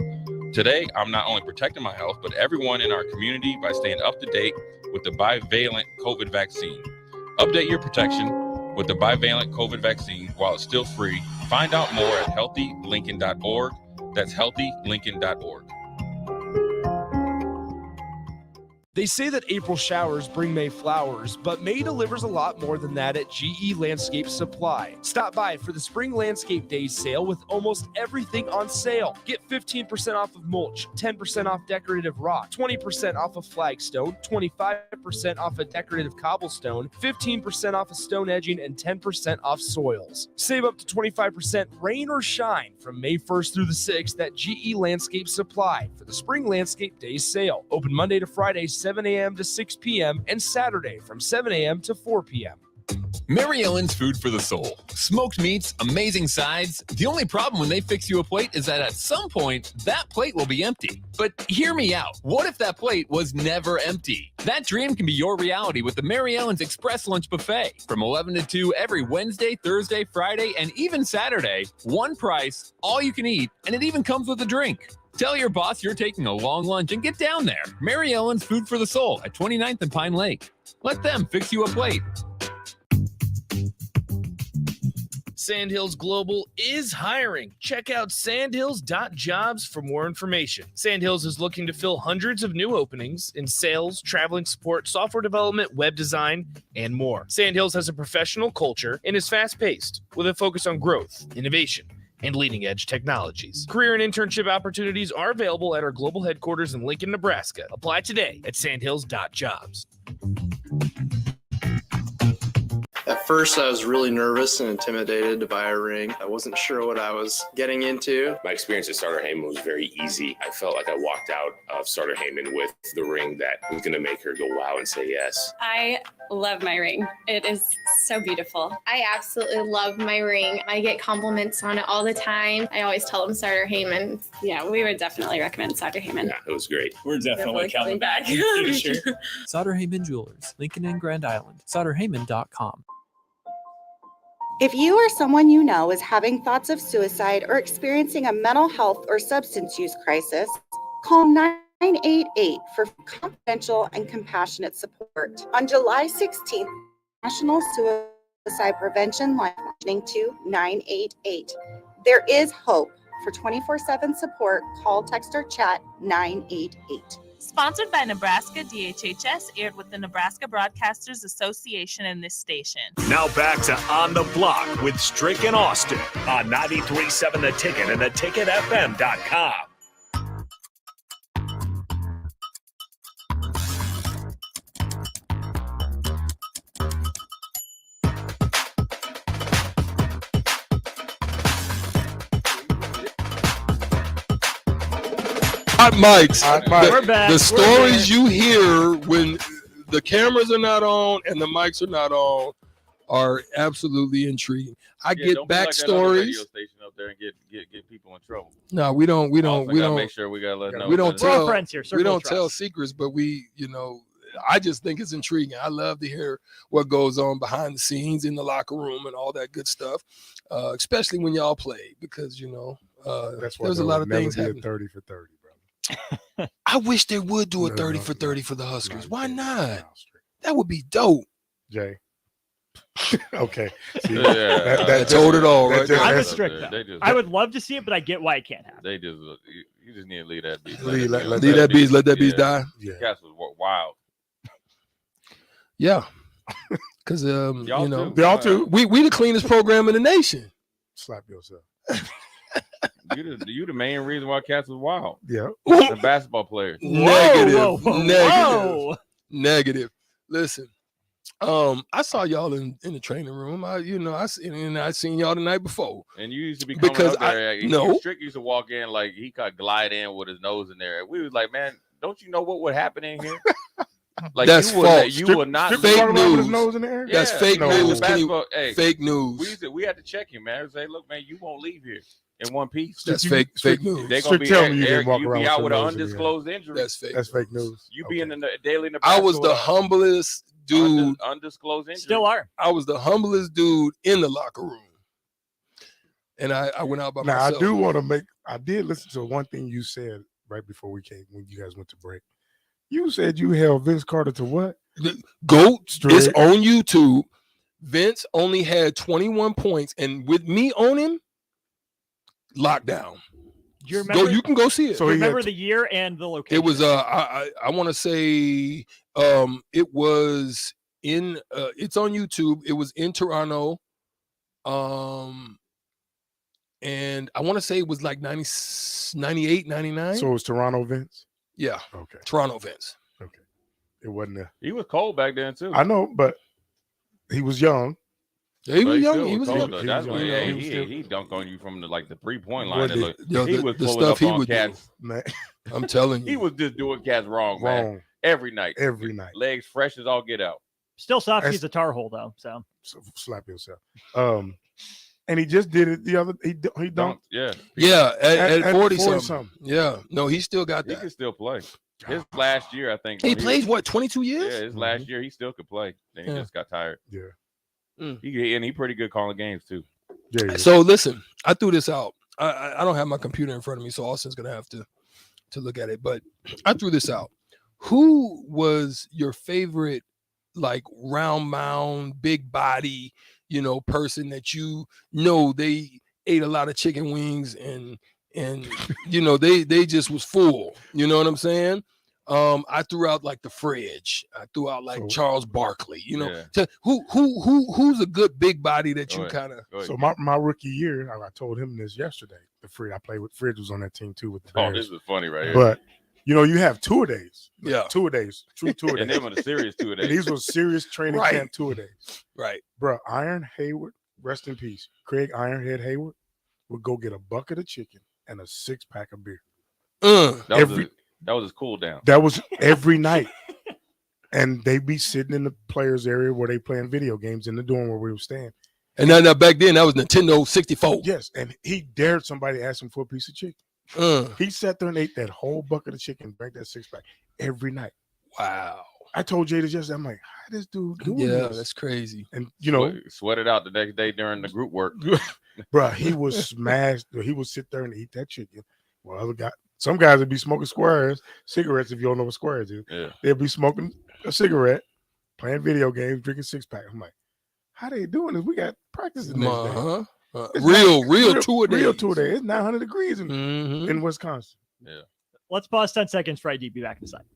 [SPEAKER 19] Today, I'm not only protecting my health, but everyone in our community by staying up to date with the bivalent COVID vaccine. Update your protection with the bivalent COVID vaccine while it's still free. Find out more at healthylincoln.org. That's healthylincoln.org.
[SPEAKER 6] They say that April showers bring May flowers, but May delivers a lot more than that at GE Landscape Supply. Stop by for the Spring Landscape Days sale with almost everything on sale. Get 15% off of mulch, 10% off decorative rock, 20% off of flagstone, 25% off of decorative cobblestone, 15% off of stone edging, and 10% off soils. Save up to 25% rain or shine from May 1st through the 6th at GE Landscape Supply for the Spring Landscape Days sale. Open Monday to Friday, 7 a.m. to 6 p.m. and Saturday from 7 a.m. to 4 p.m.
[SPEAKER 20] Mary Ellen's Food for the Soul. Smoked meats, amazing sides. The only problem when they fix you a plate is that at some point, that plate will be empty. But hear me out. What if that plate was never empty? That dream can be your reality with the Mary Ellen's Express Lunch Buffet. From 11 to 2 every Wednesday, Thursday, Friday, and even Saturday. One price, all you can eat, and it even comes with a drink. Tell your boss you're taking a long lunch and get down there. Mary Ellen's Food for the Soul at 29th and Pine Lake. Let them fix you a plate.
[SPEAKER 6] Sandhills Global is hiring. Check out sandhills.jobs for more information. Sandhills is looking to fill hundreds of new openings in sales, traveling support, software development, web design, and more. Sandhills has a professional culture and is fast-paced with a focus on growth, innovation, and leading-edge technologies. Career and internship opportunities are available at our global headquarters in Lincoln, Nebraska. Apply today at sandhills.jobs.
[SPEAKER 26] At first, I was really nervous and intimidated to buy a ring. I wasn't sure what I was getting into.
[SPEAKER 27] My experience at Starter Heyman was very easy. I felt like I walked out of Starter Heyman with the ring that was going to make her go wow and say yes.
[SPEAKER 28] I love my ring. It is so beautiful.
[SPEAKER 29] I absolutely love my ring. I get compliments on it all the time. I always tell them Starter Heyman.
[SPEAKER 28] Yeah, we would definitely recommend Starter Heyman.
[SPEAKER 27] Yeah, it was great.
[SPEAKER 30] We're definitely coming back in the future. Sauter Heyman Jewelers, Lincoln and Grand Island. SauterHeyman.com.
[SPEAKER 1] If you or someone you know is having thoughts of suicide or experiencing a mental health or substance use crisis, call 988 for confidential and compassionate support. On July 16th, National Suicide Prevention Lifeline to 988. There is hope. For 24/7 support, call, text, or chat 988.
[SPEAKER 5] Sponsored by Nebraska DHHS, aired with the Nebraska Broadcasters Association and this station.
[SPEAKER 7] Now back to On the Block with Strick and Austin on 93.7 The Ticket and theticketfm.com.
[SPEAKER 10] Hot mics.
[SPEAKER 9] We're back.
[SPEAKER 10] The stories you hear when the cameras are not on and the mics are not on are absolutely intriguing. I get
[SPEAKER 19] don't be like that other
[SPEAKER 10] backstories.
[SPEAKER 19] radio station up there and get people in trouble.
[SPEAKER 10] No, we don't
[SPEAKER 19] Make sure we gotta let them know.
[SPEAKER 10] We don't
[SPEAKER 19] that-
[SPEAKER 10] tell
[SPEAKER 9] friends here,
[SPEAKER 10] we
[SPEAKER 9] circle
[SPEAKER 10] don't
[SPEAKER 9] of
[SPEAKER 10] tell
[SPEAKER 9] trust.
[SPEAKER 10] secrets, but I just think it's intriguing. I love to hear what goes on behind the scenes in the locker room and all that good stuff, especially when y'all play, because
[SPEAKER 8] That's why
[SPEAKER 10] there's a lot of things happening.
[SPEAKER 8] 30 for 30, brother.
[SPEAKER 10] I wish they would do a 30 for 30 for the Huskers. Why not? That would be dope.
[SPEAKER 8] Jay. Okay. See,
[SPEAKER 19] Yeah,
[SPEAKER 8] that
[SPEAKER 10] told it all, right?
[SPEAKER 9] I'm a
[SPEAKER 8] that's-
[SPEAKER 9] strict though.
[SPEAKER 19] They just-
[SPEAKER 9] I would love to see it, but I get why it can't happen.
[SPEAKER 19] They just you just need to leave that beast.
[SPEAKER 8] Leave that
[SPEAKER 10] beast, let that beast die.
[SPEAKER 8] Yeah.
[SPEAKER 19] Cats was wild.
[SPEAKER 10] Yeah, because
[SPEAKER 19] Y'all too.
[SPEAKER 8] Y'all too.
[SPEAKER 10] we the cleanest program in the nation.
[SPEAKER 8] Slap yourself.
[SPEAKER 19] You the main reason why Cats was wild.
[SPEAKER 8] Yeah.
[SPEAKER 19] The basketball players.
[SPEAKER 10] Negative. Listen, I saw y'all in the training room. I seen y'all the night before.
[SPEAKER 19] And you used to be coming
[SPEAKER 10] Because
[SPEAKER 19] up there.
[SPEAKER 10] no.
[SPEAKER 19] Strick used to walk in like he could glide in with his nose in there. We was like, man, don't you know what would happen in here? Like
[SPEAKER 10] That's
[SPEAKER 19] you would,
[SPEAKER 10] false.
[SPEAKER 19] you would not
[SPEAKER 10] Fake
[SPEAKER 8] walking around with his
[SPEAKER 10] news.
[SPEAKER 8] nose in the air?
[SPEAKER 10] That's fake
[SPEAKER 8] No.
[SPEAKER 10] news.
[SPEAKER 19] Hey,
[SPEAKER 10] Fake news.
[SPEAKER 19] We had to check him, man. Say, look, man, you won't leave here in one piece.
[SPEAKER 10] That's fake news.
[SPEAKER 19] They're gonna be
[SPEAKER 8] tell me you didn't
[SPEAKER 19] Eric,
[SPEAKER 8] walk
[SPEAKER 19] you
[SPEAKER 8] around
[SPEAKER 19] be
[SPEAKER 8] with
[SPEAKER 19] out
[SPEAKER 8] your
[SPEAKER 19] with an
[SPEAKER 8] nose in the air.
[SPEAKER 19] undisclosed injury.
[SPEAKER 10] That's fake.
[SPEAKER 8] That's fake news.
[SPEAKER 19] You be in the daily Nebraska.
[SPEAKER 10] I was the humblest dude.
[SPEAKER 19] Undisclosed injury.
[SPEAKER 9] Still are.
[SPEAKER 10] I was the humblest dude in the locker room, and I went out by
[SPEAKER 8] Now
[SPEAKER 10] myself.
[SPEAKER 8] I do want to make. I did listen to one thing you said right before we came when you guys went to break. You said you held Vince Carter to what?
[SPEAKER 10] Go.
[SPEAKER 8] Straight.
[SPEAKER 10] It's on YouTube. Vince only had 21 points, and with me on him, lockdown.
[SPEAKER 9] Do you remember?
[SPEAKER 10] You can go see it.
[SPEAKER 8] So he
[SPEAKER 9] remember
[SPEAKER 8] had
[SPEAKER 9] the year and the location.
[SPEAKER 10] It was I want to say it was in it's on YouTube. It was in Toronto. And I want to say it was like 98, 99.
[SPEAKER 8] So it was Toronto Vince.
[SPEAKER 10] Yeah.
[SPEAKER 8] Okay.
[SPEAKER 10] Toronto Vince.
[SPEAKER 8] Okay. It wasn't a.
[SPEAKER 19] He was cold back then too.
[SPEAKER 8] I know, but he was young.
[SPEAKER 10] Yeah, he
[SPEAKER 19] But
[SPEAKER 10] was young.
[SPEAKER 19] still
[SPEAKER 10] He was
[SPEAKER 19] cold,
[SPEAKER 10] young.
[SPEAKER 19] though.
[SPEAKER 8] He
[SPEAKER 19] That's
[SPEAKER 8] was
[SPEAKER 19] why
[SPEAKER 8] young.
[SPEAKER 19] he dunked on you from the 3-point line.
[SPEAKER 8] What
[SPEAKER 19] And look,
[SPEAKER 10] Yo,
[SPEAKER 19] he
[SPEAKER 10] the
[SPEAKER 19] was pulling
[SPEAKER 10] stuff
[SPEAKER 19] up
[SPEAKER 10] he
[SPEAKER 19] on
[SPEAKER 10] would do.
[SPEAKER 19] Cats.
[SPEAKER 8] Man,
[SPEAKER 10] I'm telling you.
[SPEAKER 19] He was just doing Cats wrong, man.
[SPEAKER 8] wrong
[SPEAKER 19] Every night.
[SPEAKER 8] every night.
[SPEAKER 19] Legs fresh as all get out.
[SPEAKER 9] still soft.
[SPEAKER 8] That's-
[SPEAKER 9] He's a tar hole though. So
[SPEAKER 8] So slap yourself. And he just did it the other. He dunked.
[SPEAKER 19] Don't. Yeah.
[SPEAKER 10] Yeah, at 40
[SPEAKER 8] 40
[SPEAKER 10] something. Yeah. No, he still got
[SPEAKER 19] He
[SPEAKER 10] that.
[SPEAKER 19] can still play. His last year, I think.
[SPEAKER 10] He
[SPEAKER 19] when
[SPEAKER 10] plays what, 22 years?
[SPEAKER 19] Yeah, his last year, he still could play. Then he
[SPEAKER 10] Yeah.
[SPEAKER 19] just got tired.
[SPEAKER 8] Yeah.
[SPEAKER 19] He pretty good calling games too.
[SPEAKER 8] Yeah.
[SPEAKER 10] So listen, I threw this out. I don't have my computer in front of me, so Austin's gonna have to look at it. But I threw this out. Who was your favorite, like round mound, big body, person that they ate a lot of chicken wings and they just was full. You know what I'm saying? I threw out like the Fridge. I threw out like Charles Barkley.
[SPEAKER 19] Yeah.
[SPEAKER 10] Who's a good big body that you kind of.
[SPEAKER 8] So my rookie year, I told him this yesterday. The Fridge I played with, Fridge was on that team too with the Bears.
[SPEAKER 19] This is funny right here.
[SPEAKER 8] But you have tour-a-days.
[SPEAKER 10] Yeah.
[SPEAKER 8] Tour-a-days. True tour-a-days.
[SPEAKER 19] And them are the serious two
[SPEAKER 8] And
[SPEAKER 19] days.
[SPEAKER 8] these were serious training
[SPEAKER 10] Right.
[SPEAKER 8] camp tour-a-days.
[SPEAKER 10] Right.
[SPEAKER 8] Bro, Iron Hayward, rest in peace. Craig Ironhead Hayward would go get a bucket of chicken and a 6-pack of beer.
[SPEAKER 19] That was his cool down.
[SPEAKER 8] That was every night. And they'd be sitting in the players' area where they playing video games in the dorm where we were staying.
[SPEAKER 10] And now back then that was Nintendo 64.
[SPEAKER 8] Yes, and he dared somebody to ask him for a piece of chicken. He sat there and ate that whole bucket of chicken, drank that 6-pack every night.
[SPEAKER 10] Wow.
[SPEAKER 8] I told Jay this yesterday. I'm like, how this dude doing this?
[SPEAKER 10] That's crazy.
[SPEAKER 8] And you know,
[SPEAKER 19] sweat it out the next day during the group work.
[SPEAKER 8] bro, he was smashed. He would sit there and eat that chicken. Well, some guys would be smoking cigarettes. If you don't know what squares is, they'd be smoking a cigarette, playing video games, drinking 6-pack. I'm like, how they doing this? We got practice the next day.
[SPEAKER 10] Real tour day.
[SPEAKER 8] Real tour day. It's 900 degrees in Wisconsin.
[SPEAKER 19] Yeah.
[SPEAKER 9] Let's pause 10 seconds for ID. Be back in a second.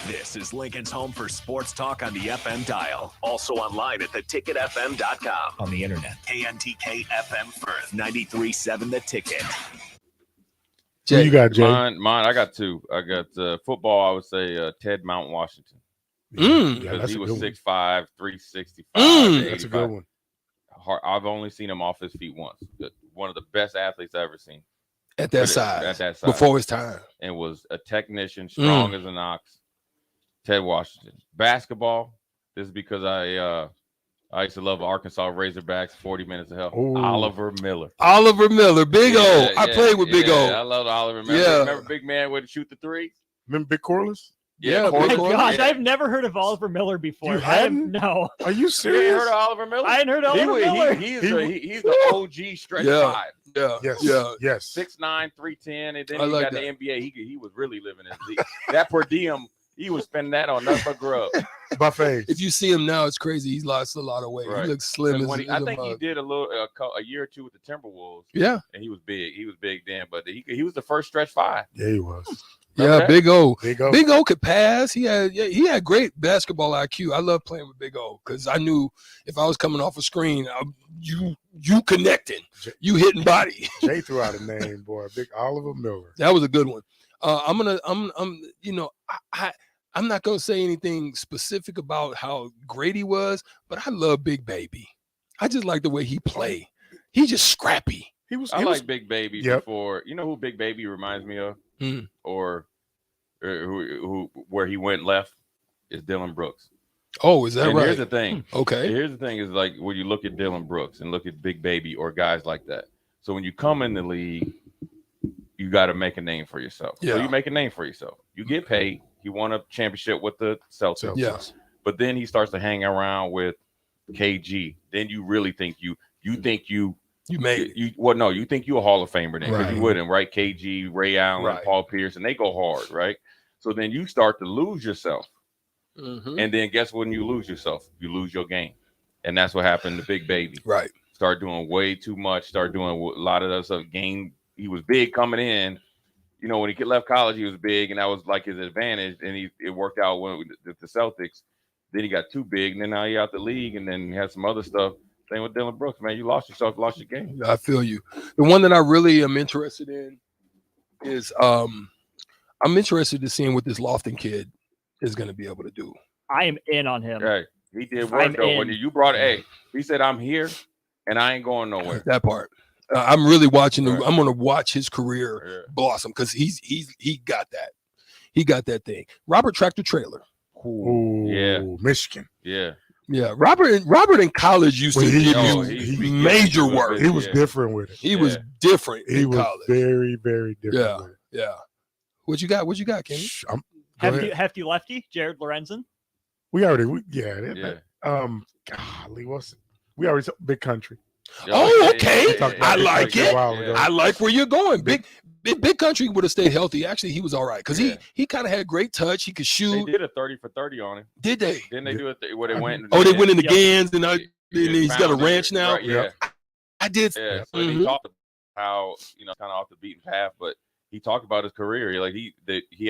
[SPEAKER 7] This is Lincoln's home for sports talk on the FM dial. Also online at theticketfm.com. On the internet. KNTK FM Firth, 93.7 The Ticket.
[SPEAKER 8] Jay, who you got, Jay?
[SPEAKER 19] Mine. I got two. I got football. I would say Ted Mount Washington. Because he was 6'5", 365.
[SPEAKER 8] That's a good one.
[SPEAKER 19] I've only seen him off his feet once. One of the best athletes I've ever seen.
[SPEAKER 10] At that size. Before his time.
[SPEAKER 19] And was a technician, strong as an ox. Ted Washington. Basketball. This is because I used to love Arkansas Razorbacks, 40 Minutes of Hell.
[SPEAKER 10] Ooh.
[SPEAKER 19] Oliver Miller.
[SPEAKER 10] Big O. I played with Big O.
[SPEAKER 19] I love Oliver Miller. Remember Big Man would shoot the threes?
[SPEAKER 8] Remember Big Corliss?
[SPEAKER 19] Yeah,
[SPEAKER 9] Oh my gosh, I've never heard of Oliver Miller before.
[SPEAKER 8] You hadn't?
[SPEAKER 9] No.
[SPEAKER 8] Are you
[SPEAKER 19] You
[SPEAKER 8] serious?
[SPEAKER 19] ain't heard of Oliver Miller?
[SPEAKER 9] I hadn't heard of Oliver Miller.
[SPEAKER 19] He's the OG stretch five.
[SPEAKER 8] Yes.
[SPEAKER 19] 6'9", 310, and then
[SPEAKER 10] I
[SPEAKER 19] he
[SPEAKER 10] like
[SPEAKER 19] got
[SPEAKER 10] that.
[SPEAKER 19] the NBA. He was really living his league. That per diem, he was spending that on nothing but grub.
[SPEAKER 8] Buffets.
[SPEAKER 10] If you see him now, it's crazy. He's lost a lot of weight.
[SPEAKER 19] Right.
[SPEAKER 10] He looks slim as,
[SPEAKER 19] I think
[SPEAKER 10] a
[SPEAKER 19] he
[SPEAKER 10] mug.
[SPEAKER 19] did a year or two with the Timberwolves.
[SPEAKER 10] Yeah.
[SPEAKER 19] And he was big. He was big then, but he was the first stretch five.
[SPEAKER 8] Yeah, he was.
[SPEAKER 10] Yeah, Big O.
[SPEAKER 8] Big O.
[SPEAKER 10] Big O could pass. He had great basketball IQ. I love playing with Big O because I knew if I was coming off a screen, you connecting, you hitting body.
[SPEAKER 8] Jay threw out a name, boy. Big Oliver Miller.
[SPEAKER 10] That was a good one. I'm not gonna say anything specific about how great he was, but I love Big Baby. I just like the way he played. He just scrappy.
[SPEAKER 19] I like Big Baby before. You know who Big Baby reminds me of? Or who where he went left is Dylan Brooks.
[SPEAKER 10] Oh, is that
[SPEAKER 19] and
[SPEAKER 10] right?
[SPEAKER 19] Here's the thing.
[SPEAKER 10] Okay.
[SPEAKER 19] Here's the thing is like when you look at Dylan Brooks and look at Big Baby or guys like that. So when you come in the league, you got to make a name for yourself.
[SPEAKER 10] Yeah.
[SPEAKER 19] So you make a name for yourself. You get paid. He won a championship with the Celtics.
[SPEAKER 10] Yeah.
[SPEAKER 19] But then he starts to hang around with KG. Then you really think you think you
[SPEAKER 10] made it.
[SPEAKER 19] You think you're a Hall of Famer then because
[SPEAKER 10] Right.
[SPEAKER 19] you wouldn't, right? KG, Ray Allen,
[SPEAKER 10] Right.
[SPEAKER 19] Paul Pierce, and they go hard, right? So then you start to lose yourself. And then guess when you lose yourself? You lose your game. And that's what happened to Big Baby.
[SPEAKER 10] Right.
[SPEAKER 19] Start doing way too much, start doing a lot of that stuff. He was big coming in. You know, when he left college, he was big, and that was like his advantage. And it worked out with the Celtics. Then he got too big, and then now he out the league, and then he had some other stuff. Same with Dylan Brooks, man. You lost yourself, lost your game.
[SPEAKER 10] I feel you. The one that I really am interested in is I'm interested to seeing what this Lofton kid is going to be able to do.
[SPEAKER 9] I am in on him.
[SPEAKER 19] Hey, he did work though. When you brought he said, "I'm here, and I ain't going nowhere."
[SPEAKER 10] That part. I'm really watching. I'm going to watch his career blossom because he got that. He got that thing. Robert Tractor Trailer.
[SPEAKER 8] Ooh,
[SPEAKER 19] yeah,
[SPEAKER 8] Michigan.
[SPEAKER 19] Yeah.
[SPEAKER 10] Yeah, Robert in college used to give you major work.
[SPEAKER 8] He was different with it.
[SPEAKER 10] He was different
[SPEAKER 8] He
[SPEAKER 10] in
[SPEAKER 8] was
[SPEAKER 10] college.
[SPEAKER 8] very, very different.
[SPEAKER 10] Yeah,
[SPEAKER 8] with it.
[SPEAKER 10] yeah. What you got, Kenny?
[SPEAKER 9] Hefty lefty, Jared Lorenzen.
[SPEAKER 8] We already, golly, we already saw Big Country.
[SPEAKER 10] Oh, okay. I like
[SPEAKER 8] Country a
[SPEAKER 10] it.
[SPEAKER 8] while ago.
[SPEAKER 10] I like where you're going. Big Country would have stayed healthy. Actually, he was all right because he kind of had great touch. He could shoot.
[SPEAKER 19] They did a 30 for 30 on him.
[SPEAKER 10] Did they?
[SPEAKER 19] Didn't they do it where they went?
[SPEAKER 10] Oh, they went in the Gans, and he's got a ranch now.
[SPEAKER 19] Right, yeah.
[SPEAKER 10] I did.
[SPEAKER 19] Yeah. So he talked about how kind of off the beaten path, but he talked about his career. Like he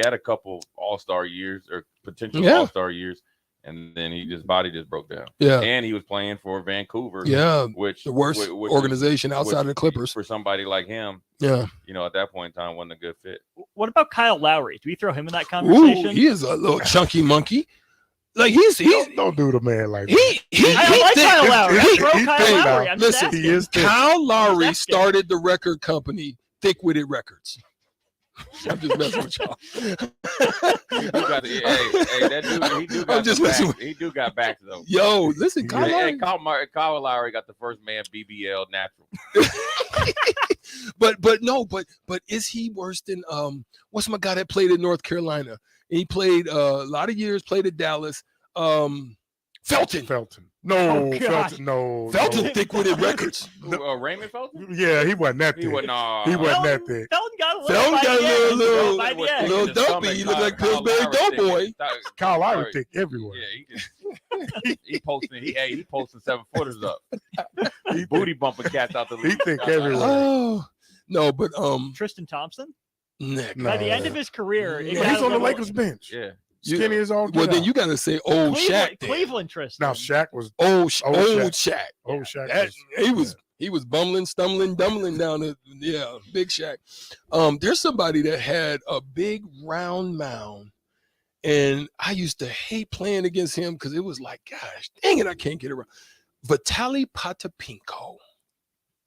[SPEAKER 19] had a couple All-Star years or potential All-Star years. And then his body just broke down.
[SPEAKER 10] Yeah.
[SPEAKER 19] And he was playing for Vancouver.
[SPEAKER 10] Yeah.
[SPEAKER 19] Which
[SPEAKER 10] the worst organization outside of the Clippers.
[SPEAKER 19] For somebody like him.
[SPEAKER 10] Yeah.
[SPEAKER 19] At that point in time, wasn't a good fit.
[SPEAKER 9] What about Kyle Lowry? Do we throw him in that conversation?
[SPEAKER 10] Ooh, he is a little chunky monkey. Like he's
[SPEAKER 8] don't do the man like that.
[SPEAKER 9] I like Kyle Lowry. Kyle Lowry. I'm just
[SPEAKER 10] listen,
[SPEAKER 9] asking.
[SPEAKER 10] Kyle Lowry started the record company Thick-Witted Records. I'm just messing with y'all.
[SPEAKER 19] He do got back though.
[SPEAKER 10] Yo, listen, Kyle Lowry.
[SPEAKER 19] Kyle Lowry got the first man BBL natural.
[SPEAKER 10] but is he worse than what's my guy that played in North Carolina He played a lot of years. Played at Dallas. Felton.
[SPEAKER 8] No,
[SPEAKER 9] Oh,
[SPEAKER 8] Felton. No.
[SPEAKER 10] Felton
[SPEAKER 8] no.
[SPEAKER 10] thick-witted records.
[SPEAKER 27] Raymond Felton?
[SPEAKER 8] Yeah, he wasn't that thick.
[SPEAKER 27] He wasn't
[SPEAKER 8] that thick.
[SPEAKER 9] Felton got a little.
[SPEAKER 10] Felton got a little,
[SPEAKER 9] by the
[SPEAKER 10] little,
[SPEAKER 9] end.
[SPEAKER 10] little dumpy. He looked like Pillsbury Doughboy.
[SPEAKER 8] Kyle Lowry thick everywhere.
[SPEAKER 27] Yeah, he posting. He posting 7-footers up. He booty bumping cats out the league.
[SPEAKER 8] He thick everywhere.
[SPEAKER 10] Oh no, but
[SPEAKER 9] Tristan Thompson.
[SPEAKER 10] Nick.
[SPEAKER 9] By the end of his career, it
[SPEAKER 8] Yeah,
[SPEAKER 9] got
[SPEAKER 8] he's
[SPEAKER 9] a
[SPEAKER 8] on the
[SPEAKER 9] little-
[SPEAKER 8] Lakers bench.
[SPEAKER 27] Yeah.
[SPEAKER 8] Skinny as all.
[SPEAKER 10] Well,
[SPEAKER 8] get
[SPEAKER 10] then
[SPEAKER 8] out.
[SPEAKER 10] you got to say old Shaq. then.
[SPEAKER 9] Cleveland Tristan.
[SPEAKER 8] Now Shaq was
[SPEAKER 10] Old
[SPEAKER 8] Old
[SPEAKER 10] Shaq.
[SPEAKER 8] Old Shaq.
[SPEAKER 10] That- he was bumbling, stumbling, dumbling down the big Shaq. There's somebody that had a big round mound, and I used to hate playing against him because it was like, gosh, dang it, I can't get around. Vitaly Potapinko.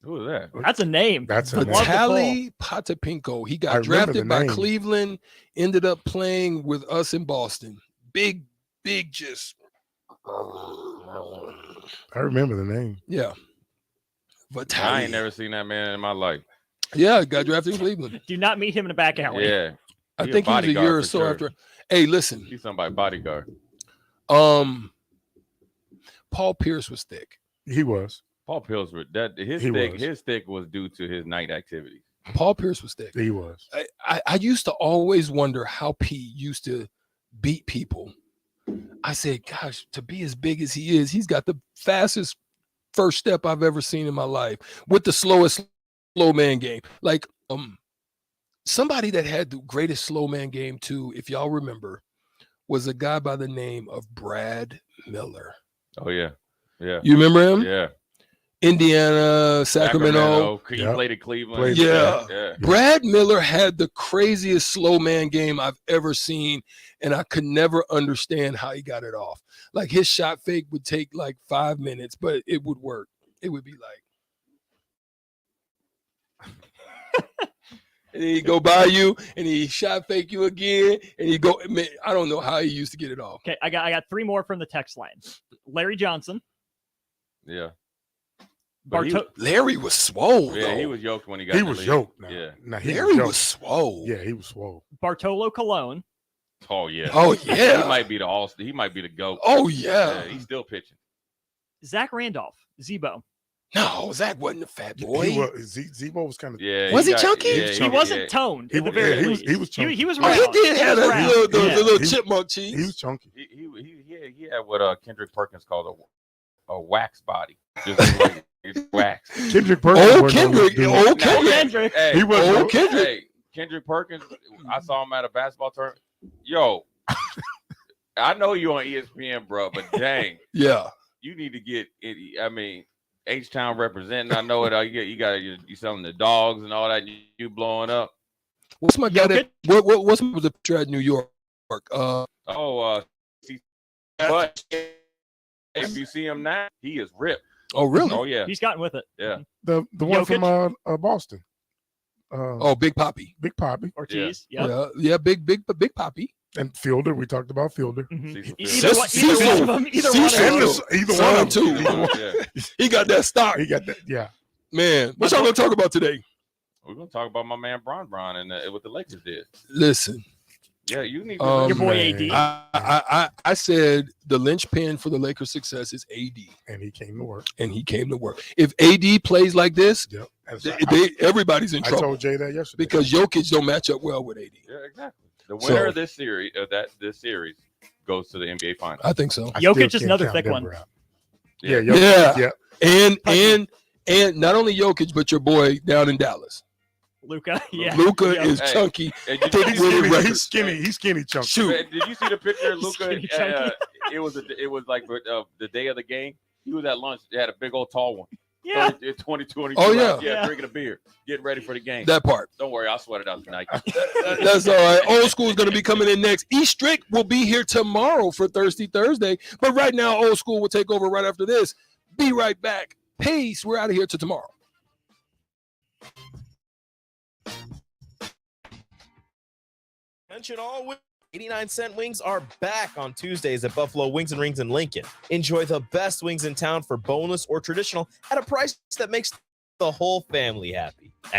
[SPEAKER 27] Who is that?
[SPEAKER 9] That's a name.
[SPEAKER 8] That's a name.
[SPEAKER 10] Vitaly Potapinko. He
[SPEAKER 8] I
[SPEAKER 10] got
[SPEAKER 8] remember
[SPEAKER 10] drafted
[SPEAKER 8] the
[SPEAKER 10] by
[SPEAKER 8] name.
[SPEAKER 10] Cleveland, ended up playing with us in Boston. Big, just.
[SPEAKER 8] I remember the name.
[SPEAKER 10] Yeah.
[SPEAKER 27] I
[SPEAKER 10] Vitaly.
[SPEAKER 27] ain't never seen that man in my life.
[SPEAKER 10] Yeah, got drafted in Cleveland.
[SPEAKER 9] Do not meet him in a back alley.
[SPEAKER 27] Yeah.
[SPEAKER 10] I
[SPEAKER 27] He a
[SPEAKER 10] think he was a
[SPEAKER 27] bodyguard
[SPEAKER 10] year or
[SPEAKER 27] for
[SPEAKER 10] so
[SPEAKER 27] sure.
[SPEAKER 10] after. Hey, listen.
[SPEAKER 27] He's somebody's bodyguard.
[SPEAKER 10] Paul Pierce was thick.
[SPEAKER 8] He was.
[SPEAKER 27] Paul Pillsbury. His thick was due to his night activities.
[SPEAKER 10] Paul Pierce was thick.
[SPEAKER 8] He was.
[SPEAKER 10] I used to always wonder how P used to beat people. I said, gosh, to be as big as he is, he's got the fastest first step I've ever seen in my life with the slowest slow man game. Like somebody that had the greatest slow man game too, if y'all remember, was a guy by the name of Brad Miller.
[SPEAKER 27] Oh yeah. Yeah.
[SPEAKER 10] You remember him?
[SPEAKER 27] Yeah.
[SPEAKER 10] Indiana, Sacramento.
[SPEAKER 27] He played at Cleveland.
[SPEAKER 10] Yeah. Brad Miller had the craziest slow man game I've ever seen, and I could never understand how he got it off. Like his shot fake would take like 5 minutes, but it would work. It would be like, and he'd go by you, and he shot fake you again, and he go. Man, I don't know how he used to get it off.
[SPEAKER 9] Okay, I got 3 more from the text line. Larry Johnson.
[SPEAKER 27] Yeah.
[SPEAKER 10] Larry was swole.
[SPEAKER 27] Yeah,
[SPEAKER 10] though.
[SPEAKER 27] he was yoked when he got.
[SPEAKER 8] He
[SPEAKER 27] in the
[SPEAKER 8] was
[SPEAKER 27] league.
[SPEAKER 8] yoked. Now.
[SPEAKER 27] Yeah.
[SPEAKER 8] Now, he
[SPEAKER 10] Larry
[SPEAKER 8] yoked.
[SPEAKER 10] was swole.
[SPEAKER 8] Yeah, he was swole.
[SPEAKER 9] Bartolo Colon.
[SPEAKER 27] Oh yeah.
[SPEAKER 10] Oh yeah.
[SPEAKER 27] He might be the all. He might be the GOAT.
[SPEAKER 10] Oh yeah.
[SPEAKER 27] He's still pitching.
[SPEAKER 9] Zach Randolph. Zebo.
[SPEAKER 10] No, Zach wasn't a fat boy.
[SPEAKER 8] He was, Zebo was kind of.
[SPEAKER 27] Yeah.
[SPEAKER 10] Was he chunky?
[SPEAKER 27] Yeah,
[SPEAKER 9] He wasn't toned.
[SPEAKER 8] He
[SPEAKER 9] at the
[SPEAKER 8] was-
[SPEAKER 9] very
[SPEAKER 8] yeah, he was-
[SPEAKER 9] least.
[SPEAKER 8] he was chunky.
[SPEAKER 9] He was
[SPEAKER 10] Oh,
[SPEAKER 9] round.
[SPEAKER 10] he did have
[SPEAKER 9] was
[SPEAKER 10] that
[SPEAKER 9] round.
[SPEAKER 10] little,
[SPEAKER 9] Yeah.
[SPEAKER 10] the little chipmunk cheese.
[SPEAKER 8] He was chunky.
[SPEAKER 27] He had what Kendrick Perkins called a wax body. Just like it's wax.
[SPEAKER 8] Kendrick Perkins.
[SPEAKER 10] Oh,
[SPEAKER 8] wasn't no
[SPEAKER 10] Kendrick.
[SPEAKER 8] dude.
[SPEAKER 10] Oh,
[SPEAKER 27] Now,
[SPEAKER 10] Kendrick.
[SPEAKER 27] Hey,
[SPEAKER 8] He was
[SPEAKER 10] Oh,
[SPEAKER 8] no-
[SPEAKER 10] Kendrick.
[SPEAKER 27] Hey, Kendrick Perkins. I saw him at a basketball tournament. Yo, I know you on ESPN, bro, but dang,
[SPEAKER 10] Yeah.
[SPEAKER 27] you need to get it. I mean, H-Town representing. I know it. You selling the dogs and all that. You blowing up.
[SPEAKER 10] What's my guy that what's the picture at New York?
[SPEAKER 27] But if you see him now, he is ripped.
[SPEAKER 10] Oh really?
[SPEAKER 27] Oh yeah.
[SPEAKER 9] He's gotten with it.
[SPEAKER 27] Yeah.
[SPEAKER 8] The one from Boston.
[SPEAKER 10] Big Poppy.
[SPEAKER 8] Big Poppy.
[SPEAKER 9] Ortiz. Yeah.
[SPEAKER 10] Yeah, big Poppy.
[SPEAKER 8] And Fielder. We talked about Fielder.
[SPEAKER 9] Either one of them. Either one of them.
[SPEAKER 8] Either one of them.
[SPEAKER 27] Yeah.
[SPEAKER 10] He got that stock.
[SPEAKER 8] He got that. Yeah.
[SPEAKER 10] Man, what y'all gonna talk about today?
[SPEAKER 27] We're gonna talk about my man Bron and what the Lakers did.
[SPEAKER 10] Listen.
[SPEAKER 27] Yeah, you need
[SPEAKER 9] Your boy
[SPEAKER 27] man.
[SPEAKER 9] AD.
[SPEAKER 10] I said the linchpin for the Lakers' success is AD,
[SPEAKER 8] and he came to work.
[SPEAKER 10] If AD plays like this,
[SPEAKER 8] yep.
[SPEAKER 10] Everybody's in trouble.
[SPEAKER 8] I told Jay that yesterday
[SPEAKER 10] because Jokic don't match up well with AD.
[SPEAKER 27] Yeah, exactly. The winner of this series, this series, goes to the NBA Finals.
[SPEAKER 10] I think so.
[SPEAKER 9] Jokic is another thick one.
[SPEAKER 8] Yeah,
[SPEAKER 10] yeah. And not only Jokic, but your boy down in Dallas.
[SPEAKER 9] Luka, yeah.
[SPEAKER 10] Luka is chunky.
[SPEAKER 8] He's skinny. He's skinny chunky.
[SPEAKER 10] Shoot.
[SPEAKER 27] Did you see the picture of Luka?
[SPEAKER 9] Skinny chunky.
[SPEAKER 27] It was like the day of the game. He was at lunch. They had a big old tall one.
[SPEAKER 9] Yeah.
[SPEAKER 27] 2022.
[SPEAKER 10] Oh, yeah.
[SPEAKER 27] Yeah, drinking a beer, getting ready for the game.
[SPEAKER 10] That part.
[SPEAKER 27] Don't worry, I'll sweat it out tonight.
[SPEAKER 10] That's all right. Old School is going to be coming in next. E Strick will be here tomorrow for Thirsty Thursday. But right now, Old School will take over right after this. Be right back. Peace. We're out of here till tomorrow.
[SPEAKER 22] Attention all 89-cent wings are back on Tuesdays at Buffalo Wings and Rings in Lincoln. Enjoy the best wings in town for boneless or traditional at a price that makes the whole family happy. And